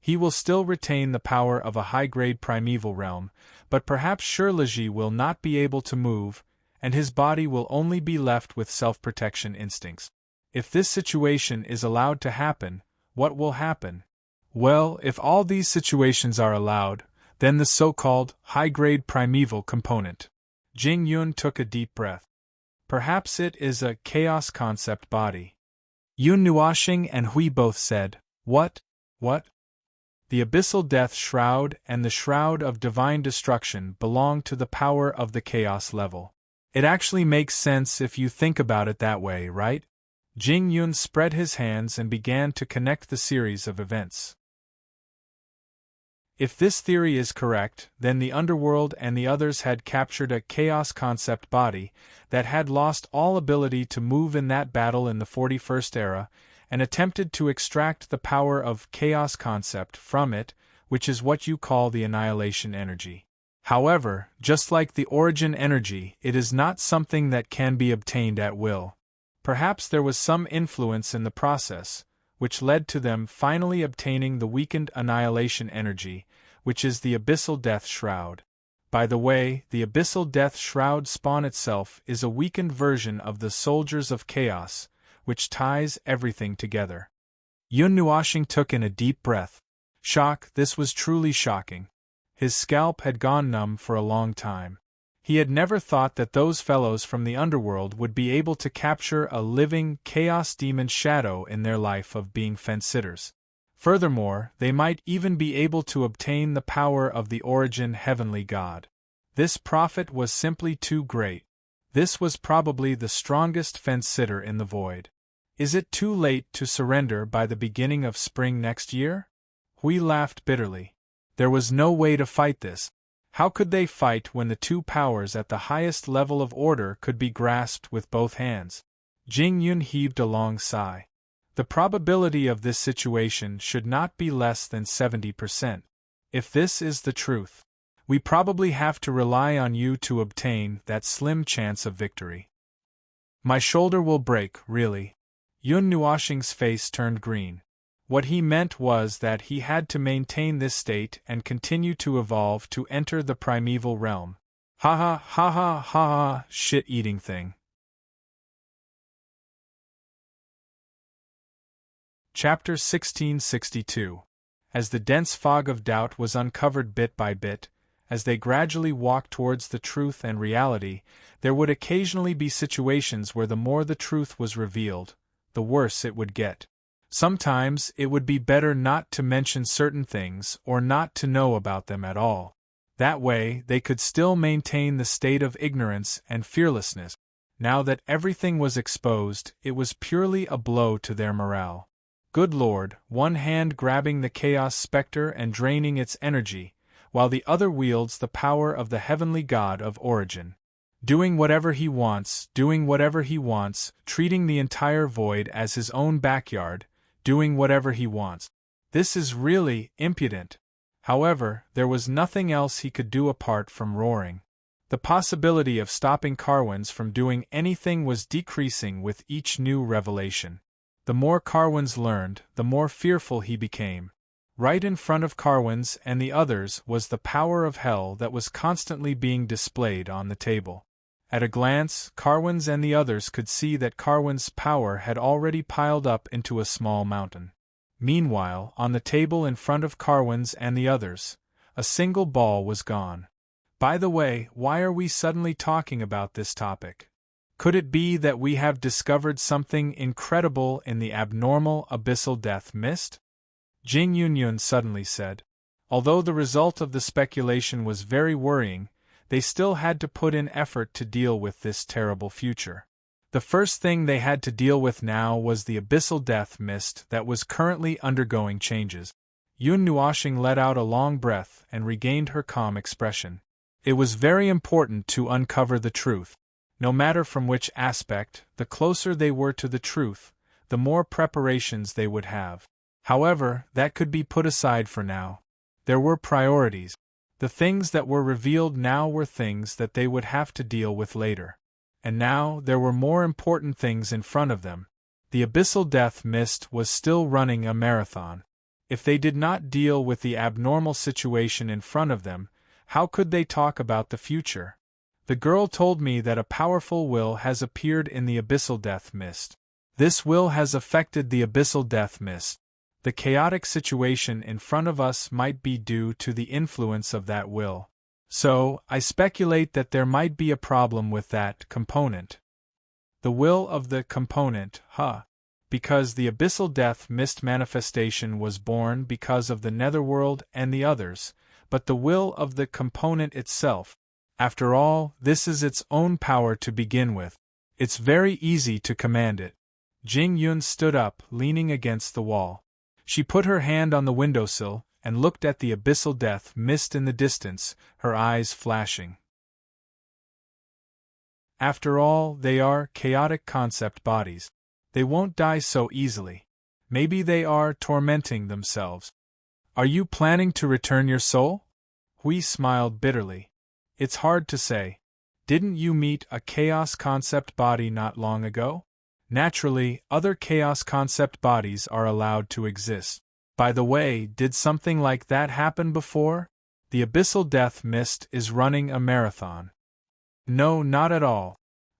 He will still retain the power of a high-grade primeval realm, but perhaps Shirlaji will not be able to move, and his body will only be left with self-protection instincts. If this situation is allowed to happen, what will happen? Well, if all these situations are allowed, then the so-called high-grade primeval component." Jing Yun took a deep breath. "Perhaps it is a chaos concept body." Yun Nuoxing and Hui both said, What? The abyssal death shroud and the shroud of divine destruction belong to the power of the chaos level. It actually makes sense if you think about it that way, right? Jing Yun spread his hands and began to connect the series of events. If this theory is correct, then the underworld and the others had captured a chaos concept body that had lost all ability to move in that battle in the 41st era, and attempted to extract the power of chaos concept from it, which is what you call the annihilation energy. However, just like the origin energy, it is not something that can be obtained at will. Perhaps there was some influence in the process, which led to them finally obtaining the weakened annihilation energy, which is the abyssal death shroud. By the way, the abyssal death shroud spawn itself is a weakened version of the soldiers of chaos, which ties everything together. Yun Nuashing took in a deep breath. Shock, this was truly shocking. His scalp had gone numb for a long time. He had never thought that those fellows from the underworld would be able to capture a living chaos demon shadow in their life of being fence-sitters. Furthermore, they might even be able to obtain the power of the origin heavenly god. This profit was simply too great. This was probably the strongest fence-sitter in the void. Is it too late to surrender by the beginning of spring next year? Hui laughed bitterly. There was no way to fight this. How could they fight when the two powers at the highest level of order could be grasped with both hands? Jing Yun heaved a long sigh. The probability of this situation should not be less than 70%. If this is the truth, we probably have to rely on you to obtain that slim chance of victory. My shoulder will break, really. Yun Nuashing's face turned green. What he meant was that he had to maintain this state and continue to evolve to enter the primeval realm. Ha ha ha ha ha ha, shit-eating thing. Chapter 1662. As the dense fog of doubt was uncovered bit by bit, as they gradually walked towards the truth and reality, there would occasionally be situations where the more the truth was revealed, the worse it would get. Sometimes it would be better not to mention certain things or not to know about them at all. That way they could still maintain the state of ignorance and fearlessness. Now that everything was exposed, it was purely a blow to their morale. Good Lord, one hand grabbing the chaos specter and draining its energy, while the other wields the power of the heavenly god of origin. Doing whatever he wants, treating the entire void as his own backyard, doing whatever he wants. This is really impudent. However, there was nothing else he could do apart from roaring. The possibility of stopping Carwins from doing anything was decreasing with each new revelation. The more Carwins learned, the more fearful he became. Right in front of Carwins and the others was the power of hell that was constantly being displayed on the table. At a glance, Carwins and the others could see that Carwin's power had already piled up into a small mountain. Meanwhile, on the table in front of Carwins and the others, a single ball was gone. By the way, why are we suddenly talking about this topic? Could it be that we have discovered something incredible in the abnormal abyssal death mist? Jing Yunyun suddenly said. Although the result of the speculation was very worrying, they still had to put in effort to deal with this terrible future. The first thing they had to deal with now was the abyssal death mist that was currently undergoing changes. Yun Nuashing let out a long breath and regained her calm expression. It was very important to uncover the truth. No matter from which aspect, the closer they were to the truth, the more preparations they would have. However, that could be put aside for now. There were priorities. The things that were revealed now were things that they would have to deal with later. And now there were more important things in front of them. The abyssal death mist was still running a marathon. If they did not deal with the abnormal situation in front of them, how could they talk about the future? The girl told me that a powerful will has appeared in the abyssal death mist. This will has affected the abyssal death mist. The chaotic situation in front of us might be due to the influence of that will. So, I speculate that there might be a problem with that component. The will of the component, because the abyssal death mist manifestation was born because of the netherworld and the others, but the will of the component itself. After all, this is its own power to begin with. It's very easy to command it. Jing Yun stood up, leaning against the wall. She put her hand on the windowsill and looked at the abyssal death mist in the distance, her eyes flashing. After all, they are chaotic concept bodies. They won't die so easily. Maybe they are tormenting themselves. Are you planning to return your soul? Hui smiled bitterly. It's hard to say. Didn't you meet a chaos concept body not long ago? Naturally, other chaos concept bodies are allowed to exist. By the way, did something like that happen before? The abyssal death mist is running a marathon. No, not at all.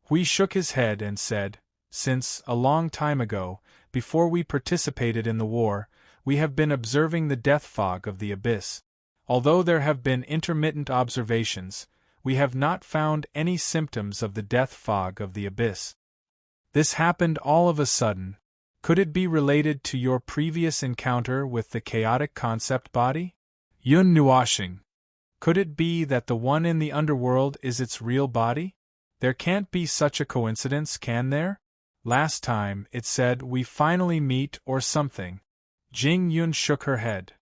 Hui shook his head and said, since, a long time ago, before we participated in the war, we have been observing the death fog of the abyss. Although there have been intermittent observations, we have not found any symptoms of the death fog of the abyss. This happened all of a sudden. Could it be related to your previous encounter with the chaotic concept body? Yun Nuashing. Could it be that the one in the underworld is its real body? There can't be such a coincidence, can there? Last time, it said we finally meet or something. Jing Yun shook her head.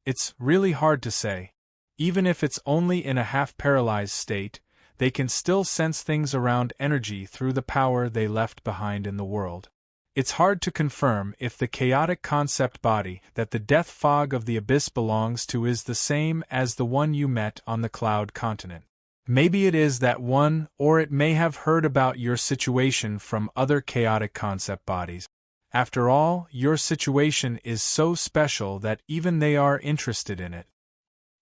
It's really hard to say. Even if it's only in a half-paralyzed state, they can still sense things around energy through the power they left behind in the world. It's hard to confirm if the chaotic concept body that the death fog of the abyss belongs to is the same as the one you met on the cloud continent. Maybe it is that one, or it may have heard about your situation from other chaotic concept bodies. After all, your situation is so special that even they are interested in it.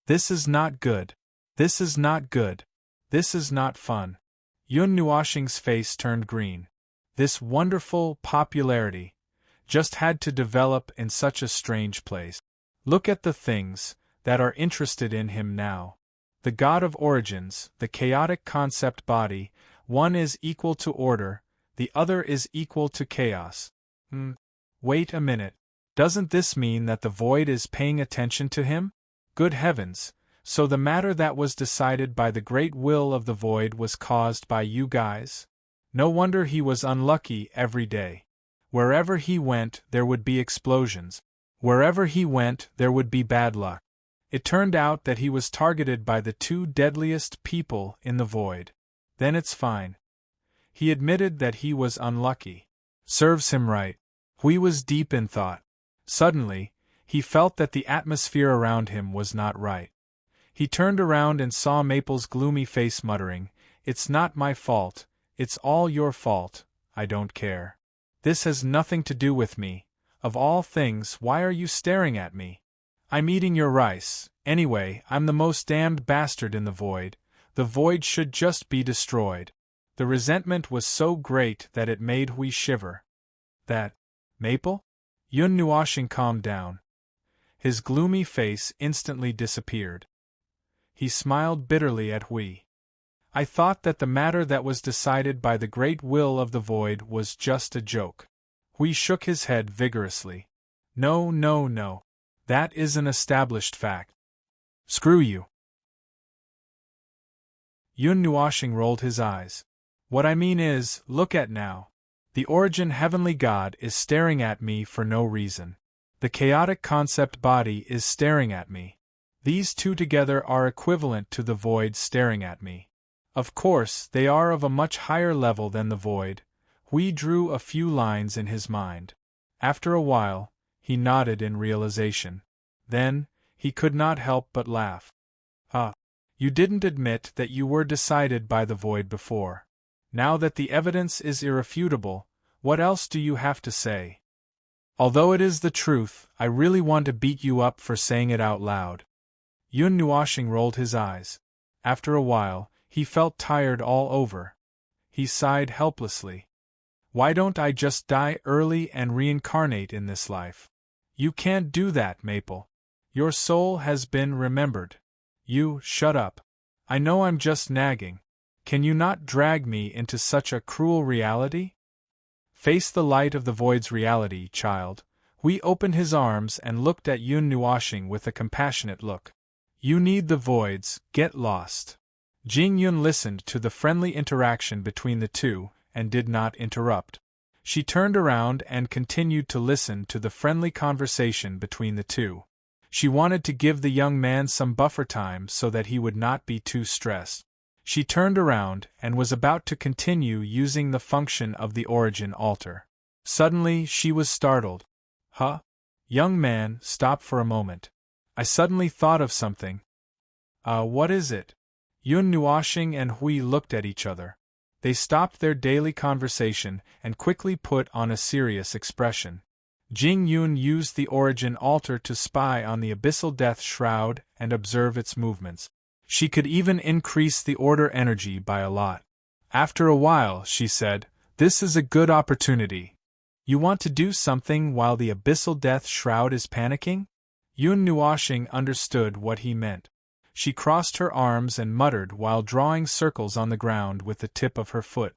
This is not good. This is not good. This is not fun. Yun Nuashing's face turned green. This wonderful popularity just had to develop in such a strange place. Look at the things that are interested in him now. The god of origins, the chaotic concept body, one is equal to order, the other is equal to chaos. Wait a minute. Doesn't this mean that the void is paying attention to him? Good heavens, so the matter that was decided by the great will of the void was caused by you guys? No wonder he was unlucky every day. Wherever he went, there would be explosions. Wherever he went, there would be bad luck. It turned out that he was targeted by the two deadliest people in the void. Then it's fine. He admitted that he was unlucky. Serves him right. Hui was deep in thought. Suddenly, he felt that the atmosphere around him was not right. He turned around and saw Maple's gloomy face muttering, "It's not my fault, it's all your fault, I don't care. This has nothing to do with me. Of all things, why are you staring at me? I'm eating your rice. Anyway, I'm the most damned bastard in the void. The void should just be destroyed." The resentment was so great that it made Hui shiver. That Maple? Yun Nuashing calmed down. His gloomy face instantly disappeared. He smiled bitterly at Hui. I thought that the matter that was decided by the great will of the void was just a joke. Hui shook his head vigorously. No, no, no. That is an established fact. Screw you. Yun Nuashing rolled his eyes. What I mean is, look at now. The origin heavenly god is staring at me for no reason. The chaotic concept body is staring at me. These two together are equivalent to the void staring at me. Of course, they are of a much higher level than the void. Hui drew a few lines in his mind. After a while, he nodded in realization. Then, he could not help but laugh. You didn't admit that you were decided by the void before. Now that the evidence is irrefutable, what else do you have to say? Although it is the truth, I really want to beat you up for saying it out loud. Yun Nuashing rolled his eyes. After a while, he felt tired all over. He sighed helplessly. Why don't I just die early and reincarnate in this life? You can't do that, Maple. Your soul has been remembered. You, shut up. I know I'm just nagging. Can you not drag me into such a cruel reality? Face the light of the void's reality, child. Hui opened his arms and looked at Yun Nuashing with a compassionate look. You need the voids, get lost. Jing Yun listened to the friendly interaction between the two, and did not interrupt. She turned around and continued to listen to the friendly conversation between the two. She wanted to give the young man some buffer time so that he would not be too stressed. She turned around and was about to continue using the function of the origin altar. Suddenly she was startled. Huh? Young man, stop for a moment. I suddenly thought of something. What is it? Yun Nuashing and Hui looked at each other. They stopped their daily conversation and quickly put on a serious expression. Jing Yun used the origin altar to spy on the abyssal death shroud and observe its movements. She could even increase the order energy by a lot. After a while, she said, "This is a good opportunity. You want to do something while the abyssal death shroud is panicking?" Yun Nuoxing understood what he meant. She crossed her arms and muttered while drawing circles on the ground with the tip of her foot.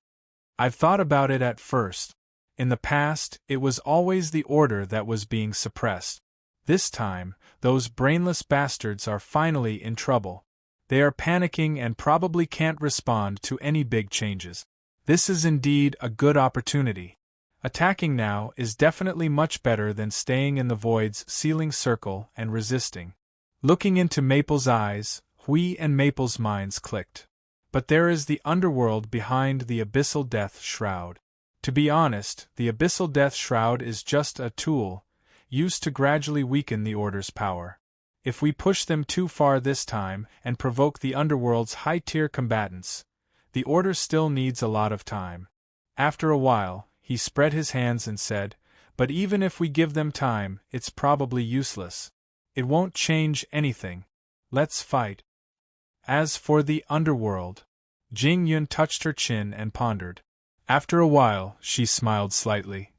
"I've thought about it at first. In the past, it was always the order that was being suppressed. This time, those brainless bastards are finally in trouble. They are panicking and probably can't respond to any big changes. This is indeed a good opportunity. Attacking now is definitely much better than staying in the void's sealing circle and resisting." Looking into Maple's eyes, Hui and Maple's minds clicked. But there is the underworld behind the abyssal death shroud. To be honest, the abyssal death shroud is just a tool, used to gradually weaken the Order's power. If we push them too far this time and provoke the underworld's high-tier combatants, the Order still needs a lot of time. After a while, he spread his hands and said, "But even if we give them time, it's probably useless. It won't change anything. Let's fight." As for the underworld, Jing Yun touched her chin and pondered. After a while, she smiled slightly.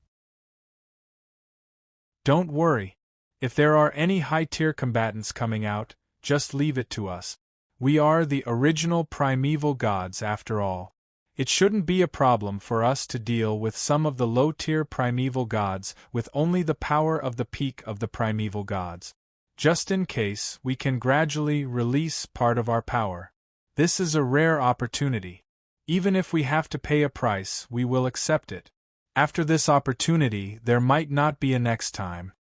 "Don't worry. If there are any high-tier combatants coming out, just leave it to us. We are the original primeval gods after all. It shouldn't be a problem for us to deal with some of the low-tier primeval gods with only the power of the peak of the primeval gods. Just in case, we can gradually release part of our power. This is a rare opportunity. Even if we have to pay a price, we will accept it. After this opportunity, there might not be a next time.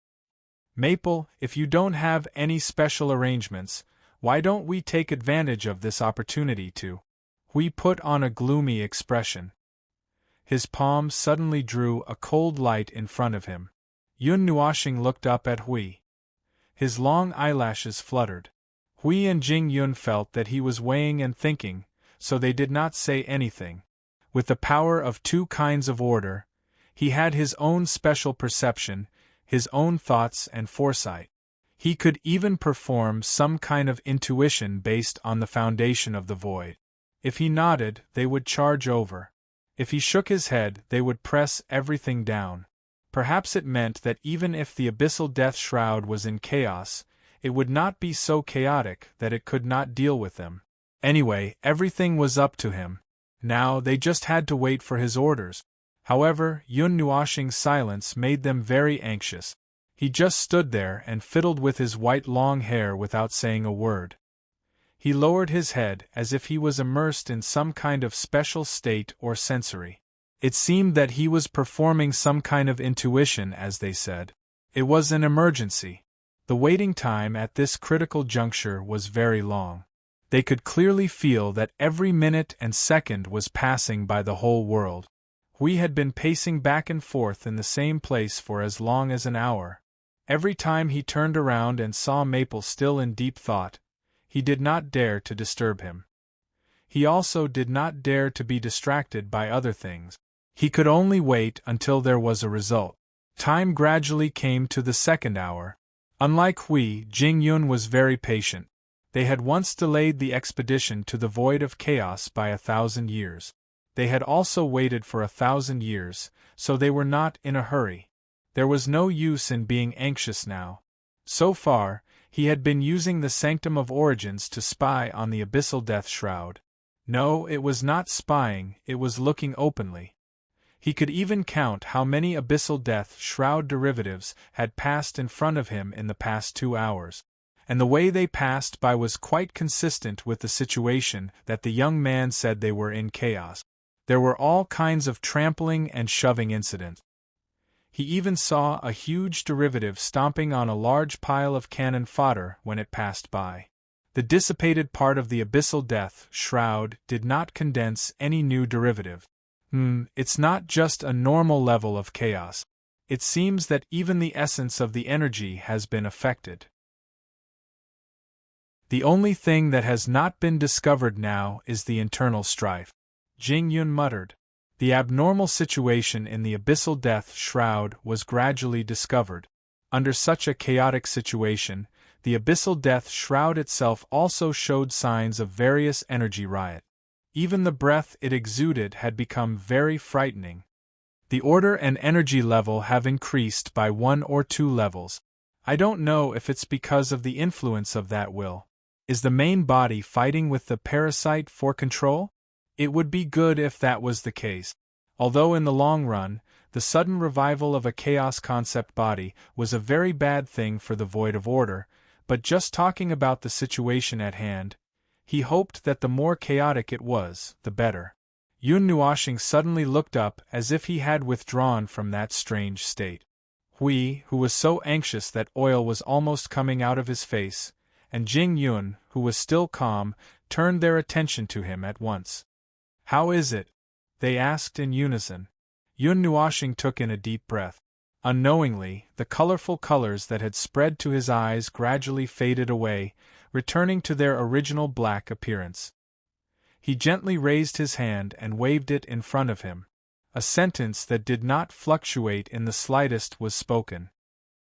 Maple, if you don't have any special arrangements, why don't we take advantage of this opportunity to?" Hui put on a gloomy expression. His palm suddenly drew a cold light in front of him. Yun Nuoxing looked up at Hui. His long eyelashes fluttered. Hui and Jing Yun felt that he was weighing and thinking, so they did not say anything. With the power of two kinds of order, he had his own special perception, his own thoughts and foresight. He could even perform some kind of intuition based on the foundation of the void. If he nodded, they would charge over. If he shook his head, they would press everything down. Perhaps it meant that even if the abyssal death shroud was in chaos, it would not be so chaotic that it could not deal with them. Anyway, everything was up to him. Now they just had to wait for his orders. However, Yun Nuoxing's silence made them very anxious. He just stood there and fiddled with his white long hair without saying a word. He lowered his head as if he was immersed in some kind of special state or sensory. It seemed that he was performing some kind of intuition, as they said. It was an emergency. The waiting time at this critical juncture was very long. They could clearly feel that every minute and second was passing by the whole world. Hui had been pacing back and forth in the same place for as long as an hour. Every time he turned around and saw Maple still in deep thought, he did not dare to disturb him. He also did not dare to be distracted by other things. He could only wait until there was a result. Time gradually came to the second hour. Unlike Hui, Jing Yun was very patient. They had once delayed the expedition to the void of chaos by 1,000 years. They had also waited for 1,000 years, so they were not in a hurry. There was no use in being anxious now. So far, he had been using the Sanctum of Origins to spy on the abyssal death shroud. No, it was not spying, it was looking openly. He could even count how many abyssal death shroud derivatives had passed in front of him in the past 2 hours. And the way they passed by was quite consistent with the situation that the young man said they were in chaos. There were all kinds of trampling and shoving incidents. He even saw a huge derivative stomping on a large pile of cannon fodder when it passed by. The dissipated part of the abyssal death shroud did not condense any new derivative. It's not just a normal level of chaos. It seems that even the essence of the energy has been affected. The only thing that has not been discovered now is the internal strife. Jing Yun muttered. The abnormal situation in the abyssal death shroud was gradually discovered. Under such a chaotic situation, the abyssal death shroud itself also showed signs of various energy riot. Even the breath it exuded had become very frightening. The order and energy level have increased by 1 or 2 levels. I don't know if it's because of the influence of that will. Is the main body fighting with the parasite for control? It would be good if that was the case. Although in the long run, the sudden revival of a chaos concept body was a very bad thing for the void of order, but just talking about the situation at hand, he hoped that the more chaotic it was, the better. Yun Nuoshing suddenly looked up as if he had withdrawn from that strange state. Hui, who was so anxious that oil was almost coming out of his face, and Jing Yun, who was still calm, turned their attention to him at once. "How is it?" they asked in unison. Yun Nuoshing took in a deep breath. Unknowingly, the colorful colors that had spread to his eyes gradually faded away, returning to their original black appearance. He gently raised his hand and waved it in front of him. A sentence that did not fluctuate in the slightest was spoken.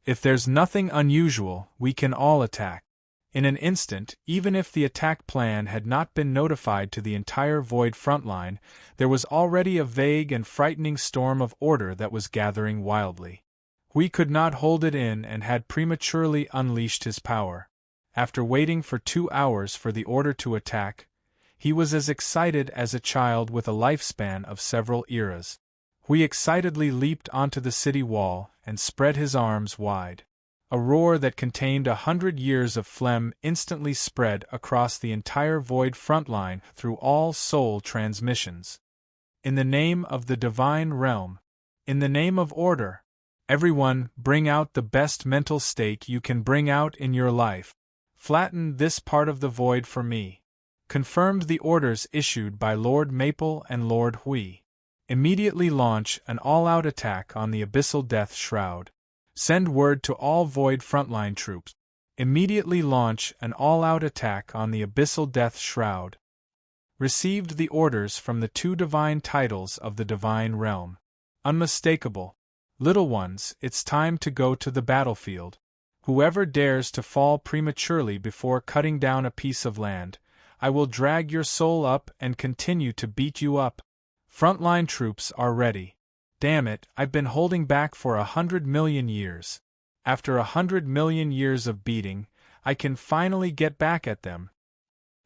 "If there's nothing unusual, we can all attack." In an instant, even if the attack plan had not been notified to the entire Void frontline, there was already a vague and frightening storm of order that was gathering wildly. Hui could not hold it in and had prematurely unleashed his power. After waiting for 2 hours for the order to attack, he was as excited as a child with a lifespan of several eras. Hui excitedly leaped onto the city wall and spread his arms wide. A roar that contained 100 years of phlegm instantly spread across the entire Void frontline through all soul transmissions. "In the name of the divine realm, in the name of order, everyone bring out the best mental state you can bring out in your life. Flatten this part of the Void for me," confirmed the orders issued by Lord Maple and Lord Hui. "Immediately launch an all-out attack on the abyssal death shroud. Send word to all Void frontline troops. Immediately launch an all-out attack on the abyssal death shroud." Received the orders from the 2 divine titles of the divine realm. Unmistakable. "Little ones, it's time to go to the battlefield. Whoever dares to fall prematurely before cutting down a piece of land, I will drag your soul up and continue to beat you up. Frontline troops are ready. Damn it, I've been holding back for 100 million years. After 100 million years of beating, I can finally get back at them."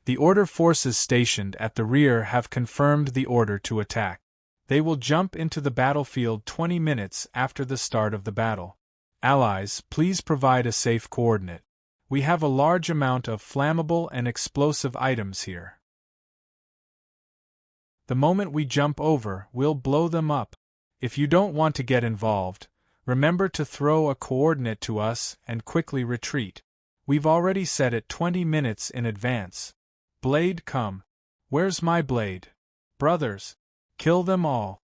The order forces stationed at the rear have confirmed the order to attack. They will jump into the battlefield 20 minutes after the start of the battle. Allies, please provide a safe coordinate. We have a large amount of flammable and explosive items here. The moment we jump over, we'll blow them up. If you don't want to get involved, remember to throw a coordinate to us and quickly retreat. We've already set it 20 minutes in advance. Blade come. Where's my blade? Brothers, kill them all.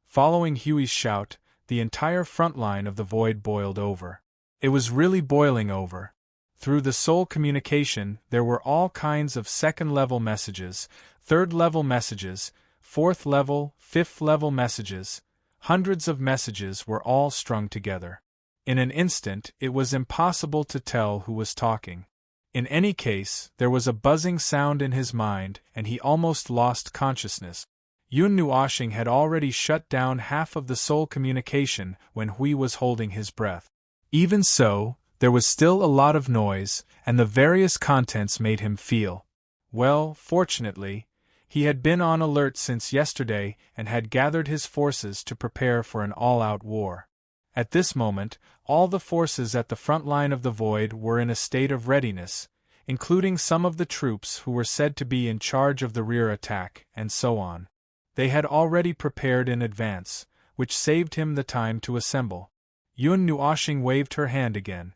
Following Huey's shout, the entire front line of the Void boiled over. It was really boiling over. Through the soul communication, there were all kinds of second-level messages, third-level messages, fourth-level, fifth-level messages. Hundreds of messages were all strung together. In an instant, it was impossible to tell who was talking. In any case, there was a buzzing sound in his mind, and he almost lost consciousness. Yun Nuoshing had already shut down half of the soul communication when Hui was holding his breath. Even so, there was still a lot of noise, and the various contents made him feel. Well, fortunately, he had been on alert since yesterday and had gathered his forces to prepare for an all-out war. At this moment, all the forces at the front line of the Void were in a state of readiness, including some of the troops who were said to be in charge of the rear attack, and so on. They had already prepared in advance, which saved him the time to assemble. Yun Nuoshing waved her hand again.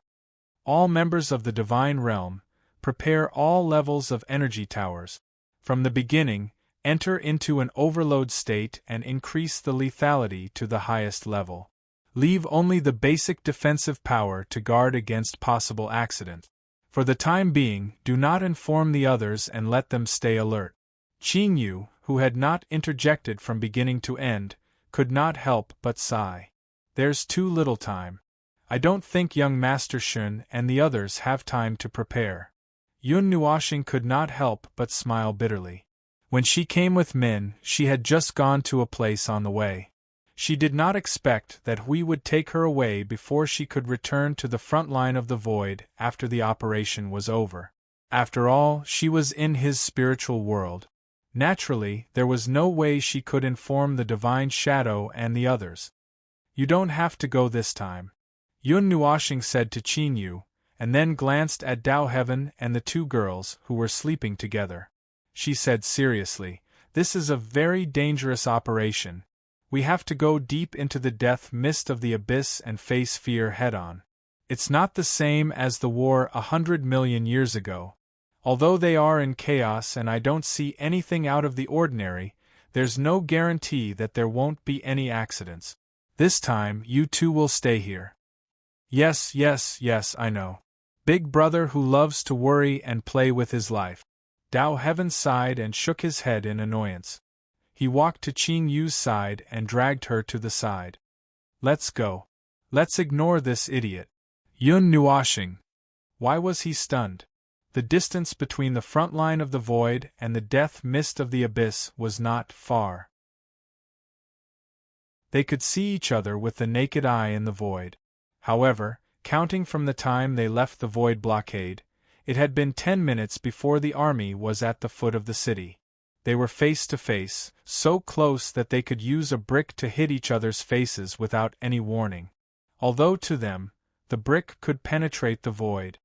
"All members of the Divine Realm, prepare all levels of energy towers. From the beginning, enter into an overload state and increase the lethality to the highest level. Leave only the basic defensive power to guard against possible accident. For the time being, do not inform the others and let them stay alert. Qingyu, who had not interjected from beginning to end, could not help but sigh. There's too little time. I don't think young Master Shun and the others have time to prepare. Yun Nuoxing could not help but smile bitterly. When she came with Min, she had just gone to a place on the way. She did not expect that we would take her away before she could return to the front line of the void after the operation was over. After all, she was in his spiritual world. Naturally, there was no way she could inform the Divine Shadow and the others. You don't have to go this time, Yun Nuoxing said to Qin Yu, and then glanced at Dao Heaven and the two girls who were sleeping together. She said seriously, "This is a very dangerous operation. We have to go deep into the death mist of the abyss and face fear head-on. It's not the same as the war 100 million years ago. Although they are in chaos and I don't see anything out of the ordinary, there's no guarantee that there won't be any accidents. This time, you two will stay here." Yes, I know. Big brother who loves to worry and play with his life. Dao Heaven sighed and shook his head in annoyance. He walked to Qin Yu's side and dragged her to the side. Let's go. Let's ignore this idiot. Yun Nuoxing. Why was he stunned? The distance between the front line of the void and the death mist of the abyss was not far. They could see each other with the naked eye in the void. However, counting from the time they left the void blockade, it had been 10 minutes before the army was at the foot of the city. They were face to face, so close that they could use a brick to hit each other's faces without any warning. Although to them, the brick could penetrate the void.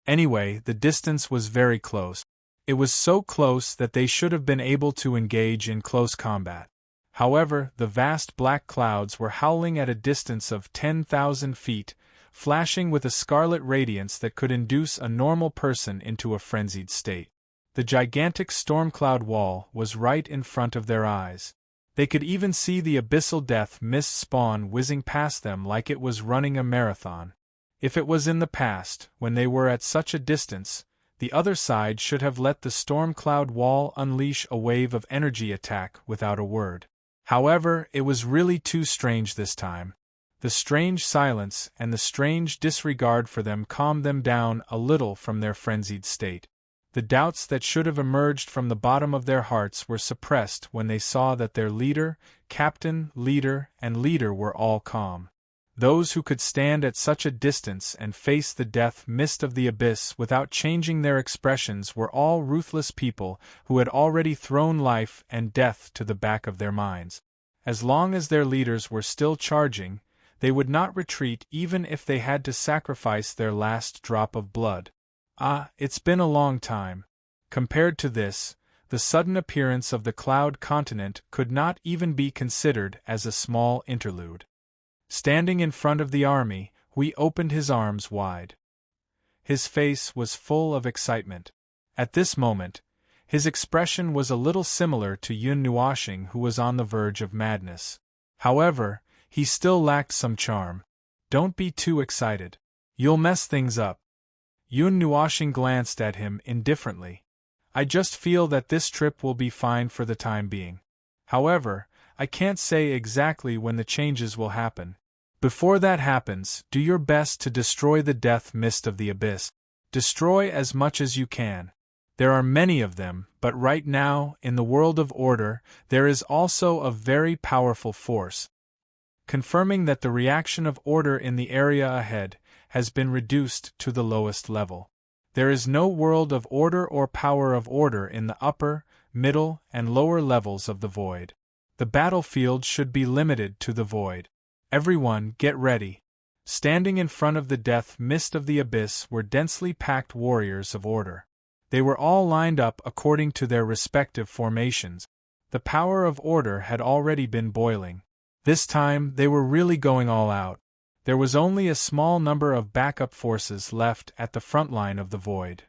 Anyway, the distance was very close. It was so close that they should have been able to engage in close combat. However, the vast black clouds were howling at a distance of 10,000 feet, flashing with a scarlet radiance that could induce a normal person into a frenzied state. The gigantic storm cloud wall was right in front of their eyes. They could even see the abyssal death mist spawn whizzing past them like it was running a marathon. If it was in the past, when they were at such a distance, the other side should have let the storm cloud wall unleash a wave of energy attack without a word. However, it was really too strange this time. The strange silence and the strange disregard for them calmed them down a little from their frenzied state. The doubts that should have emerged from the bottom of their hearts were suppressed when they saw that their leader, captain, leader, and leader were all calm. Those who could stand at such a distance and face the death mist of the abyss without changing their expressions were all ruthless people who had already thrown life and death to the back of their minds. As long as their leaders were still charging, they would not retreat even if they had to sacrifice their last drop of blood. It's been a long time. Compared to this, the sudden appearance of the Cloud Continent could not even be considered as a small interlude. Standing in front of the army, Hui opened his arms wide. His face was full of excitement. At this moment, his expression was a little similar to Yun Nuoxing, who was on the verge of madness. However, he still lacked some charm. Don't be too excited. You'll mess things up. Yun Nuoxing glanced at him indifferently. I just feel that this trip will be fine for the time being. However, I can't say exactly when the changes will happen. Before that happens, do your best to destroy the death mist of the abyss. Destroy as much as you can. There are many of them, but right now, in the world of order, there is also a very powerful force. Confirming that the reaction of order in the area ahead has been reduced to the lowest level. There is no world of order or power of order in the upper, middle, and lower levels of the void. The battlefield should be limited to the void. Everyone, get ready. Standing in front of the death mist of the abyss were densely packed warriors of order. They were all lined up according to their respective formations. The power of order had already been boiling. This time, they were really going all out. There was only a small number of backup forces left at the front line of the void.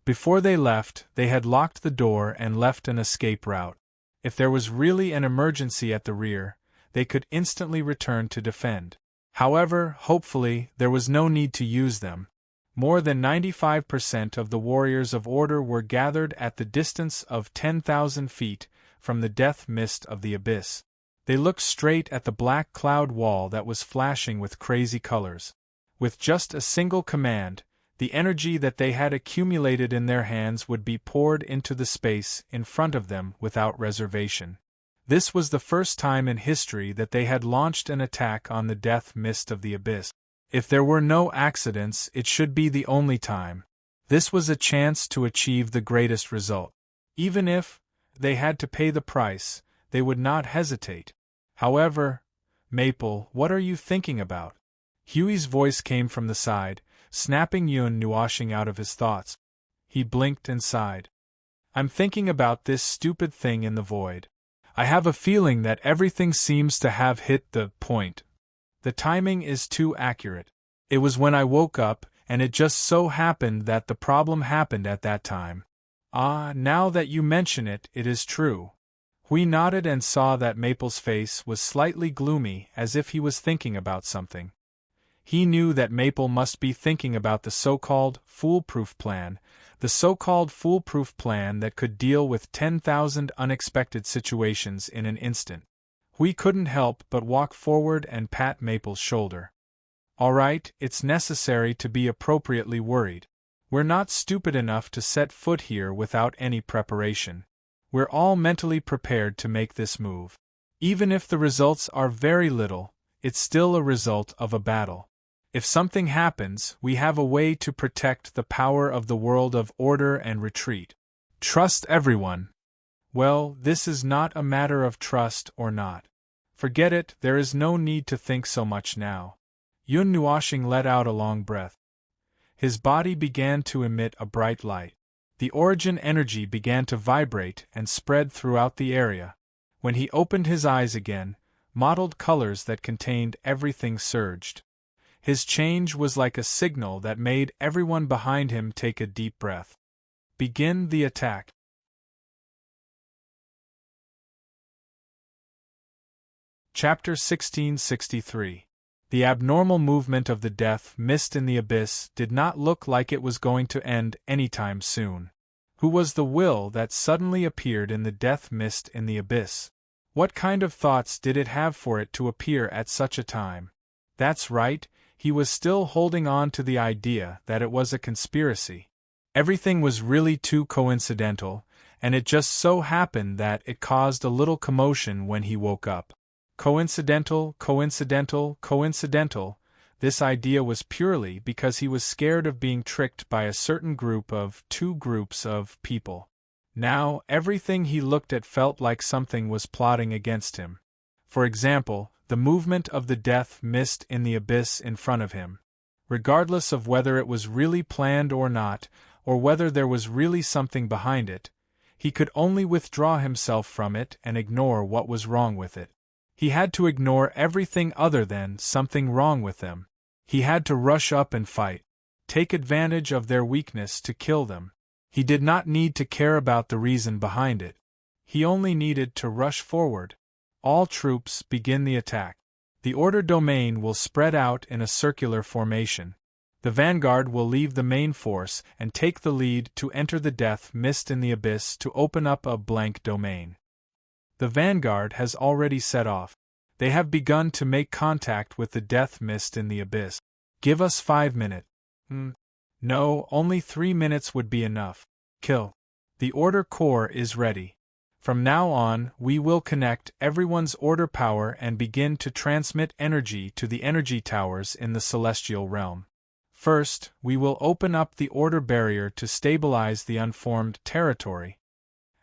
Before they left, they had locked the door and left an escape route. If there was really an emergency at the rear, they could instantly return to defend. However, hopefully, there was no need to use them. More than 95% of the warriors of order were gathered at the distance of 10,000 feet from the death mist of the abyss. They looked straight at the black cloud wall that was flashing with crazy colors. With just a single command, the energy that they had accumulated in their hands would be poured into the space in front of them without reservation. This was the first time in history that they had launched an attack on the death mist of the abyss. If there were no accidents, it should be the only time. This was a chance to achieve the greatest result. Even if they had to pay the price, they would not hesitate. However, Maple, what are you thinking about? Huey's voice came from the side, snapping Yun Nuashing out of his thoughts. He blinked and sighed. I'm thinking about this stupid thing in the void. I have a feeling that everything seems to have hit the point. The timing is too accurate. It was when I woke up, and it just so happened that the problem happened at that time. Ah, now that you mention it, it is true. Hui nodded and saw that Maple's face was slightly gloomy, as if he was thinking about something. He knew that Maple must be thinking about the so-called foolproof plan, the so-called foolproof plan that could deal with 10,000 unexpected situations in an instant. Hui couldn't help but walk forward and pat Maple's shoulder. All right, it's necessary to be appropriately worried. We're not stupid enough to set foot here without any preparation. We're all mentally prepared to make this move. Even if the results are very little, it's still a result of a battle. If something happens, we have a way to protect the power of the world of order and retreat. Trust everyone. Well, this is not a matter of trust or not. Forget it, there is no need to think so much now. Yun Nuashing let out a long breath. His body began to emit a bright light. The origin energy began to vibrate and spread throughout the area. When he opened his eyes again, mottled colors that contained everything surged. His change was like a signal that made everyone behind him take a deep breath. Begin the attack. Chapter 1663. The abnormal movement of the death mist in the abyss did not look like it was going to end anytime soon. Who was the will that suddenly appeared in the death mist in the abyss? What kind of thoughts did it have for it to appear at such a time? That's right, he was still holding on to the idea that it was a conspiracy. Everything was really too coincidental, and it just so happened that it caused a little commotion when he woke up. Coincidental, coincidental, coincidental. This idea was purely because he was scared of being tricked by a certain two groups of people. Now, everything he looked at felt like something was plotting against him. For example, the movement of the death mist in the abyss in front of him. Regardless of whether it was really planned or not, or whether there was really something behind it, he could only withdraw himself from it and ignore what was wrong with it. He had to ignore everything other than something wrong with them. He had to rush up and fight. Take advantage of their weakness to kill them. He did not need to care about the reason behind it. He only needed to rush forward. All troops begin the attack. The order domain will spread out in a circular formation. The vanguard will leave the main force and take the lead to enter the death mist in the abyss to open up a blank domain. The vanguard has already set off. They have begun to make contact with the death mist in the abyss. Give us 5 minutes. No, only 3 minutes would be enough. Kill. The order core is ready. From now on, we will connect everyone's order power and begin to transmit energy to the energy towers in the celestial realm. First, we will open up the order barrier to stabilize the unformed territory.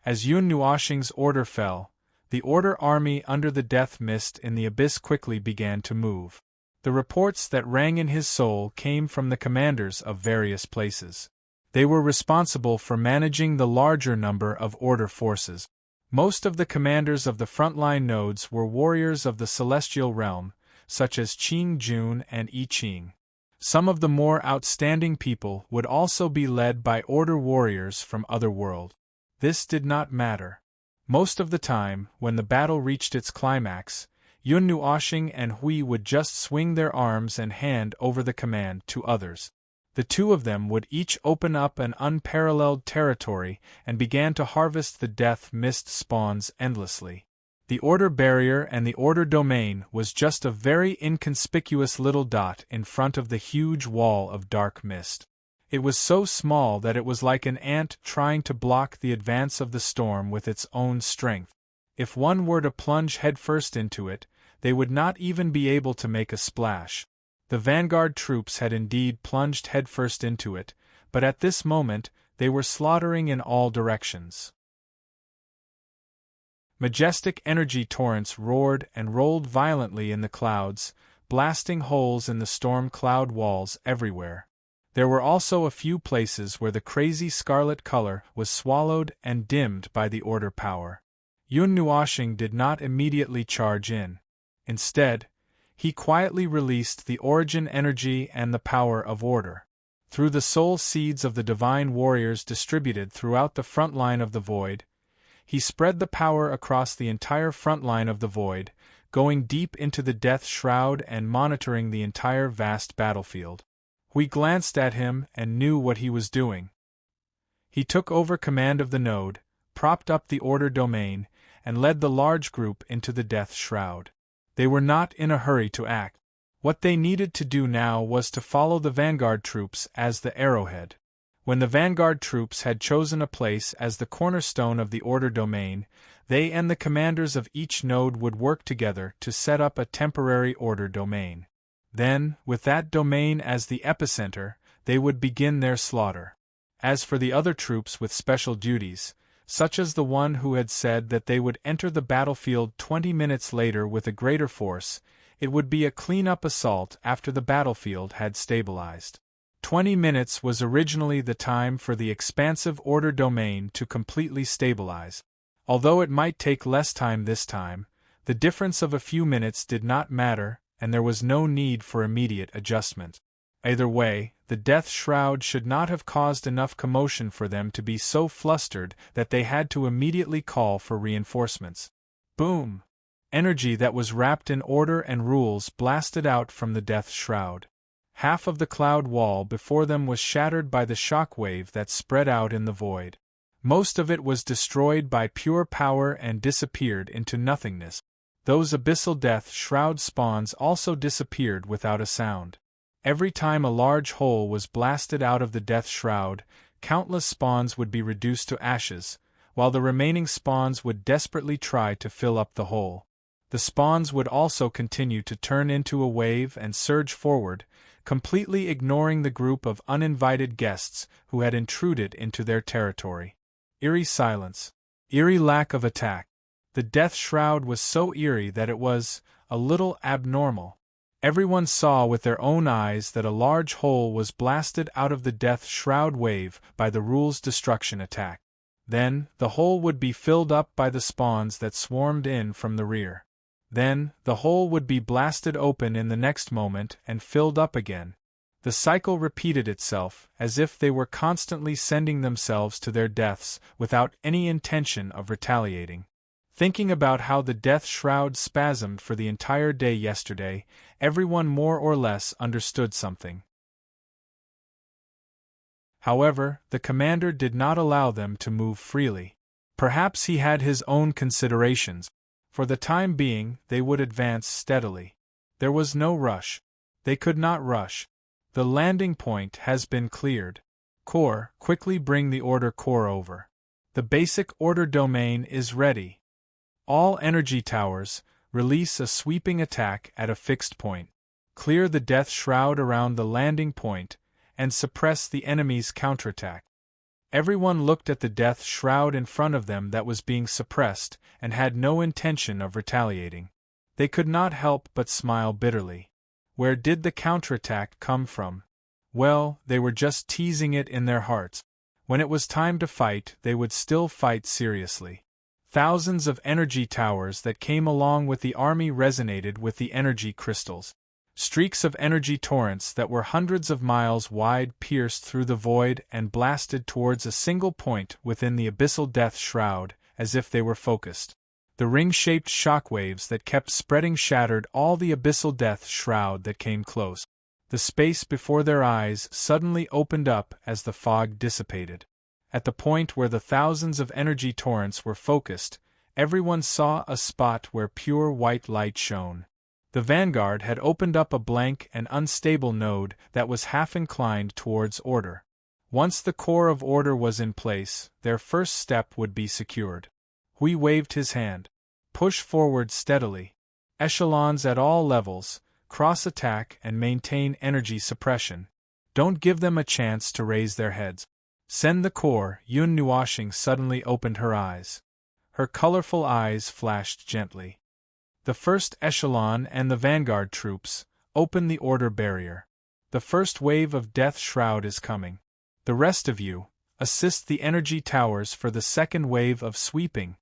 As Yun Nuashing's order fell, the order army under the death mist in the abyss quickly began to move. The reports that rang in his soul came from the commanders of various places. They were responsible for managing the larger number of order forces. Most of the commanders of the frontline nodes were warriors of the celestial realm, such as Qing Jun and I Ching. Some of the more outstanding people would also be led by order warriors from other worlds. This did not matter. Most of the time, when the battle reached its climax, Yun Nuashing and Hui would just swing their arms and hand over the command to others. The two of them would each open up an unparalleled territory and began to harvest the death mist spawns endlessly. The order barrier and the order domain was just a very inconspicuous little dot in front of the huge wall of dark mist. It was so small that it was like an ant trying to block the advance of the storm with its own strength. If one were to plunge headfirst into it, they would not even be able to make a splash. The vanguard troops had indeed plunged headfirst into it, but at this moment they were slaughtering in all directions. Majestic energy torrents roared and rolled violently in the clouds, blasting holes in the storm cloud walls everywhere. There were also a few places where the crazy scarlet color was swallowed and dimmed by the order power. Yun Nuoshing did not immediately charge in. Instead, he quietly released the origin energy and the power of order. Through the soul seeds of the divine warriors distributed throughout the front line of the void, he spread the power across the entire front line of the void, going deep into the death shroud and monitoring the entire vast battlefield. We glanced at him and knew what he was doing. He took over command of the node, propped up the order domain, and led the large group into the death shroud. They were not in a hurry to act. What they needed to do now was to follow the vanguard troops as the arrowhead. When the vanguard troops had chosen a place as the cornerstone of the order domain, they and the commanders of each node would work together to set up a temporary order domain. Then, with that domain as the epicenter, they would begin their slaughter. As for the other troops with special duties, such as the one who had said that they would enter the battlefield 20 minutes later with a greater force, it would be a clean-up assault after the battlefield had stabilized. 20 minutes was originally the time for the expansive order domain to completely stabilize. Although it might take less time this time, the difference of a few minutes did not matter, and there was no need for immediate adjustment. Either way, the death shroud should not have caused enough commotion for them to be so flustered that they had to immediately call for reinforcements. Boom! Energy that was wrapped in order and rules blasted out from the death shroud. Half of the cloud wall before them was shattered by the shock wave that spread out in the void. Most of it was destroyed by pure power and disappeared into nothingness. Those abyssal death shroud spawns also disappeared without a sound. Every time a large hole was blasted out of the death shroud, countless spawns would be reduced to ashes, while the remaining spawns would desperately try to fill up the hole. The spawns would also continue to turn into a wave and surge forward, completely ignoring the group of uninvited guests who had intruded into their territory. Eerie silence. Eerie lack of attack. The death shroud was so eerie that it was a little abnormal. Everyone saw with their own eyes that a large hole was blasted out of the death shroud wave by the rule's destruction attack. Then, the hole would be filled up by the spawns that swarmed in from the rear. Then, the hole would be blasted open in the next moment and filled up again. The cycle repeated itself, as if they were constantly sending themselves to their deaths without any intention of retaliating. Thinking about how the death shroud spasmed for the entire day yesterday, everyone more or less understood something. However, the commander did not allow them to move freely. Perhaps he had his own considerations. For the time being, they would advance steadily. There was no rush. They could not rush. The landing point has been cleared. Core, quickly bring the order core over. The basic order domain is ready. All energy towers, release a sweeping attack at a fixed point. Clear the death shroud around the landing point, and suppress the enemy's counterattack. Everyone looked at the death shroud in front of them that was being suppressed, and had no intention of retaliating. They could not help but smile bitterly. Where did the counterattack come from? Well, they were just teasing it in their hearts. When it was time to fight, they would still fight seriously. Thousands of energy towers that came along with the army resonated with the energy crystals. Streaks of energy torrents that were hundreds of miles wide pierced through the void and blasted towards a single point within the abyssal death shroud, as if they were focused. The ring-shaped shockwaves that kept spreading shattered all the abyssal death shroud that came close. The space before their eyes suddenly opened up as the fog dissipated. At the point where the thousands of energy torrents were focused, everyone saw a spot where pure white light shone. The vanguard had opened up a blank and unstable node that was half inclined towards order. Once the core of order was in place, their first step would be secured. Hui waved his hand. Push forward steadily. Echelons at all levels, cross-attack and maintain energy suppression. Don't give them a chance to raise their heads. Send the core. Yun Nuoxing suddenly opened her eyes. Her colorful eyes flashed gently. The first echelon and the vanguard troops, open the order barrier. The first wave of Death Shroud is coming. The rest of you, assist the energy towers for the second wave of sweeping.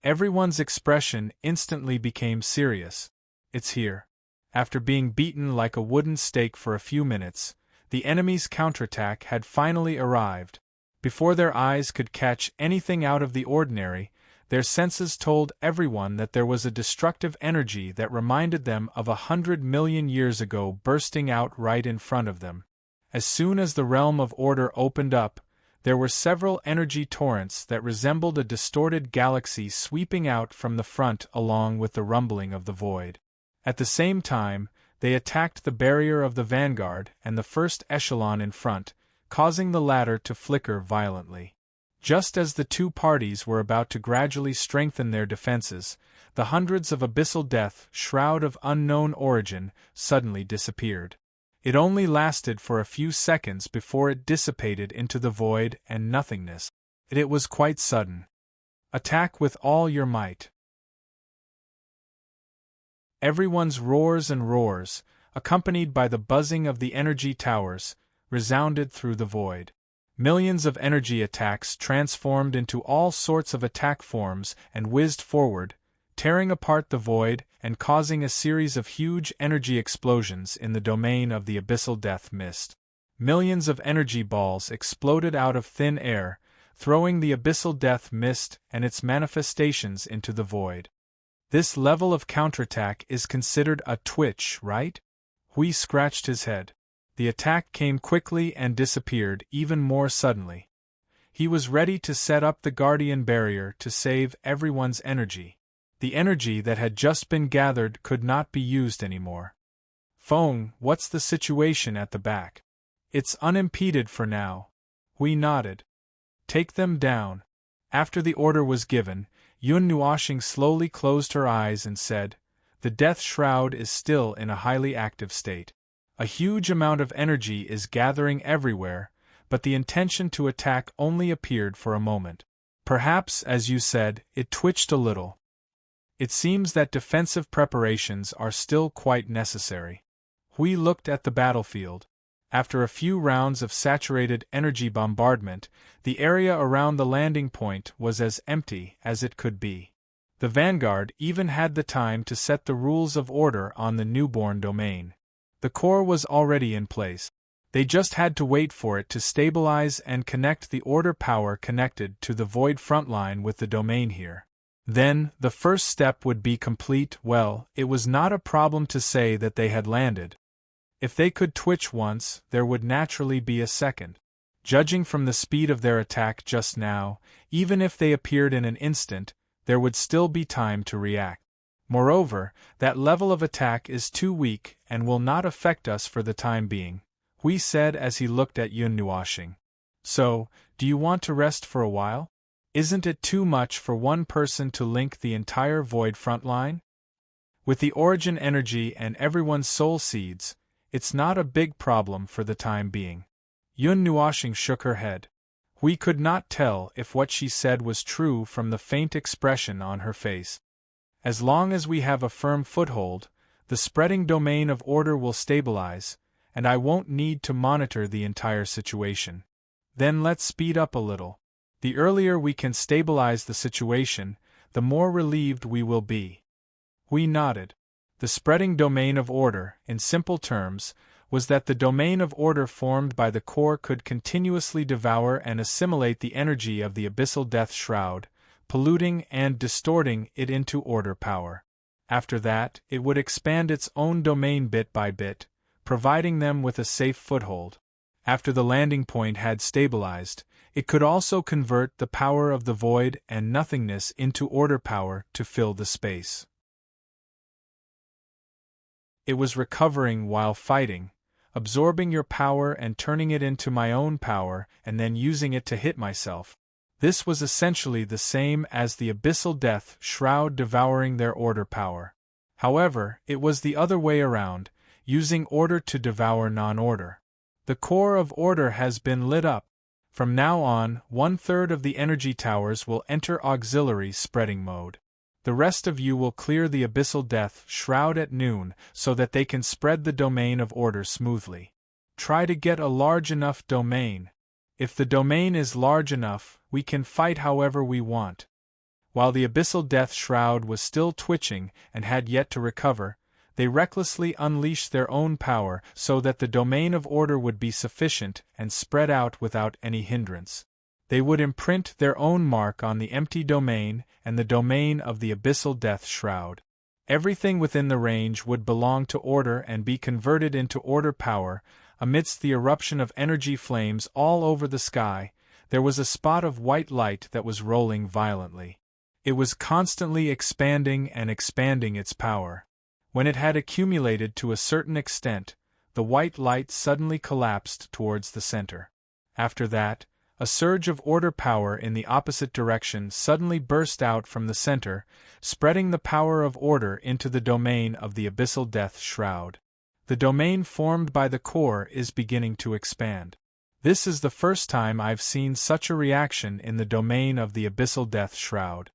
Everyone's expression instantly became serious. It's here. After being beaten like a wooden stake for a few minutes, the enemy's counterattack had finally arrived. Before their eyes could catch anything out of the ordinary, their senses told everyone that there was a destructive energy that reminded them of 100 million years ago bursting out right in front of them. As soon as the realm of order opened up, there were several energy torrents that resembled a distorted galaxy sweeping out from the front along with the rumbling of the void. At the same time, they attacked the barrier of the vanguard and the first echelon in front, causing the latter to flicker violently. Just as the two parties were about to gradually strengthen their defenses, the hundreds of abyssal death, shroud of unknown origin, suddenly disappeared. It only lasted for a few seconds before it dissipated into the void and nothingness. It was quite sudden. Attack with all your might. Everyone's roars and roars, accompanied by the buzzing of the energy towers, resounded through the void. Millions of energy attacks transformed into all sorts of attack forms and whizzed forward, tearing apart the void and causing a series of huge energy explosions in the domain of the abyssal death mist. Millions of energy balls exploded out of thin air, throwing the abyssal death mist and its manifestations into the void. This level of counterattack is considered a twitch, right? Hui scratched his head. The attack came quickly and disappeared even more suddenly. He was ready to set up the guardian barrier to save everyone's energy. The energy that had just been gathered could not be used anymore. Feng, what's the situation at the back? It's unimpeded for now. Hui nodded. Take them down. After the order was given, Yun Nuoxing slowly closed her eyes and said, the Death Shroud is still in a highly active state. A huge amount of energy is gathering everywhere, but the intention to attack only appeared for a moment. Perhaps, as you said, it twitched a little. It seems that defensive preparations are still quite necessary. Hui looked at the battlefield. After a few rounds of saturated energy bombardment, the area around the landing point was as empty as it could be. The vanguard even had the time to set the rules of order on the newborn domain. The core was already in place. They just had to wait for it to stabilize and connect the order power connected to the void frontline with the domain here. Then, the first step would be complete. Well, it was not a problem to say that they had landed. If they could twitch once, there would naturally be a second. Judging from the speed of their attack just now, even if they appeared in an instant, there would still be time to react. Moreover, that level of attack is too weak and will not affect us for the time being, Hui said as he looked at Yun Nuoxing. So, do you want to rest for a while? Isn't it too much for one person to link the entire void frontline? With the origin energy and everyone's soul seeds, it's not a big problem for the time being. Yun Nuoxing shook her head. Hui could not tell if what she said was true from the faint expression on her face. As long as we have a firm foothold, the spreading domain of order will stabilize, and I won't need to monitor the entire situation. Then let's speed up a little. The earlier we can stabilize the situation, the more relieved we will be. Hui nodded. The spreading domain of order, in simple terms, was that the domain of order formed by the core could continuously devour and assimilate the energy of the abyssal death shroud, polluting and distorting it into order power. After that, it would expand its own domain bit by bit, providing them with a safe foothold. After the landing point had stabilized, it could also convert the power of the void and nothingness into order power to fill the space. It was recovering while fighting, absorbing your power and turning it into my own power and then using it to hit myself. This was essentially the same as the abyssal death shroud devouring their order power. However, it was the other way around, using order to devour non-order. The core of order has been lit up. From now on, 1/3 of the energy towers will enter auxiliary spreading mode. The rest of you will clear the abyssal death shroud at noon so that they can spread the domain of order smoothly. Try to get a large enough domain. If the domain is large enough, we can fight however we want. While the abyssal death shroud was still twitching and had yet to recover, they recklessly unleashed their own power so that the domain of order would be sufficient and spread out without any hindrance. They would imprint their own mark on the empty domain and the domain of the abyssal death shroud. Everything within the range would belong to order and be converted into order power. Amidst the eruption of energy flames all over the sky, there was a spot of white light that was rolling violently. It was constantly expanding and expanding its power. When it had accumulated to a certain extent, the white light suddenly collapsed towards the center. After that, a surge of order power in the opposite direction suddenly burst out from the center, spreading the power of order into the domain of the abyssal death shroud. The domain formed by the core is beginning to expand. This is the first time I've seen such a reaction in the domain of the abyssal death shroud.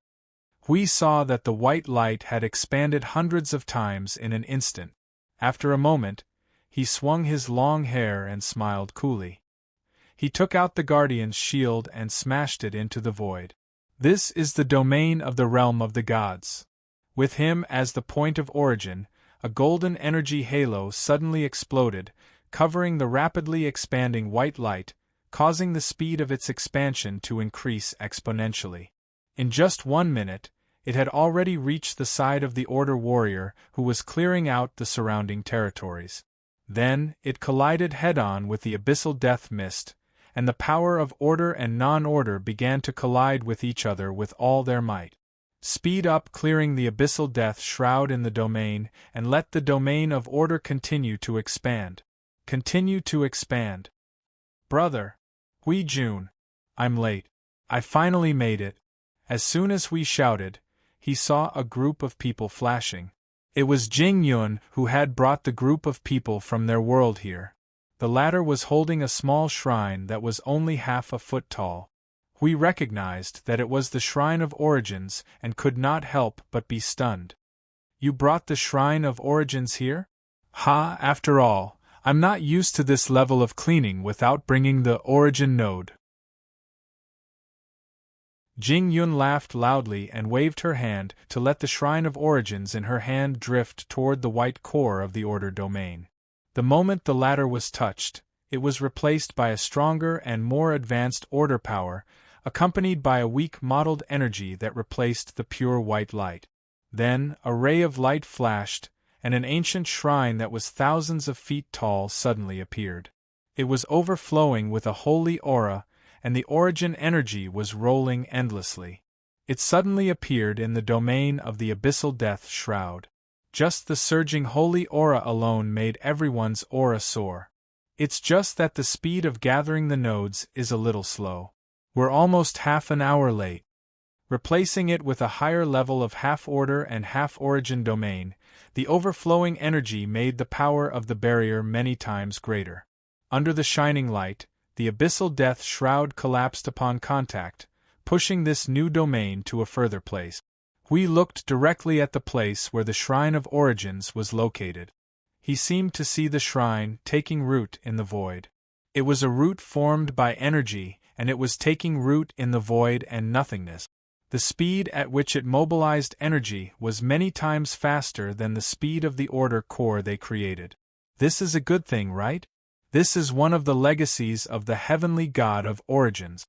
We saw that the white light had expanded hundreds of times in an instant. After a moment, he swung his long hair and smiled coolly. He took out the Guardian's shield and smashed it into the void. This is the domain of the realm of the gods. With him as the point of origin, a golden energy halo suddenly exploded, covering the rapidly expanding white light, causing the speed of its expansion to increase exponentially. In just 1 minute, it had already reached the side of the Order warrior who was clearing out the surrounding territories. Then, it collided head-on with the abyssal death mist, and the power of order and non-order began to collide with each other with all their might. Speed up clearing the abyssal death shroud in the domain, and let the domain of order continue to expand. Continue to expand. Brother. Hui Jun. I'm late. I finally made it. As soon as we shouted, he saw a group of people flashing. It was Jing Yun who had brought the group of people from their world here. The latter was holding a small shrine that was only half a foot tall. We recognized that it was the Shrine of Origins and could not help but be stunned. You brought the Shrine of Origins here? Ha, after all, I'm not used to this level of cleaning without bringing the origin node. Jing Yun laughed loudly and waved her hand to let the Shrine of Origins in her hand drift toward the white core of the Order domain. The moment the latter was touched, it was replaced by a stronger and more advanced order power, accompanied by a weak mottled energy that replaced the pure white light. Then, a ray of light flashed, and an ancient shrine that was thousands of feet tall suddenly appeared. It was overflowing with a holy aura, and the origin energy was rolling endlessly. It suddenly appeared in the domain of the abyssal death shroud. Just the surging holy aura alone made everyone's aura soar. It's just that the speed of gathering the nodes is a little slow. We're almost half an hour late. Replacing it with a higher level of half-order and half-origin domain, the overflowing energy made the power of the barrier many times greater. Under the shining light, the abyssal death shroud collapsed upon contact, pushing this new domain to a further place. We looked directly at the place where the Shrine of Origins was located. He seemed to see the shrine taking root in the void. It was a root formed by energy, and it was taking root in the void and nothingness. The speed at which it mobilized energy was many times faster than the speed of the order core they created. This is a good thing, right? This is one of the legacies of the heavenly god of origins.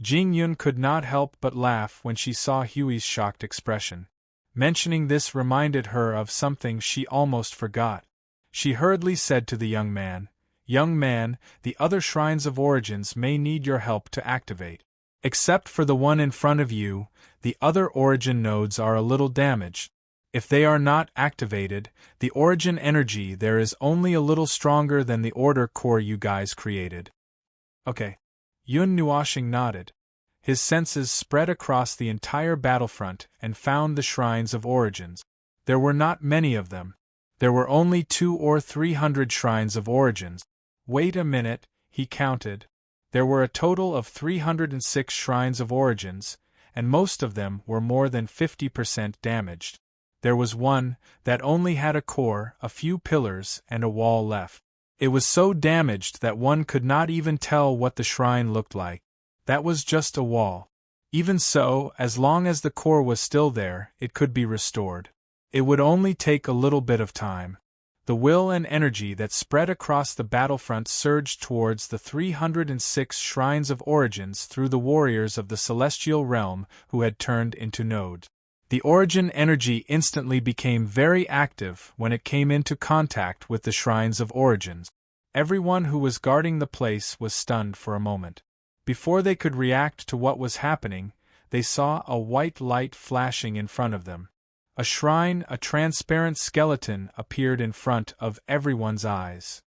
Jing Yun could not help but laugh when she saw Hui's shocked expression. Mentioning this reminded her of something she almost forgot. She hurriedly said to the young man, "Young man, the other shrines of origins may need your help to activate. Except for the one in front of you, the other origin nodes are a little damaged. If they are not activated, the origin energy there is only a little stronger than the order core you guys created." Okay. Yun Nuashing nodded. His senses spread across the entire battlefront and found the shrines of origins. There were not many of them. There were only 200 or 300 shrines of origins. Wait a minute, he counted. There were a total of 306 shrines of origins, and most of them were more than 50% damaged. There was one that only had a core, a few pillars, and a wall left. It was so damaged that one could not even tell what the shrine looked like. That was just a wall. Even so, as long as the core was still there, it could be restored. It would only take a little bit of time. The will and energy that spread across the battlefront surged towards the 306 shrines of origins through the warriors of the celestial realm who had turned into nodes. The origin energy instantly became very active when it came into contact with the shrines of origins. Everyone who was guarding the place was stunned for a moment. Before they could react to what was happening, they saw a white light flashing in front of them. A shrine, a transparent skeleton, appeared in front of everyone's eyes.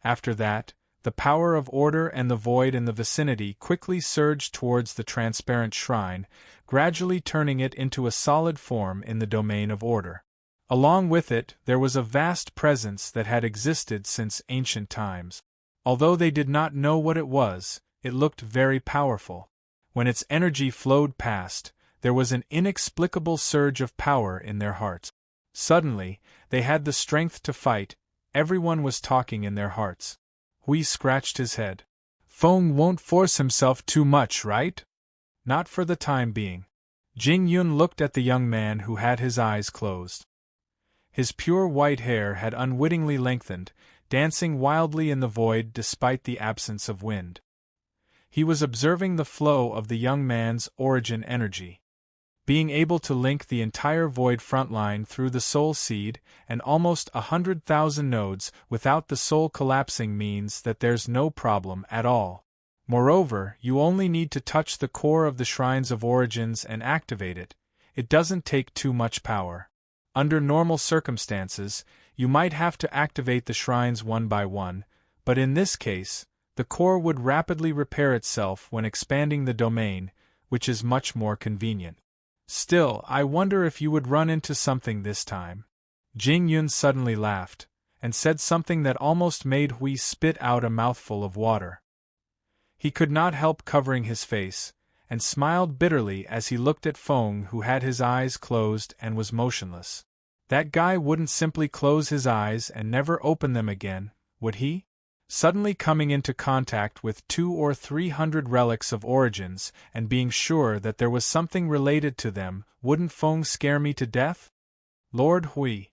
After that, the power of order and the void in the vicinity quickly surged towards the transparent shrine, gradually turning it into a solid form in the domain of order. Along with it, there was a vast presence that had existed since ancient times. Although they did not know what it was, it looked very powerful. When its energy flowed past, there was an inexplicable surge of power in their hearts. Suddenly, they had the strength to fight. Everyone was talking in their hearts. Hui scratched his head. Feng won't force himself too much, right? Not for the time being. Jing Yun looked at the young man who had his eyes closed. His pure white hair had unwittingly lengthened, dancing wildly in the void despite the absence of wind. He was observing the flow of the young man's origin energy. Being able to link the entire void frontline through the soul seed and almost 100,000 nodes without the soul collapsing means that there's no problem at all. Moreover, you only need to touch the core of the shrines of origins and activate it. It doesn't take too much power. Under normal circumstances, you might have to activate the shrines one by one, but in this case, the core would rapidly repair itself when expanding the domain, which is much more convenient. Still, I wonder if you would run into something this time. Jing Yun suddenly laughed, and said something that almost made Hui spit out a mouthful of water. He could not help covering his face, and smiled bitterly as he looked at Feng, who had his eyes closed and was motionless. That guy wouldn't simply close his eyes and never open them again, would he? Suddenly coming into contact with 200 or 300 relics of origins and being sure that there was something related to them, wouldn't Feng scare me to death? Lord Hui,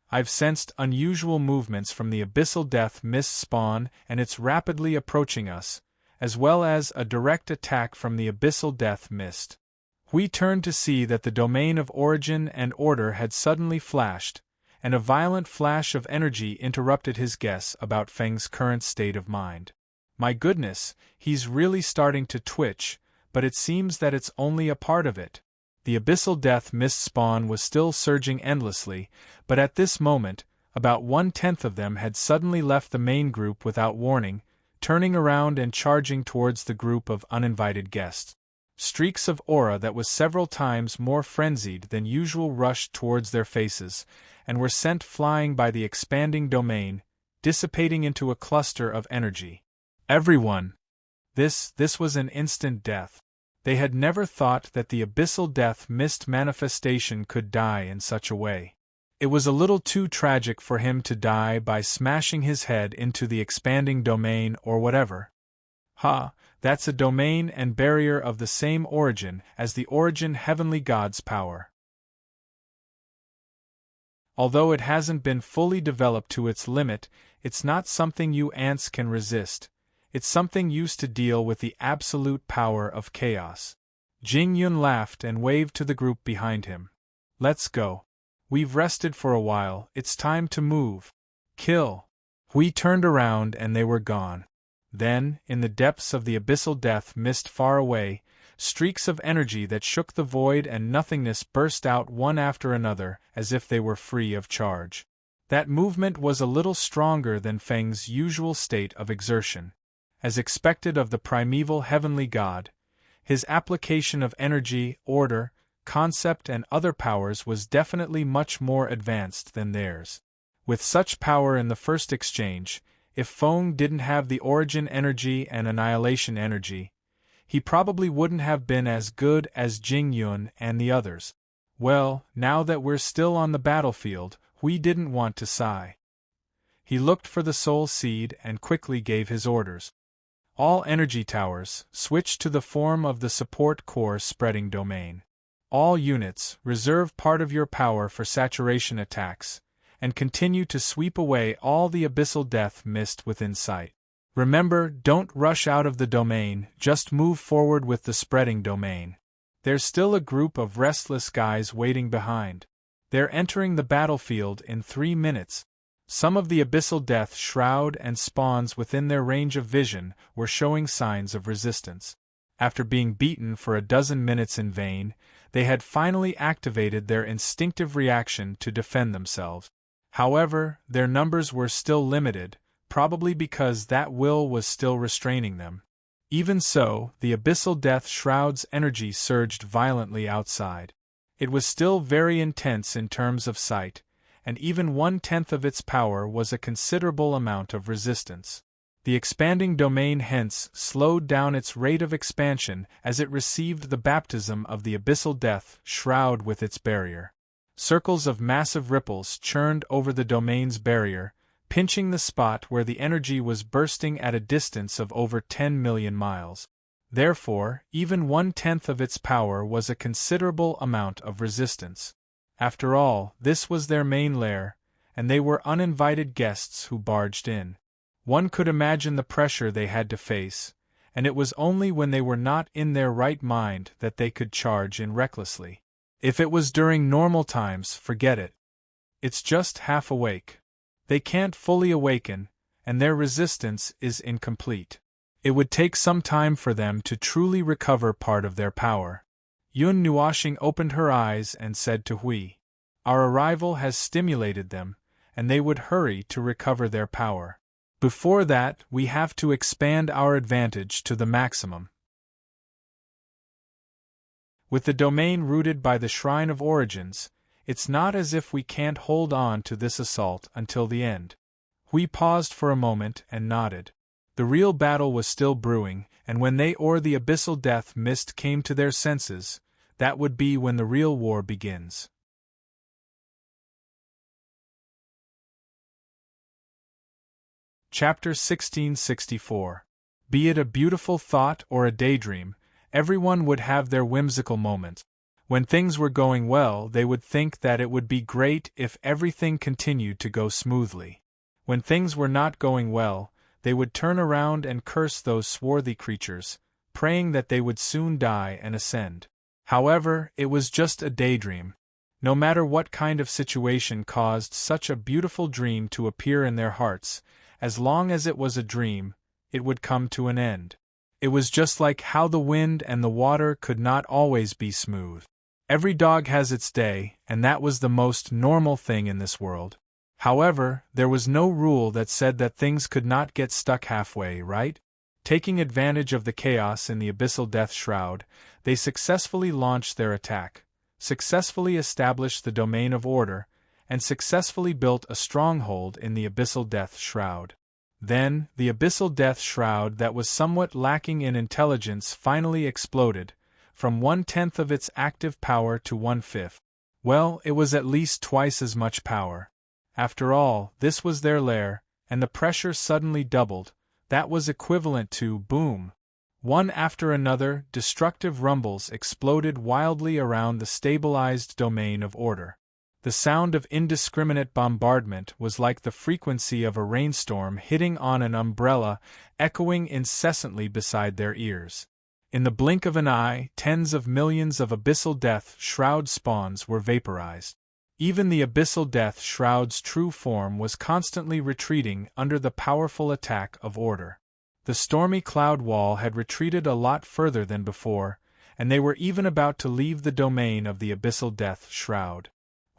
I've sensed unusual movements from the abyssal death mist spawn and it's rapidly approaching us, as well as a direct attack from the abyssal death mist. Hui turned to see that the domain of origin and order had suddenly flashed, and a violent flash of energy interrupted his guess about Feng's current state of mind. My goodness, he's really starting to twitch, but it seems that it's only a part of it. The abyssal death mist spawn was still surging endlessly, but at this moment, about 1/10 of them had suddenly left the main group without warning, turning around and charging towards the group of uninvited guests. Streaks of aura that was several times more frenzied than usual rushed towards their faces, and were sent flying by the expanding domain, dissipating into a cluster of energy. Everyone! This was an instant death. They had never thought that the abyssal death mist manifestation could die in such a way. It was a little too tragic for him to die by smashing his head into the expanding domain or whatever. Ha, that's a domain and barrier of the same origin as the origin heavenly god's power. Although it hasn't been fully developed to its limit, it's not something you ants can resist. It's something used to deal with the absolute power of chaos. Jing Yun laughed and waved to the group behind him. Let's go. We've rested for a while, it's time to move. Kill. We turned around and they were gone. Then, in the depths of the abyssal death mist far away, streaks of energy that shook the void and nothingness burst out one after another as if they were free of charge. That movement was a little stronger than Feng's usual state of exertion. As expected of the primeval heavenly god, his application of energy, order, concept and other powers was definitely much more advanced than theirs. With such power in the first exchange, if Feng didn't have the origin energy and annihilation energy, he probably wouldn't have been as good as Jing Yun and the others. Well, now that we're still on the battlefield, we didn't want to sigh. He looked for the soul seed and quickly gave his orders. All energy towers, switch to the form of the support core spreading domain. All units, reserve part of your power for saturation attacks, and continue to sweep away all the abyssal death mist within sight. Remember, don't rush out of the domain, just move forward with the spreading domain. There's still a group of restless guys waiting behind. They're entering the battlefield in 3 minutes. Some of the abyssal death shroud and spawns within their range of vision were showing signs of resistance. After being beaten for a dozen minutes in vain, they had finally activated their instinctive reaction to defend themselves. However, their numbers were still limited, probably because that will was still restraining them. Even so, the abyssal death shroud's energy surged violently outside. It was still very intense in terms of sight, and even 1/10 of its power was a considerable amount of resistance. The expanding domain hence slowed down its rate of expansion as it received the baptism of the abyssal death shroud with its barrier. Circles of massive ripples churned over the domain's barrier, pinching the spot where the energy was bursting at a distance of over 10 million miles. Therefore, even 1/10 of its power was a considerable amount of resistance. After all, this was their main lair, and they were uninvited guests who barged in. One could imagine the pressure they had to face, and it was only when they were not in their right mind that they could charge in recklessly. If it was during normal times, forget it. It's just half awake. They can't fully awaken, and their resistance is incomplete. It would take some time for them to truly recover part of their power. Yun Nuoxing opened her eyes and said to Hui, "Our arrival has stimulated them, and they would hurry to recover their power. Before that, we have to expand our advantage to the maximum." With the domain rooted by the Shrine of Origins, it's not as if we can't hold on to this assault until the end. Hui paused for a moment and nodded. The real battle was still brewing, and when they or the abyssal death mist came to their senses, that would be when the real war begins. Chapter 1664. Be it a beautiful thought or a daydream, everyone would have their whimsical moments. When things were going well, they would think that it would be great if everything continued to go smoothly. When things were not going well, they would turn around and curse those swarthy creatures, praying that they would soon die and ascend. However, it was just a daydream. No matter what kind of situation caused such a beautiful dream to appear in their hearts, as long as it was a dream, it would come to an end. It was just like how the wind and the water could not always be smooth. Every dog has its day, and that was the most normal thing in this world. However, there was no rule that said that things could not get stuck halfway, right? Taking advantage of the chaos in the abyssal death shroud, they successfully launched their attack, successfully established the domain of order, and successfully built a stronghold in the abyssal death shroud. Then, the abyssal death shroud that was somewhat lacking in intelligence finally exploded, from 1/10 of its active power to 1/5. Well, it was at least twice as much power. After all, this was their lair, and the pressure suddenly doubled. That was equivalent to boom. One after another, destructive rumbles exploded wildly around the stabilized domain of order. The sound of indiscriminate bombardment was like the frequency of a rainstorm hitting on an umbrella, echoing incessantly beside their ears. In the blink of an eye, tens of millions of abyssal death shroud spawns were vaporized. Even the abyssal death shroud's true form was constantly retreating under the powerful attack of order. The stormy cloud wall had retreated a lot further than before, and they were even about to leave the domain of the abyssal death shroud.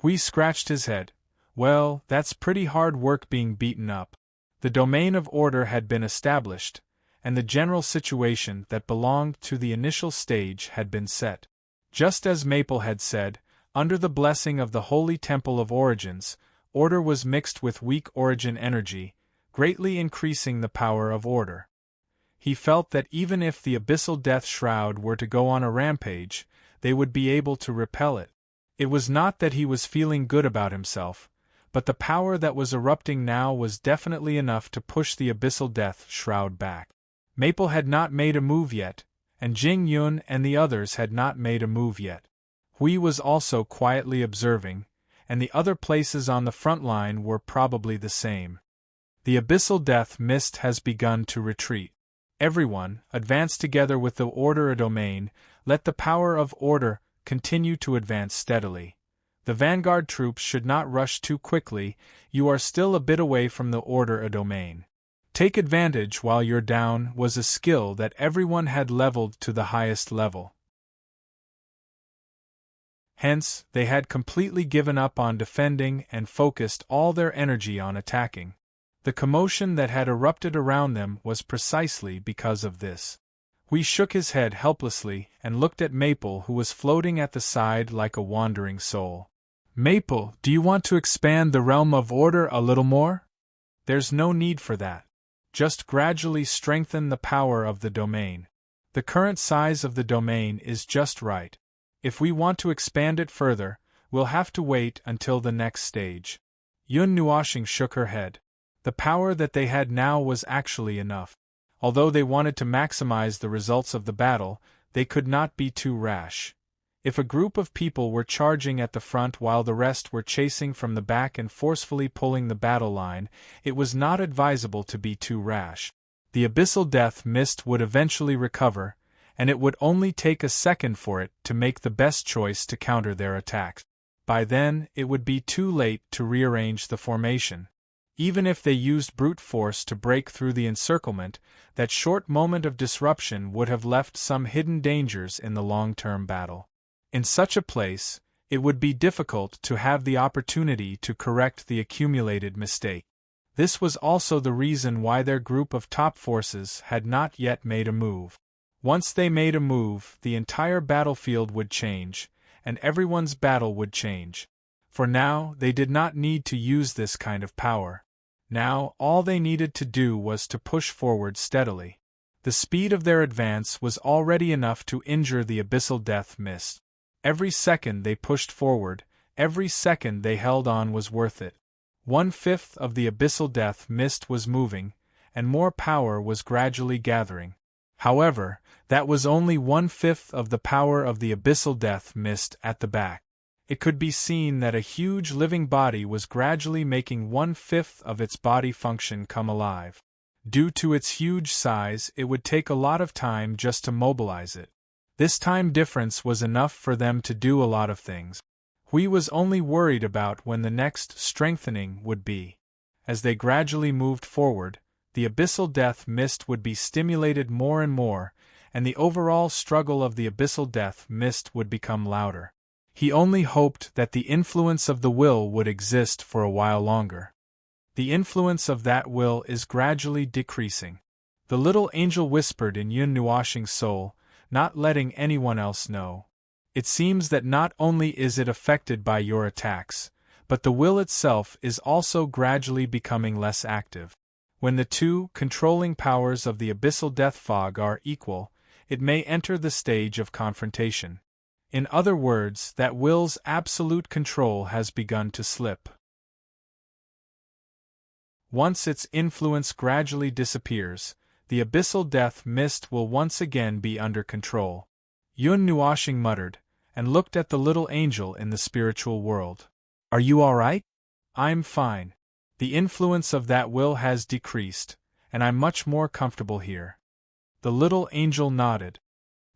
Hui scratched his head. Well, that's pretty hard work being beaten up. The domain of order had been established, and the general situation that belonged to the initial stage had been set. Just as Maple had said, under the blessing of the Holy Temple of Origins, order was mixed with weak origin energy, greatly increasing the power of order. He felt that even if the abyssal death shroud were to go on a rampage, they would be able to repel it. It was not that he was feeling good about himself, but the power that was erupting now was definitely enough to push the abyssal death shroud back. Maple had not made a move yet, and Jing Yun and the others had not made a move yet. Hui was also quietly observing, and the other places on the front line were probably the same. The abyssal death mist has begun to retreat. Everyone, advance together with the order domain, let the power of order continue to advance steadily. The vanguard troops should not rush too quickly, you are still a bit away from the order domain. Take advantage while you're down was a skill that everyone had leveled to the highest level. Hence, they had completely given up on defending and focused all their energy on attacking. The commotion that had erupted around them was precisely because of this. Hui shook his head helplessly and looked at Maple, who was floating at the side like a wandering soul. Maple, do you want to expand the realm of order a little more? There's no need for that. Just gradually strengthen the power of the domain. The current size of the domain is just right. If we want to expand it further, we'll have to wait until the next stage. Yun Nuoxing shook her head. The power that they had now was actually enough. Although they wanted to maximize the results of the battle, they could not be too rash. If a group of people were charging at the front while the rest were chasing from the back and forcefully pulling the battle line, it was not advisable to be too rash. The abyssal death mist would eventually recover, and it would only take a second for it to make the best choice to counter their attacks. By then, it would be too late to rearrange the formation. Even if they used brute force to break through the encirclement, that short moment of disruption would have left some hidden dangers in the long-term battle. In such a place, it would be difficult to have the opportunity to correct the accumulated mistake. This was also the reason why their group of top forces had not yet made a move. Once they made a move, the entire battlefield would change, and everyone's battle would change. For now, they did not need to use this kind of power. Now, all they needed to do was to push forward steadily. The speed of their advance was already enough to injure the abyssal death mist. Every second they pushed forward, every second they held on was worth it. 1/5 of the abyssal death mist was moving, and more power was gradually gathering. However, that was only 1/5 of the power of the abyssal death mist at the back. It could be seen that a huge living body was gradually making 1/5 of its body function come alive. Due to its huge size, it would take a lot of time just to mobilize it. This time difference was enough for them to do a lot of things. Hui was only worried about when the next strengthening would be. As they gradually moved forward, the abyssal death mist would be stimulated more and more, and the overall struggle of the abyssal death mist would become louder. He only hoped that the influence of the will would exist for a while longer. The influence of that will is gradually decreasing. The little angel whispered in Yun Nuoxing's soul, not letting anyone else know. It seems that not only is it affected by your attacks, but the will itself is also gradually becoming less active. When the two controlling powers of the abyssal death fog are equal, it may enter the stage of confrontation. In other words, that will's absolute control has begun to slip. Once its influence gradually disappears, the abyssal death mist will once again be under control. Yun Nuoxing muttered, and looked at the little angel in the spiritual world. Are you all right? I'm fine. The influence of that will has decreased, and I'm much more comfortable here. The little angel nodded.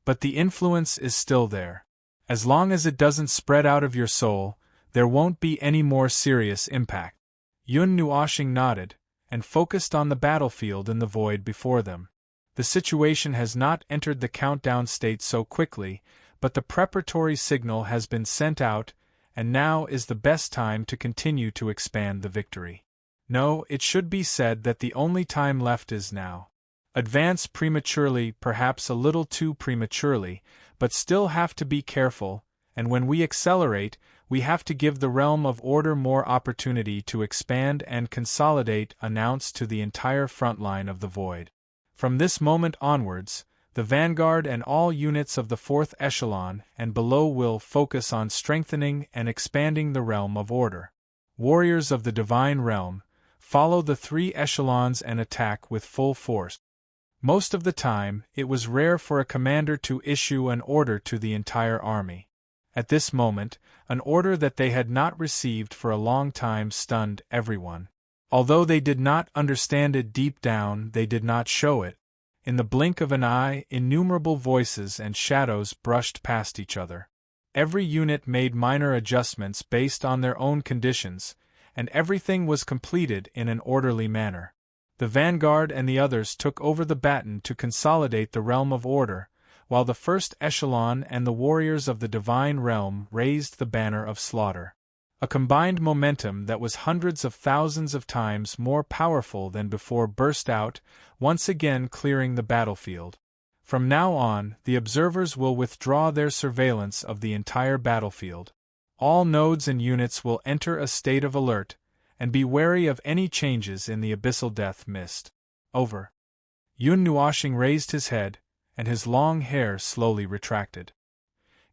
But the influence is still there. As long as it doesn't spread out of your soul, There won't be any more serious impact. Yun Nuoshing nodded, and focused on the battlefield in the void before them. The situation has not entered the countdown state so quickly, but the preparatory signal has been sent out, and now is the best time to continue to expand the victory. No, it should be said that the only time left is now. Advance prematurely, perhaps a little too prematurely, but still have to be careful, and when we accelerate, we have to give the realm of order more opportunity to expand and consolidate, announced to the entire front line of the void. From this moment onwards, the vanguard and all units of the fourth echelon and below will focus on strengthening and expanding the realm of order. Warriors of the divine realm, follow the three echelons and attack with full force. Most of the time, it was rare for a commander to issue an order to the entire army. At this moment, an order that they had not received for a long time stunned everyone. Although they did not understand it deep down, they did not show it. In the blink of an eye, innumerable voices and shadows brushed past each other. Every unit made minor adjustments based on their own conditions, and everything was completed in an orderly manner. The vanguard and the others took over the baton to consolidate the realm of order, while the first echelon and the warriors of the divine realm raised the banner of slaughter. A combined momentum that was hundreds of thousands of times more powerful than before burst out, once again clearing the battlefield. From now on, the observers will withdraw their surveillance of the entire battlefield. All nodes and units will enter a state of alert, and be wary of any changes in the abyssal death mist. Over. Yun Nuoshing raised his head, and his long hair slowly retracted.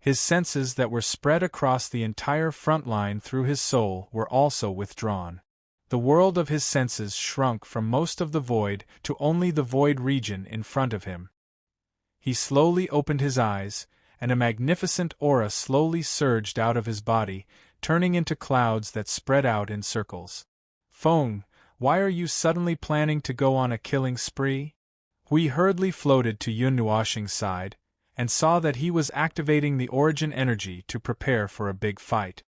His senses that were spread across the entire front line through his soul were also withdrawn. The world of his senses shrunk from most of the void to only the void region in front of him. He slowly opened his eyes, and a magnificent aura slowly surged out of his body, turning into clouds that spread out in circles. Feng, why are you suddenly planning to go on a killing spree? Hui hurriedly floated to Yun Nuoshing's side, and saw that he was activating the origin energy to prepare for a big fight.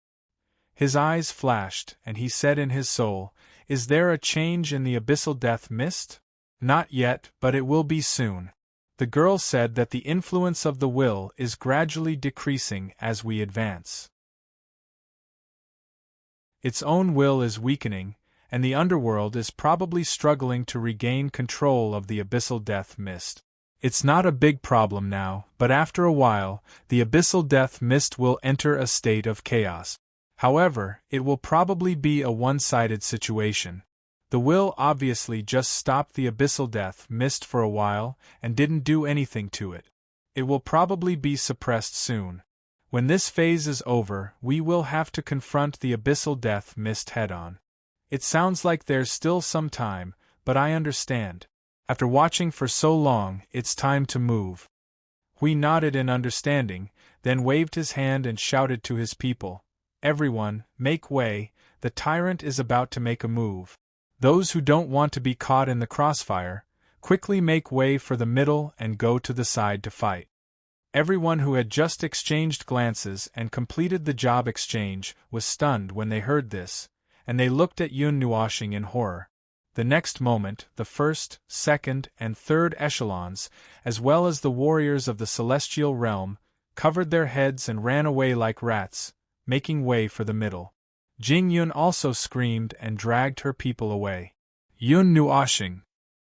His eyes flashed, and he said in his soul, "Is there a change in the abyssal death mist?" "Not yet, but it will be soon." The girl said that the influence of the will is gradually decreasing as we advance. Its own will is weakening, and the underworld is probably struggling to regain control of the abyssal death mist. It's not a big problem now, but after a while, the abyssal death mist will enter a state of chaos. However, it will probably be a one-sided situation. The will obviously just stopped the abyssal death mist for a while and didn't do anything to it. It will probably be suppressed soon. When this phase is over, we will have to confront the abyssal death mist head-on. It sounds like there's still some time, but I understand. After watching for so long, it's time to move. Hui nodded in understanding, then waved his hand and shouted to his people, "Everyone, make way, the tyrant is about to make a move. Those who don't want to be caught in the crossfire, quickly make way for the middle and go to the side to fight." Everyone who had just exchanged glances and completed the job exchange was stunned when they heard this, and they looked at Yun Nuoshing in horror. The next moment, the first, second, and third echelons, as well as the warriors of the celestial realm, covered their heads and ran away like rats, making way for the middle. Jing Yun also screamed and dragged her people away. "Yun Nuoshing,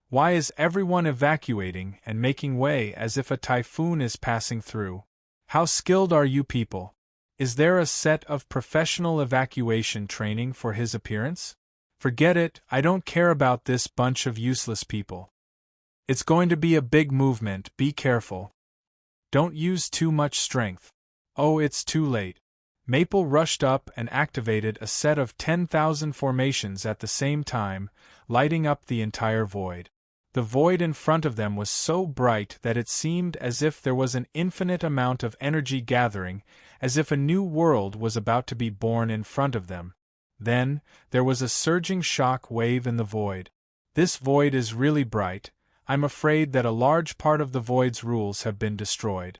why is everyone evacuating and making way as if a typhoon is passing through? How skilled are you people? Is there a set of professional evacuation training for his appearance? Forget it, I don't care about this bunch of useless people. It's going to be a big movement, be careful. Don't use too much strength. Oh, it's too late." Maple rushed up and activated a set of 10,000 formations at the same time, lighting up the entire void. The void in front of them was so bright that it seemed as if there was an infinite amount of energy gathering, as if a new world was about to be born in front of them. Then, there was a surging shock wave in the void. This void is really bright. I'm afraid that a large part of the void's rules have been destroyed.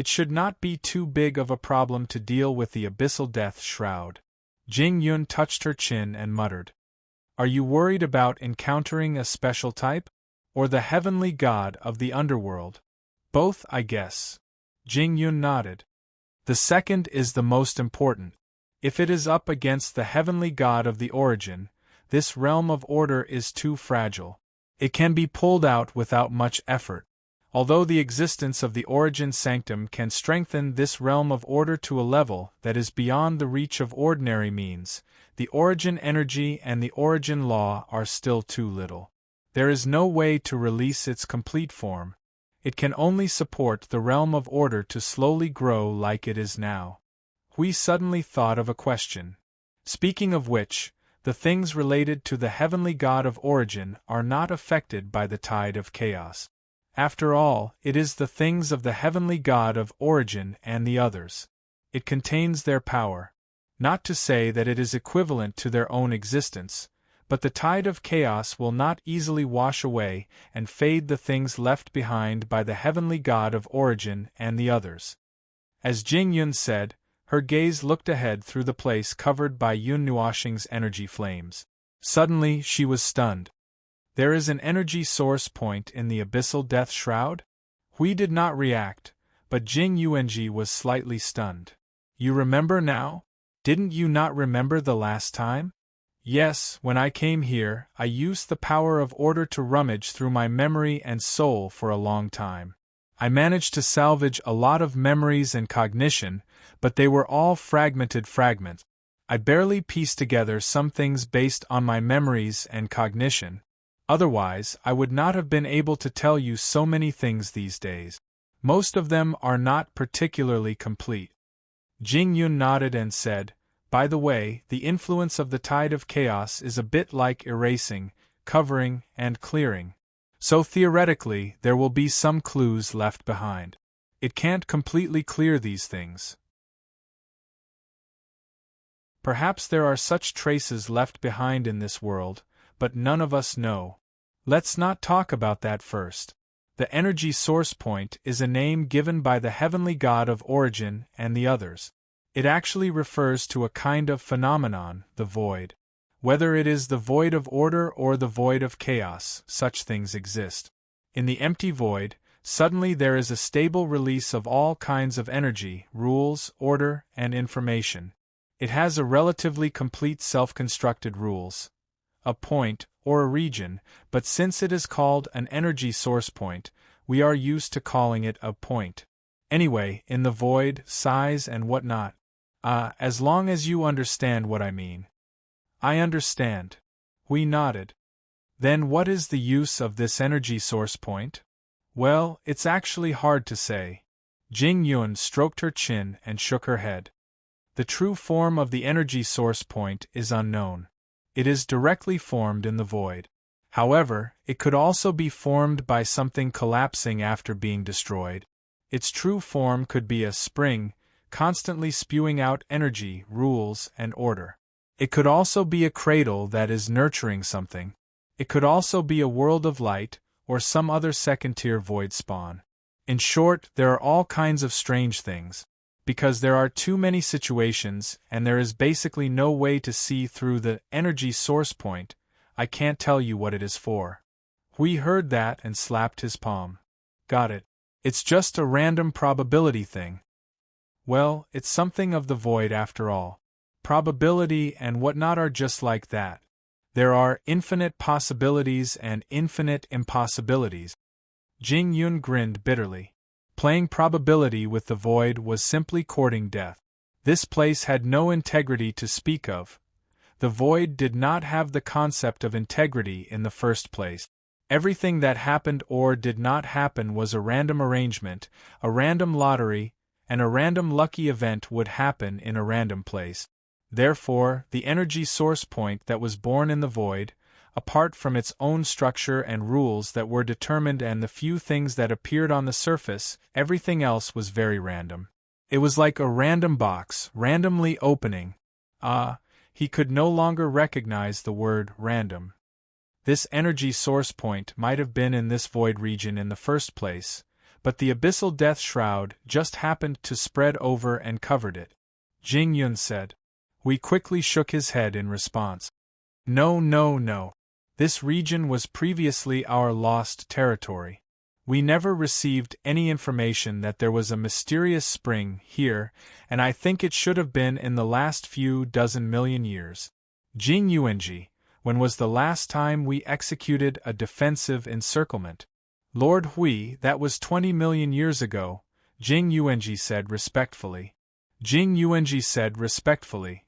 It should not be too big of a problem to deal with the abyssal death shroud. Jing Yun touched her chin and muttered. Are you worried about encountering a special type? Or the heavenly god of the underworld? Both, I guess. Jing Yun nodded. The second is the most important. If it is up against the heavenly god of the origin, this realm of order is too fragile. It can be pulled out without much effort. Although the existence of the origin sanctum can strengthen this realm of order to a level that is beyond the reach of ordinary means, the origin energy and the origin law are still too little. There is no way to release its complete form. It can only support the realm of order to slowly grow like it is now. We suddenly thought of a question. Speaking of which, the things related to the heavenly god of origin are not affected by the tide of chaos. After all, it is the things of the heavenly god of origin and the others. It contains their power. Not to say that it is equivalent to their own existence, but the tide of chaos will not easily wash away and fade the things left behind by the heavenly god of origin and the others. As Jing Yun said, her gaze looked ahead through the place covered by Yun Nuoxing's energy flames. Suddenly she was stunned. There is an energy source point in the abyssal death shroud? Hui did not react, but Jing Yuanji was slightly stunned. You remember now? Didn't you not remember the last time? Yes, when I came here, I used the power of order to rummage through my memory and soul for a long time. I managed to salvage a lot of memories and cognition, but they were all fragmented fragments. I barely pieced together some things based on my memories and cognition. Otherwise, I would not have been able to tell you so many things these days. Most of them are not particularly complete. Jing Yun nodded and said, by the way, the influence of the tide of chaos is a bit like erasing, covering, and clearing. So theoretically, there will be some clues left behind. It can't completely clear these things. Perhaps there are such traces left behind in this world, but none of us know. Let's not talk about that first. The energy source point is a name given by the heavenly god of origin and the others. It actually refers to a kind of phenomenon, the void. Whether it is the void of order or the void of chaos, such things exist. In the empty void, suddenly there is a stable release of all kinds of energy, rules, order, and information. It has a relatively complete self-constructed rules. A point, or a region, but since it is called an energy source point, we are used to calling it a point. Anyway, in the void, size and whatnot. As long as you understand what I mean. I understand. We nodded. Then what is the use of this energy source point? Well, it's actually hard to say. Jing Yun stroked her chin and shook her head. The true form of the energy source point is unknown. It is directly formed in the void. However, it could also be formed by something collapsing after being destroyed. Its true form could be a spring, constantly spewing out energy, rules, and order. It could also be a cradle that is nurturing something. It could also be a world of light, or some other second-tier void spawn. In short, there are all kinds of strange things. Because there are too many situations, and there is basically no way to see through the energy source point, I can't tell you what it is for. Hui heard that and slapped his palm. Got it. It's just a random probability thing. Well, it's something of the void after all. Probability and whatnot are just like that. There are infinite possibilities and infinite impossibilities. Jing Yun grinned bitterly. Playing probability with the void was simply courting death. This place had no integrity to speak of. The void did not have the concept of integrity in the first place. Everything that happened or did not happen was a random arrangement, a random lottery, and a random lucky event would happen in a random place. Therefore, the energy source point that was born in the void, apart from its own structure and rules that were determined and the few things that appeared on the surface, everything else was very random. It was like a random box, randomly opening. He could no longer recognize the word random. This energy source point might have been in this void region in the first place, but the abyssal death shroud just happened to spread over and covered it. Jing Yun said. Hui quickly shook his head in response. No, no, no. This region was previously our lost territory. We never received any information that there was a mysterious spring here, and I think it should have been in the last few dozen million years. Jing Yuanji, when was the last time we executed a defensive encirclement? Lord Hui, that was 20 million years ago, Jing Yuanji said respectfully. Jing Yuanji said respectfully.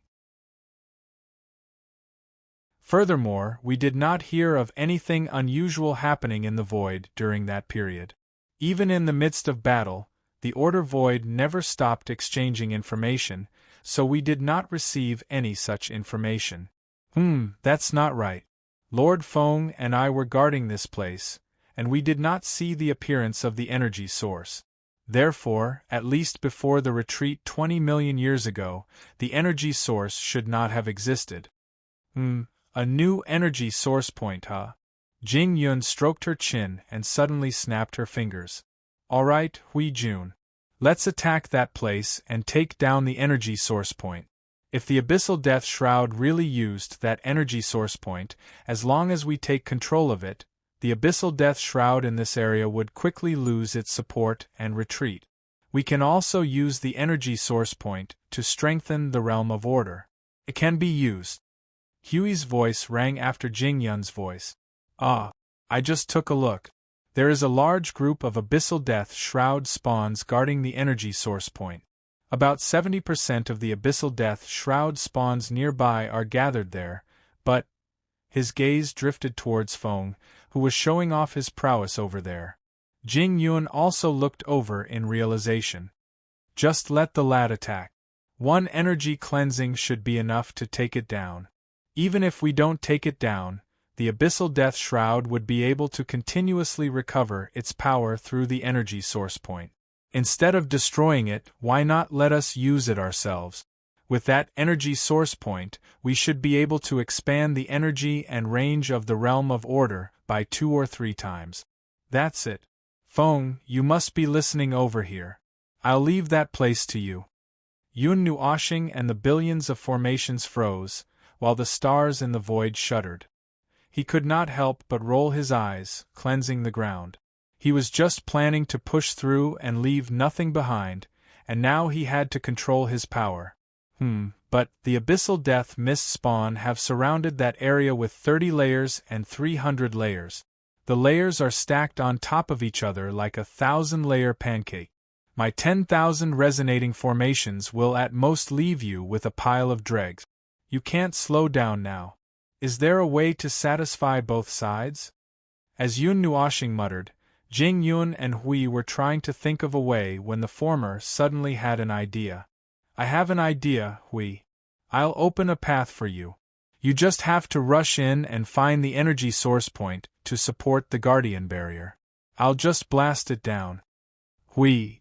Furthermore, we did not hear of anything unusual happening in the void during that period. Even in the midst of battle, the Order Void never stopped exchanging information, so we did not receive any such information. That's not right. Lord Feng and I were guarding this place, and we did not see the appearance of the energy source. Therefore, at least before the retreat 20 million years ago, the energy source should not have existed. A new energy source point, huh? Jing Yun stroked her chin and suddenly snapped her fingers. All right, Hui Jun. Let's attack that place and take down the energy source point. If the abyssal death shroud really used that energy source point, as long as we take control of it, the abyssal death shroud in this area would quickly lose its support and retreat. We can also use the energy source point to strengthen the realm of order. It can be used. Hui's voice rang after Jing Yun's voice. I just took a look. There is a large group of abyssal death shroud spawns guarding the energy source point. About 70% of the abyssal death shroud spawns nearby are gathered there, but... His gaze drifted towards Feng, who was showing off his prowess over there. Jing Yun also looked over in realization. Just let the lad attack. One energy cleansing should be enough to take it down. Even if we don't take it down, the abyssal death shroud would be able to continuously recover its power through the energy source point. Instead of destroying it, why not let us use it ourselves? With that energy source point, we should be able to expand the energy and range of the realm of order by 2 or 3 times. That's it. Feng, you must be listening over here. I'll leave that place to you. Yun Nuoshing and the billions of formations froze, while the stars in the void shuddered. He could not help but roll his eyes, cleansing the ground. He was just planning to push through and leave nothing behind, and now he had to control his power. But the abyssal death mist spawn have surrounded that area with 30 layers and 300 layers. The layers are stacked on top of each other like a 1,000-layer pancake. My 10,000 resonating formations will at most leave you with a pile of dregs. You can't slow down now. Is there a way to satisfy both sides? As Yun Nuoshing muttered, Jing Yun and Hui were trying to think of a way when the former suddenly had an idea. I have an idea, Hui. I'll open a path for you. You just have to rush in and find the energy source point to support the guardian barrier. I'll just blast it down. Hui.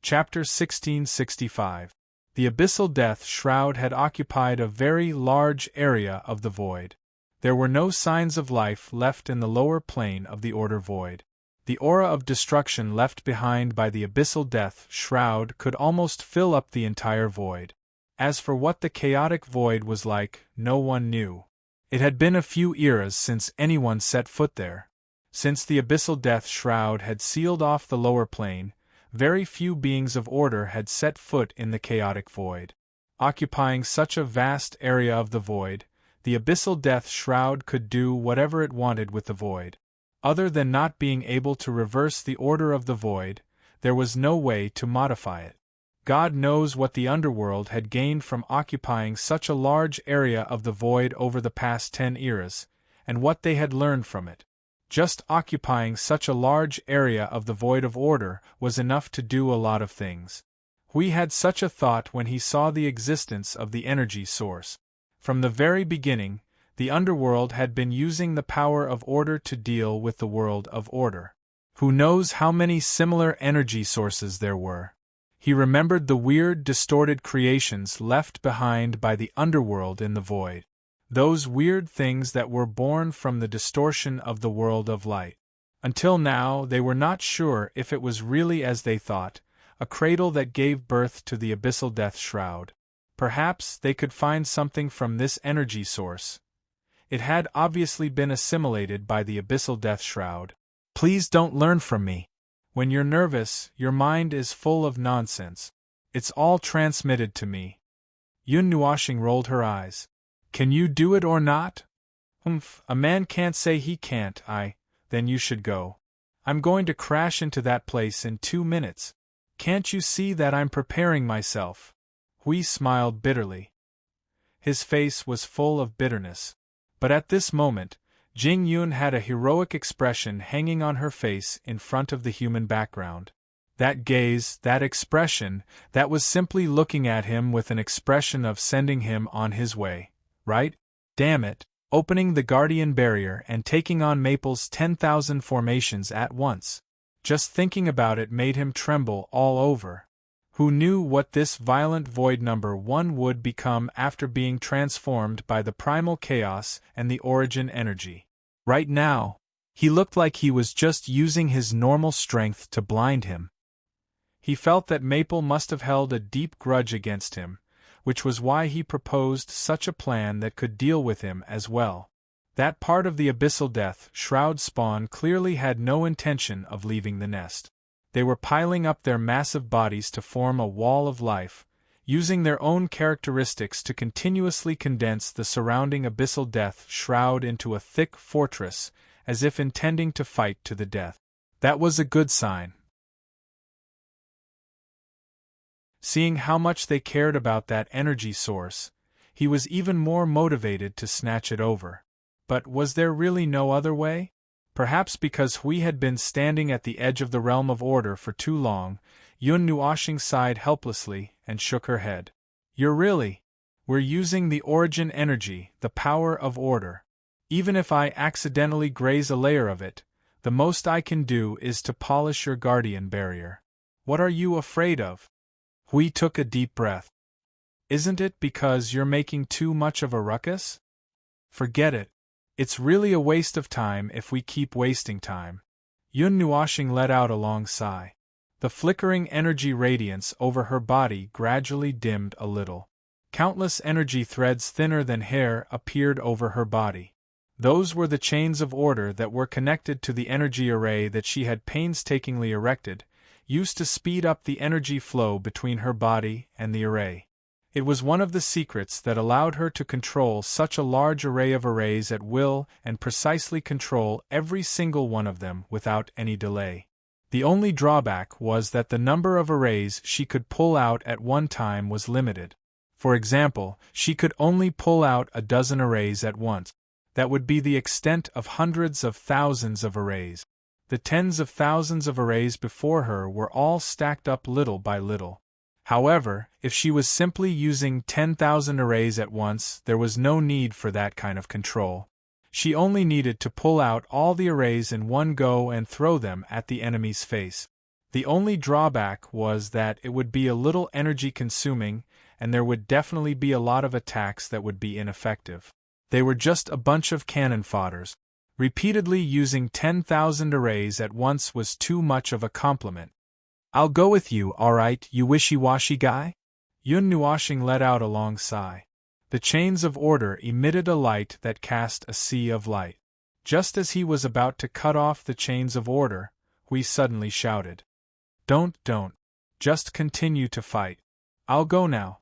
Chapter 1665. The abyssal death shroud had occupied a very large area of the void. There were no signs of life left in the lower plane of the order void. The aura of destruction left behind by the abyssal death shroud could almost fill up the entire void. As for what the chaotic void was like, no one knew. It had been a few eras since anyone set foot there. Since the abyssal death shroud had sealed off the lower plane, very few beings of order had set foot in the chaotic void. Occupying such a vast area of the void, the abyssal death shroud could do whatever it wanted with the void. Other than not being able to reverse the order of the void, there was no way to modify it. God knows what the underworld had gained from occupying such a large area of the void over the past 10 eras, and what they had learned from it. Just occupying such a large area of the void of order was enough to do a lot of things. Hui had such a thought when he saw the existence of the energy source. From the very beginning, the underworld had been using the power of order to deal with the world of order. Who knows how many similar energy sources there were? He remembered the weird, distorted creations left behind by the underworld in the void. Those weird things that were born from the distortion of the world of light. Until now, they were not sure if it was really as they thought, a cradle that gave birth to the abyssal death shroud. Perhaps they could find something from this energy source. It had obviously been assimilated by the abyssal death shroud. Please don't learn from me. When you're nervous, your mind is full of nonsense. It's all transmitted to me. Yun Nuoshing rolled her eyes. Can you do it or not? A man can't say he can't. Then you should go. I'm going to crash into that place in 2 minutes. Can't you see that I'm preparing myself? Hui smiled bitterly. His face was full of bitterness. But at this moment, Jing Yun had a heroic expression hanging on her face in front of the human background. That gaze, that expression, that was simply looking at him with an expression of sending him on his way. Right? Damn it, opening the guardian barrier and taking on Maple's 10,000 formations at once. Just thinking about it made him tremble all over. Who knew what this violent void number 1 would become after being transformed by the primal chaos and the origin energy? Right now, he looked like he was just using his normal strength to blind him. He felt that Maple must have held a deep grudge against him, which was why he proposed such a plan that could deal with him as well. That part of the abyssal death shroud spawn clearly had no intention of leaving the nest. They were piling up their massive bodies to form a wall of life, using their own characteristics to continuously condense the surrounding abyssal death shroud into a thick fortress, as if intending to fight to the death. That was a good sign. Seeing how much they cared about that energy source, he was even more motivated to snatch it over. But was there really no other way? Perhaps because Hui had been standing at the edge of the realm of order for too long, Yun Nuoshing sighed helplessly and shook her head. We're using the origin energy, the power of order. Even if I accidentally graze a layer of it, the most I can do is to polish your guardian barrier. What are you afraid of? Hui took a deep breath. Isn't it because you're making too much of a ruckus? Forget it. It's really a waste of time if we keep wasting time. Yun Nuoshing let out a long sigh. The flickering energy radiance over her body gradually dimmed a little. Countless energy threads thinner than hair appeared over her body. Those were the chains of order that were connected to the energy array that she had painstakingly erected, used to speed up the energy flow between her body and the array. It was one of the secrets that allowed her to control such a large array of arrays at will and precisely control every single one of them without any delay. The only drawback was that the number of arrays she could pull out at one time was limited. For example, she could only pull out a dozen arrays at once. That would be the extent of hundreds of thousands of arrays. The tens of thousands of arrays before her were all stacked up little by little. However, if she was simply using 10,000 arrays at once, there was no need for that kind of control. She only needed to pull out all the arrays in one go and throw them at the enemy's face. The only drawback was that it would be a little energy-consuming, and there would definitely be a lot of attacks that would be ineffective. They were just a bunch of cannon fodders. Repeatedly using 10,000 arrays at once was too much of a compliment. I'll go with you, alright, you wishy-washy guy? Yun Nuoshing let out a long sigh. The chains of order emitted a light that cast a sea of light. Just as he was about to cut off the chains of order, Hui suddenly shouted. Don't. Just continue to fight. I'll go now.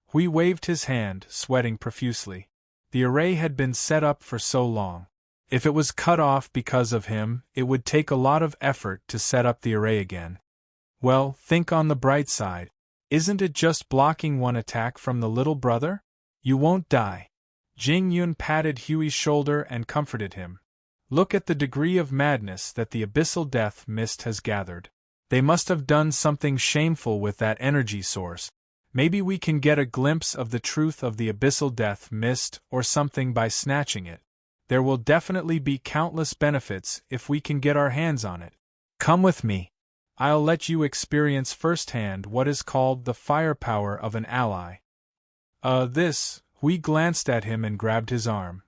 Hui waved his hand, sweating profusely. The array had been set up for so long. If it was cut off because of him, it would take a lot of effort to set up the array again. Well, think on the bright side. Isn't it just blocking one attack from the little brother? You won't die. Jing Yun patted Hui's shoulder and comforted him. Look at the degree of madness that the abyssal death mist has gathered. They must have done something shameful with that energy source. Maybe we can get a glimpse of the truth of the abyssal death mist or something by snatching it. There will definitely be countless benefits if we can get our hands on it. Come with me. I'll let you experience firsthand what is called the firepower of an ally. Hui glanced at him and grabbed his arm.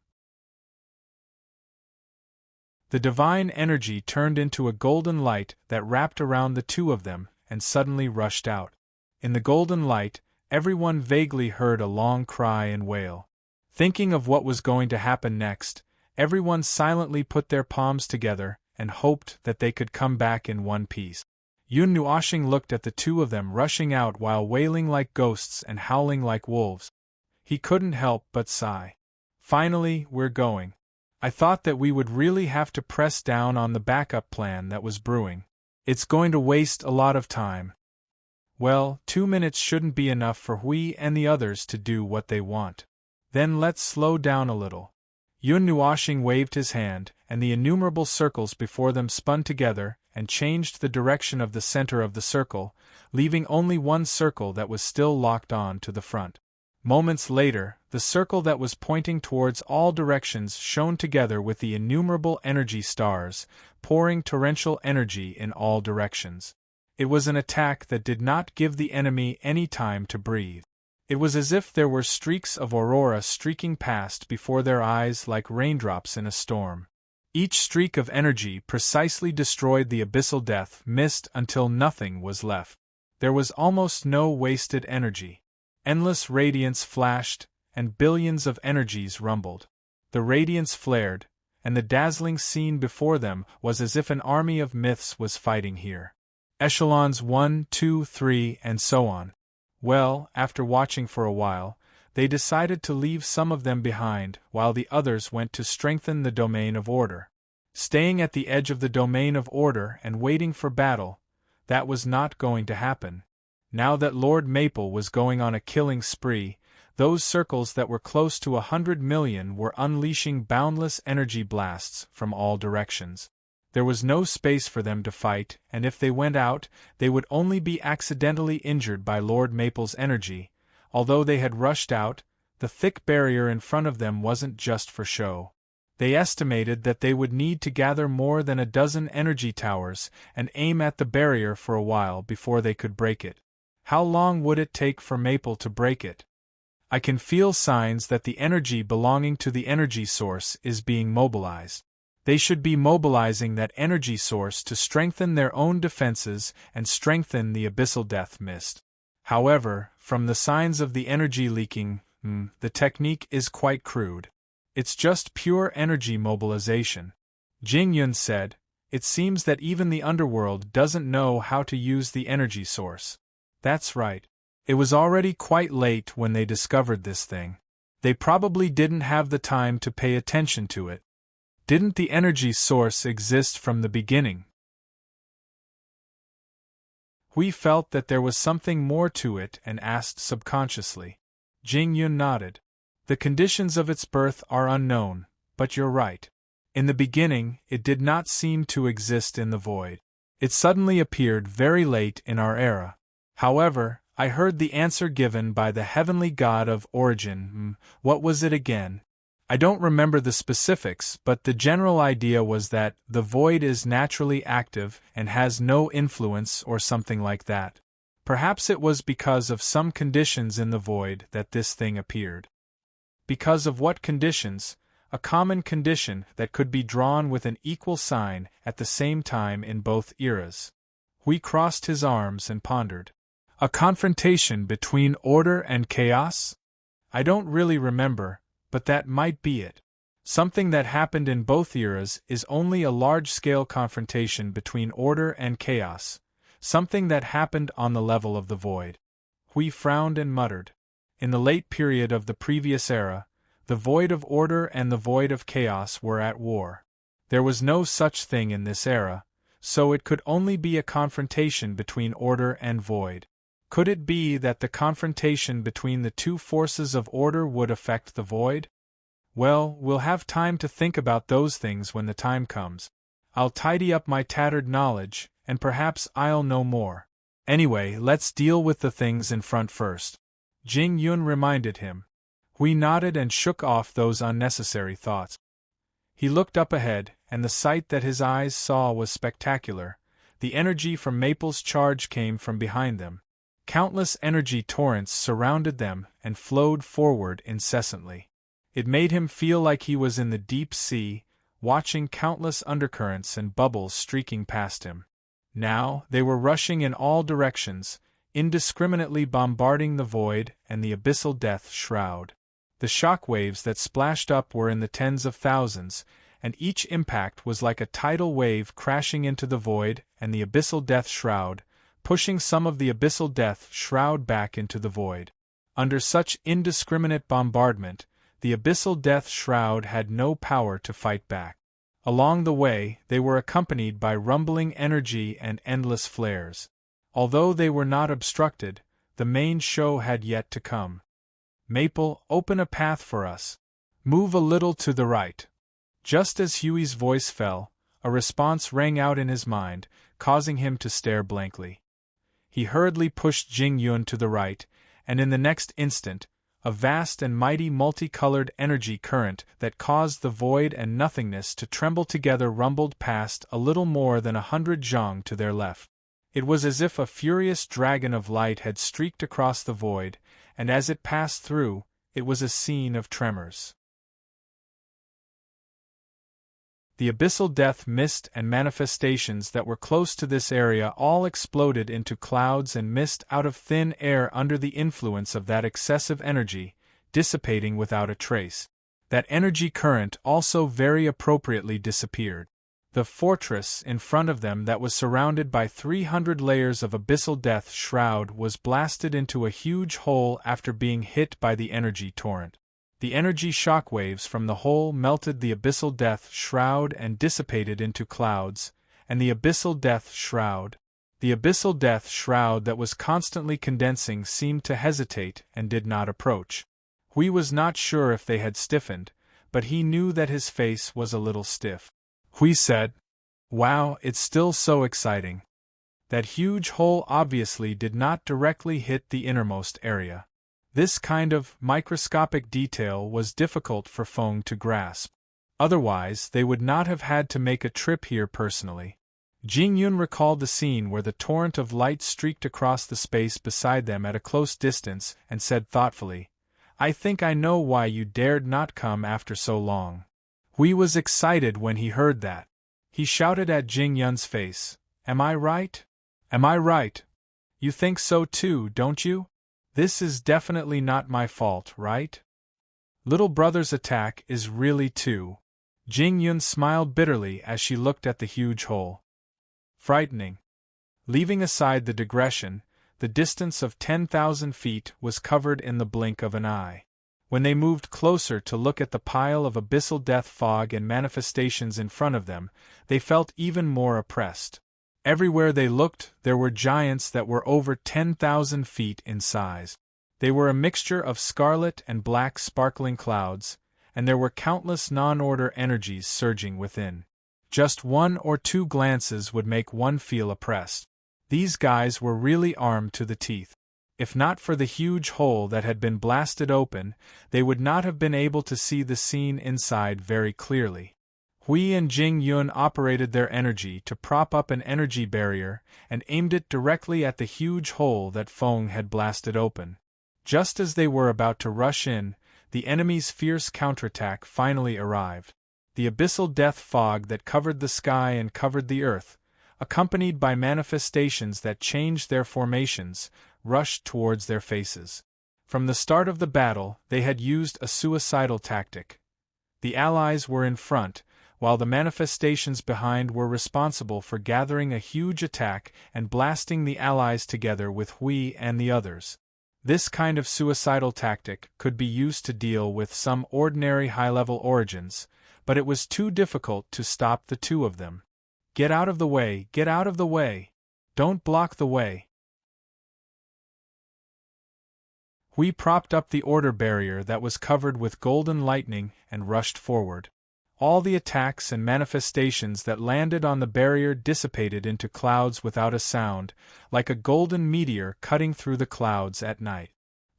The divine energy turned into a golden light that wrapped around the two of them and suddenly rushed out. In the golden light, everyone vaguely heard a long cry and wail. Thinking of what was going to happen next, everyone silently put their palms together and hoped that they could come back in one piece. Yun Nuoshing looked at the two of them rushing out while wailing like ghosts and howling like wolves. He couldn't help but sigh. Finally, we're going. I thought that we would really have to press down on the backup plan that was brewing. It's going to waste a lot of time. Well, 2 minutes shouldn't be enough for Hui and the others to do what they want. Then let's slow down a little. Yun Nuoshing waved his hand, and the innumerable circles before them spun together and changed the direction of the center of the circle, leaving only one circle that was still locked on to the front. Moments later, the circle that was pointing towards all directions shone together with the innumerable energy stars, pouring torrential energy in all directions. It was an attack that did not give the enemy any time to breathe. It was as if there were streaks of aurora streaking past before their eyes like raindrops in a storm. Each streak of energy precisely destroyed the abyssal death mist until nothing was left. There was almost no wasted energy. Endless radiance flashed, and billions of energies rumbled. The radiance flared, and the dazzling scene before them was as if an army of myths was fighting here. Echelons 1, 2, 3, and so on. Well, after watching for a while, they decided to leave some of them behind while the others went to strengthen the domain of order. Staying at the edge of the domain of order and waiting for battle, that was not going to happen. Now that Lord Maple was going on a killing spree, those circles that were close to 100 million were unleashing boundless energy blasts from all directions. There was no space for them to fight, and if they went out, they would only be accidentally injured by Lord Maple's energy. Although they had rushed out, the thick barrier in front of them wasn't just for show. They estimated that they would need to gather more than a dozen energy towers and aim at the barrier for a while before they could break it. How long would it take for Maple to break it? I can feel signs that the energy belonging to the energy source is being mobilized. They should be mobilizing that energy source to strengthen their own defenses and strengthen the abyssal death mist. However, from the signs of the energy leaking, the technique is quite crude. It's just pure energy mobilization. Jing Yun said, "It seems that even the underworld doesn't know how to use the energy source." That's right. It was already quite late when they discovered this thing. They probably didn't have the time to pay attention to it. Didn't the energy source exist from the beginning? Hui felt that there was something more to it and asked subconsciously. Jing Yun nodded. The conditions of its birth are unknown, but you're right. In the beginning, it did not seem to exist in the void. It suddenly appeared very late in our era. However, I heard the answer given by the heavenly god of origin. What was it again? I don't remember the specifics, but the general idea was that the void is naturally active and has no influence or something like that. Perhaps it was because of some conditions in the void that this thing appeared. Because of what conditions? A common condition that could be drawn with an equal sign at the same time in both eras. Hui crossed his arms and pondered. A confrontation between order and chaos? I don't really remember, but that might be it. Something that happened in both eras is only a large-scale confrontation between order and chaos, something that happened on the level of the void. Hui frowned and muttered. In the late period of the previous era, the void of order and the void of chaos were at war. There was no such thing in this era, so it could only be a confrontation between order and void. Could it be that the confrontation between the two forces of order would affect the void? Well, we'll have time to think about those things when the time comes. I'll tidy up my tattered knowledge, and perhaps I'll know more. Anyway, let's deal with the things in front first. Jing Yun reminded him. Hui nodded and shook off those unnecessary thoughts. He looked up ahead, and the sight that his eyes saw was spectacular. The energy from Maple's charge came from behind them. Countless energy torrents surrounded them and flowed forward incessantly. It made him feel like he was in the deep sea, watching countless undercurrents and bubbles streaking past him. Now, they were rushing in all directions, indiscriminately bombarding the void and the abyssal death shroud. The shock waves that splashed up were in the tens of thousands, and each impact was like a tidal wave crashing into the void and the abyssal death shroud, pushing some of the abyssal death shroud back into the void. Under such indiscriminate bombardment, the abyssal death shroud had no power to fight back. Along the way, they were accompanied by rumbling energy and endless flares. Although they were not obstructed, the main show had yet to come. Maple, open a path for us. Move a little to the right. Just as Huey's voice fell, a response rang out in his mind, causing him to stare blankly. He hurriedly pushed Jing Yun to the right, and in the next instant, a vast and mighty multicolored energy current that caused the void and nothingness to tremble together rumbled past a little more than 100 zhang to their left. It was as if a furious dragon of light had streaked across the void, and as it passed through, it was a scene of tremors. The abyssal death mist and manifestations that were close to this area all exploded into clouds and mist out of thin air under the influence of that excessive energy, dissipating without a trace. That energy current also very appropriately disappeared. The fortress in front of them that was surrounded by 300 layers of abyssal death shroud was blasted into a huge hole after being hit by the energy torrent. The energy shockwaves from the hole melted the abyssal death shroud and dissipated into clouds, and the abyssal death shroud that was constantly condensing seemed to hesitate and did not approach. Hui was not sure if they had stiffened, but he knew that his face was a little stiff. Hui said, "Wow, it's still so exciting." That huge hole obviously did not directly hit the innermost area. This kind of microscopic detail was difficult for Feng to grasp. Otherwise, they would not have had to make a trip here personally. Jing Yun recalled the scene where the torrent of light streaked across the space beside them at a close distance and said thoughtfully, "I think I know why you dared not come after so long." Hui was excited when he heard that. He shouted at Jing Yun's face, "Am I right? Am I right? You think so too, don't you? This is definitely not my fault, right? Little brother's attack is really too." Jing Yun smiled bitterly as she looked at the huge hole. Frightening. Leaving aside the digression, the distance of 10,000 feet was covered in the blink of an eye. When they moved closer to look at the pile of abyssal death fog and manifestations in front of them, they felt even more oppressed. Everywhere they looked, there were giants that were over 10,000 feet in size. They were a mixture of scarlet and black sparkling clouds, and there were countless non-order energies surging within. Just one or two glances would make one feel oppressed. These guys were really armed to the teeth. If not for the huge hole that had been blasted open, they would not have been able to see the scene inside very clearly. Hui and Jing Yun operated their energy to prop up an energy barrier and aimed it directly at the huge hole that Feng had blasted open. Just as they were about to rush in, the enemy's fierce counterattack finally arrived. The abyssal death fog that covered the sky and covered the earth, accompanied by manifestations that changed their formations, rushed towards their faces. From the start of the battle, they had used a suicidal tactic. The allies were in front, while the manifestations behind were responsible for gathering a huge attack and blasting the allies together with Hui and the others. This kind of suicidal tactic could be used to deal with some ordinary high-level origins, but it was too difficult to stop the two of them. "Get out of the way, get out of the way! Don't block the way!" Hui propped up the order barrier that was covered with golden lightning and rushed forward. All the attacks and manifestations that landed on the barrier dissipated into clouds without a sound, like a golden meteor cutting through the clouds at night.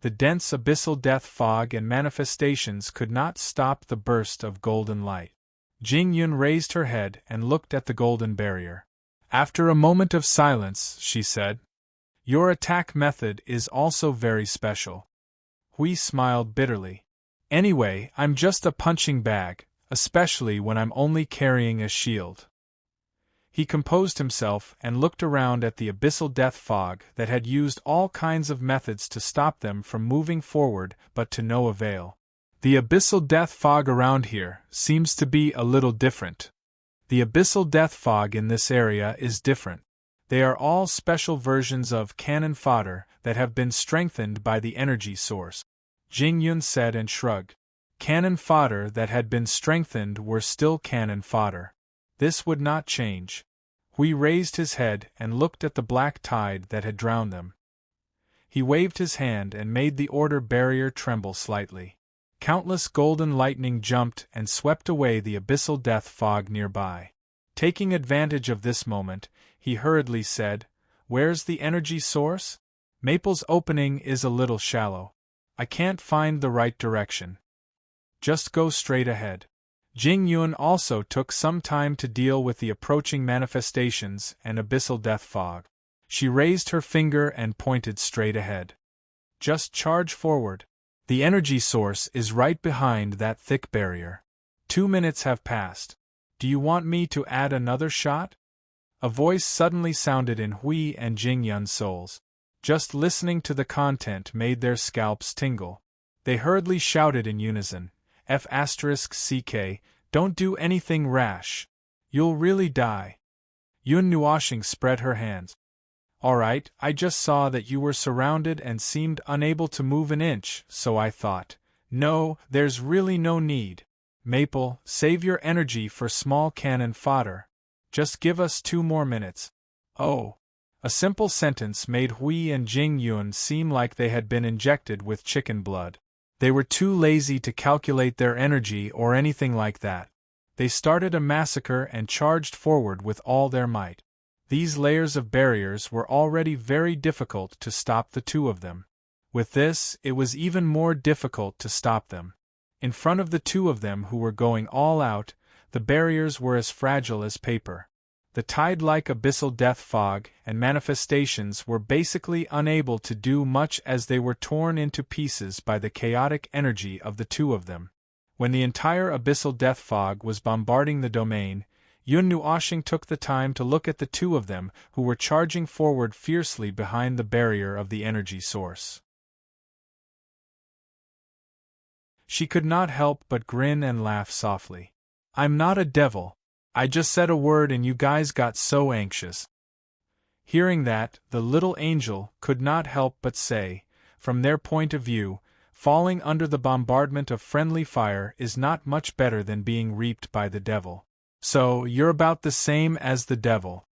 The dense abyssal death fog and manifestations could not stop the burst of golden light. Jing Yun raised her head and looked at the golden barrier. After a moment of silence, she said, Your attack method is also very special. Hui smiled bitterly. Anyway, I'm just a punching bag, especially when I'm only carrying a shield. He composed himself and looked around at the abyssal death fog that had used all kinds of methods to stop them from moving forward, but to no avail. The abyssal death fog around here seems to be a little different. The abyssal death fog in this area is different. They are all special versions of cannon fodder that have been strengthened by the energy source. Jing Yun said and shrugged. Cannon fodder that had been strengthened were still cannon fodder. This would not change. Hui raised his head and looked at the black tide that had drowned them. He waved his hand and made the order barrier tremble slightly. Countless golden lightning jumped and swept away the abyssal death fog nearby. Taking advantage of this moment, he hurriedly said, "Where's the energy source? Maple's opening is a little shallow. I can't find the right direction. Just go straight ahead." Jing Yun also took some time to deal with the approaching manifestations and abyssal death fog. She raised her finger and pointed straight ahead. "Just charge forward. The energy source is right behind that thick barrier." 2 minutes have passed. "Do you want me to add another shot?" A voice suddenly sounded in Hui and Jing Yun's souls. Just listening to the content made their scalps tingle. They hurriedly shouted in unison, "F***CK, don't do anything rash. You'll really die." Yun Nuoshing spread her hands. "Alright, I just saw that you were surrounded and seemed unable to move an inch, so I thought, no, there's really no need. Maple, save your energy for small cannon fodder. Just give us 2 more minutes." "Oh." A simple sentence made Hui and Jing Yun seem like they had been injected with chicken blood. They were too lazy to calculate their energy or anything like that. They started a massacre and charged forward with all their might. These layers of barriers were already very difficult to stop the two of them. With this, it was even more difficult to stop them. In front of the two of them who were going all out, the barriers were as fragile as paper. The tide-like abyssal death fog and manifestations were basically unable to do much as they were torn into pieces by the chaotic energy of the two of them. When the entire abyssal death fog was bombarding the domain, Yun Nuoshing took the time to look at the two of them who were charging forward fiercely behind the barrier of the energy source. She could not help but grin and laugh softly. "I'm not a devil. I just said a word and you guys got so anxious." Hearing that, the little angel could not help but say, from their point of view, falling under the bombardment of friendly fire is not much better than being reaped by the devil. "So, you're about the same as the devil."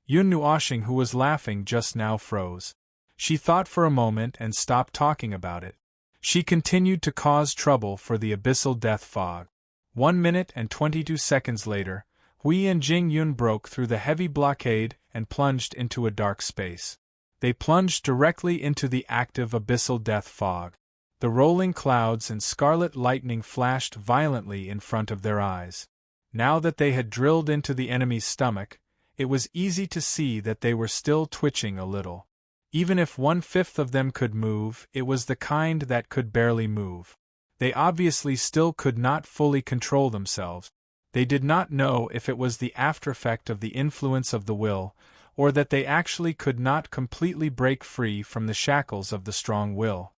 Yun Nuoshing, who was laughing just now, froze. She thought for a moment and stopped talking about it. She continued to cause trouble for the abyssal death fog. 1 minute and 22 seconds later, Hui and Jing Yun broke through the heavy blockade and plunged into a dark space. They plunged directly into the active abyssal death fog. The rolling clouds and scarlet lightning flashed violently in front of their eyes. Now that they had drilled into the enemy's stomach, it was easy to see that they were still twitching a little. Even if 1/5 of them could move, it was the kind that could barely move. They obviously still could not fully control themselves. They did not know if it was the aftereffect of the influence of the will, or that they actually could not completely break free from the shackles of the strong will.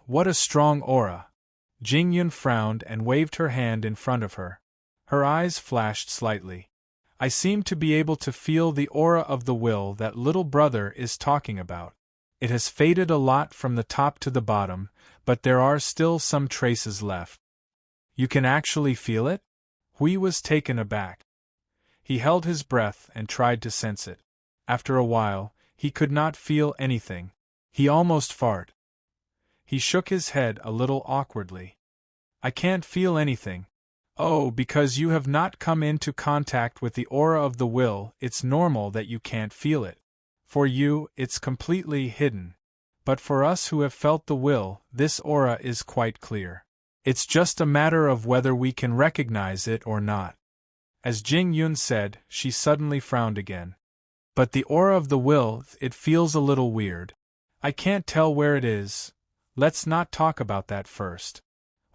What a strong aura! Jing Yun frowned and waved her hand in front of her. Her eyes flashed slightly. "I seem to be able to feel the aura of the will that little brother is talking about. It has faded a lot from the top to the bottom, but there are still some traces left." "You can actually feel it?" Hui was taken aback. He held his breath and tried to sense it. After a while, he could not feel anything. He almost farted. He shook his head a little awkwardly. "I can't feel anything." "Oh, because you have not come into contact with the aura of the will, it's normal that you can't feel it. For you, it's completely hidden. But for us who have felt the will, this aura is quite clear. It's just a matter of whether we can recognize it or not." As Jing Yun said, she suddenly frowned again. But the aura of the will, it feels a little weird. I can't tell where it is. Let's not talk about that first.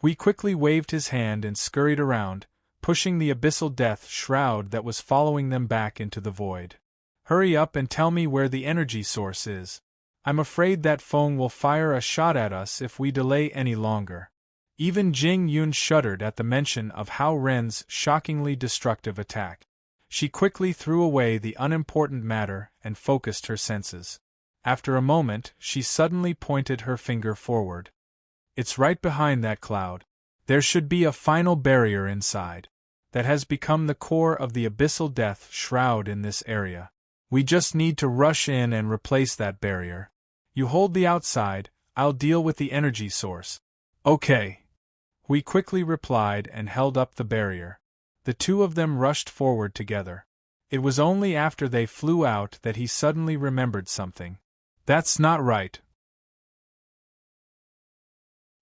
Hui quickly waved his hand and scurried around, pushing the abyssal death shroud that was following them back into the void. Hurry up and tell me where the energy source is. I'm afraid that phone will fire a shot at us if we delay any longer. Even Jing Yun shuddered at the mention of Hao Ren's shockingly destructive attack. She quickly threw away the unimportant matter and focused her senses. After a moment, she suddenly pointed her finger forward. It's right behind that cloud. There should be a final barrier inside. That has become the core of the abyssal death shroud in this area. We just need to rush in and replace that barrier. You hold the outside, I'll deal with the energy source. Okay. Hui quickly replied and held up the barrier. The two of them rushed forward together. It was only after they flew out that he suddenly remembered something. That's not right.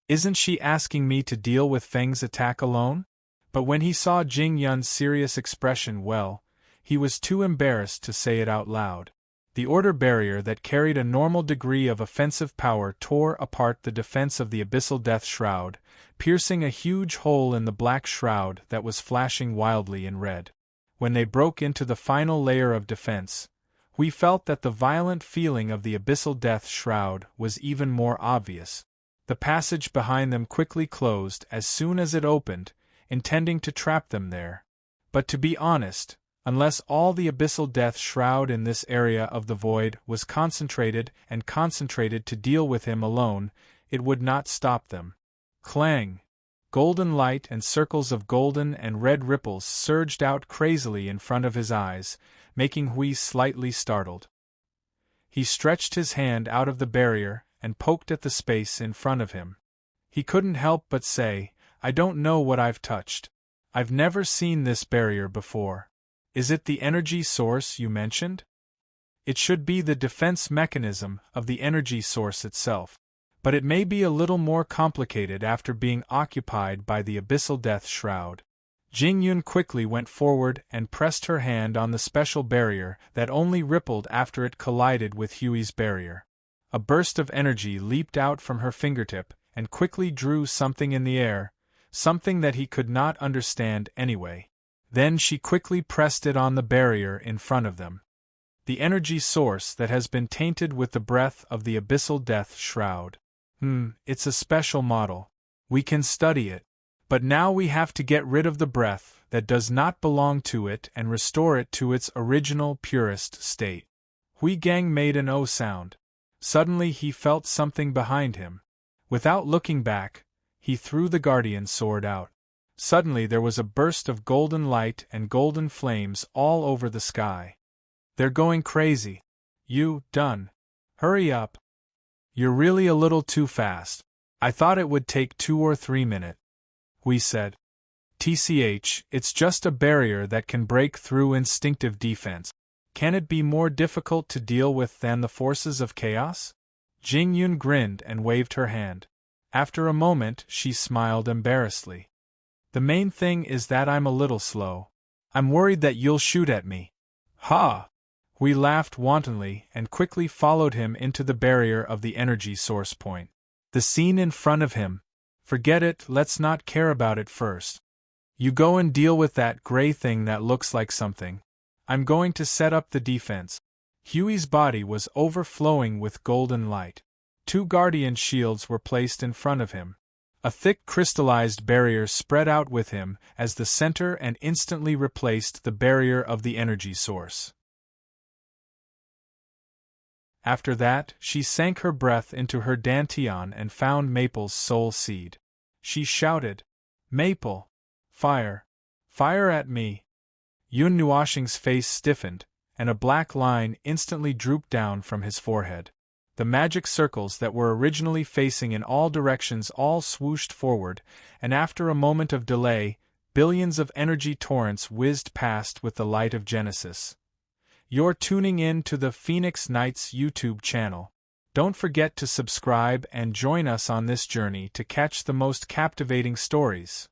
Isn't she asking me to deal with Feng's attack alone? But when he saw Jing Yun's serious expression, well, he was too embarrassed to say it out loud. The order barrier that carried a normal degree of offensive power tore apart the defense of the abyssal death shroud, piercing a huge hole in the black shroud that was flashing wildly in red. When they broke into the final layer of defense, we felt that the violent feeling of the abyssal death shroud was even more obvious. The passage behind them quickly closed as soon as it opened, intending to trap them there. But to be honest, unless all the abyssal death shroud in this area of the void was concentrated to deal with him alone, it would not stop them. Clang! Golden light and circles of golden and red ripples surged out crazily in front of his eyes, making Hui slightly startled. He stretched his hand out of the barrier and poked at the space in front of him. He couldn't help but say, I don't know what I've touched. I've never seen this barrier before. Is it the energy source you mentioned? It should be the defense mechanism of the energy source itself. But it may be a little more complicated after being occupied by the abyssal death shroud. Jing Yun quickly went forward and pressed her hand on the special barrier that only rippled after it collided with Hui's barrier. A burst of energy leaped out from her fingertip and quickly drew something in the air, something that he could not understand anyway. Then she quickly pressed it on the barrier in front of them. The energy source that has been tainted with the breath of the abyssal death shroud. It's a special model. We can study it. But now we have to get rid of the breath that does not belong to it and restore it to its original purest state. Hui Gang made an O sound. Suddenly he felt something behind him. Without looking back, he threw the guardian sword out. Suddenly there was a burst of golden light and golden flames all over the sky. They're going crazy. Done. Hurry up. You're really a little too fast. I thought it would take 2 or 3 minutes. Hui said. TCH, it's just a barrier that can break through instinctive defense. Can it be more difficult to deal with than the forces of chaos? Jing Yun grinned and waved her hand. After a moment, she smiled embarrassedly. The main thing is that I'm a little slow. I'm worried that you'll shoot at me. Ha! Hui laughed wantonly and quickly followed him into the barrier of the energy source point. The scene in front of him. Forget it, let's not care about it first. You go and deal with that gray thing that looks like something. I'm going to set up the defense. Hui's body was overflowing with golden light. 2 guardian shields were placed in front of him. A thick crystallized barrier spread out with him as the center and instantly replaced the barrier of the energy source. After that, she sank her breath into her dantian and found Maple's soul seed. She shouted, Maple! Fire! Fire at me! Yun Nuoshing's face stiffened, and a black line instantly drooped down from his forehead. The magic circles that were originally facing in all directions all swooshed forward, and after a moment of delay, billions of energy torrents whizzed past with the light of Genesis. You're tuning in to the Phoenix Knights YouTube channel. Don't forget to subscribe and join us on this journey to catch the most captivating stories.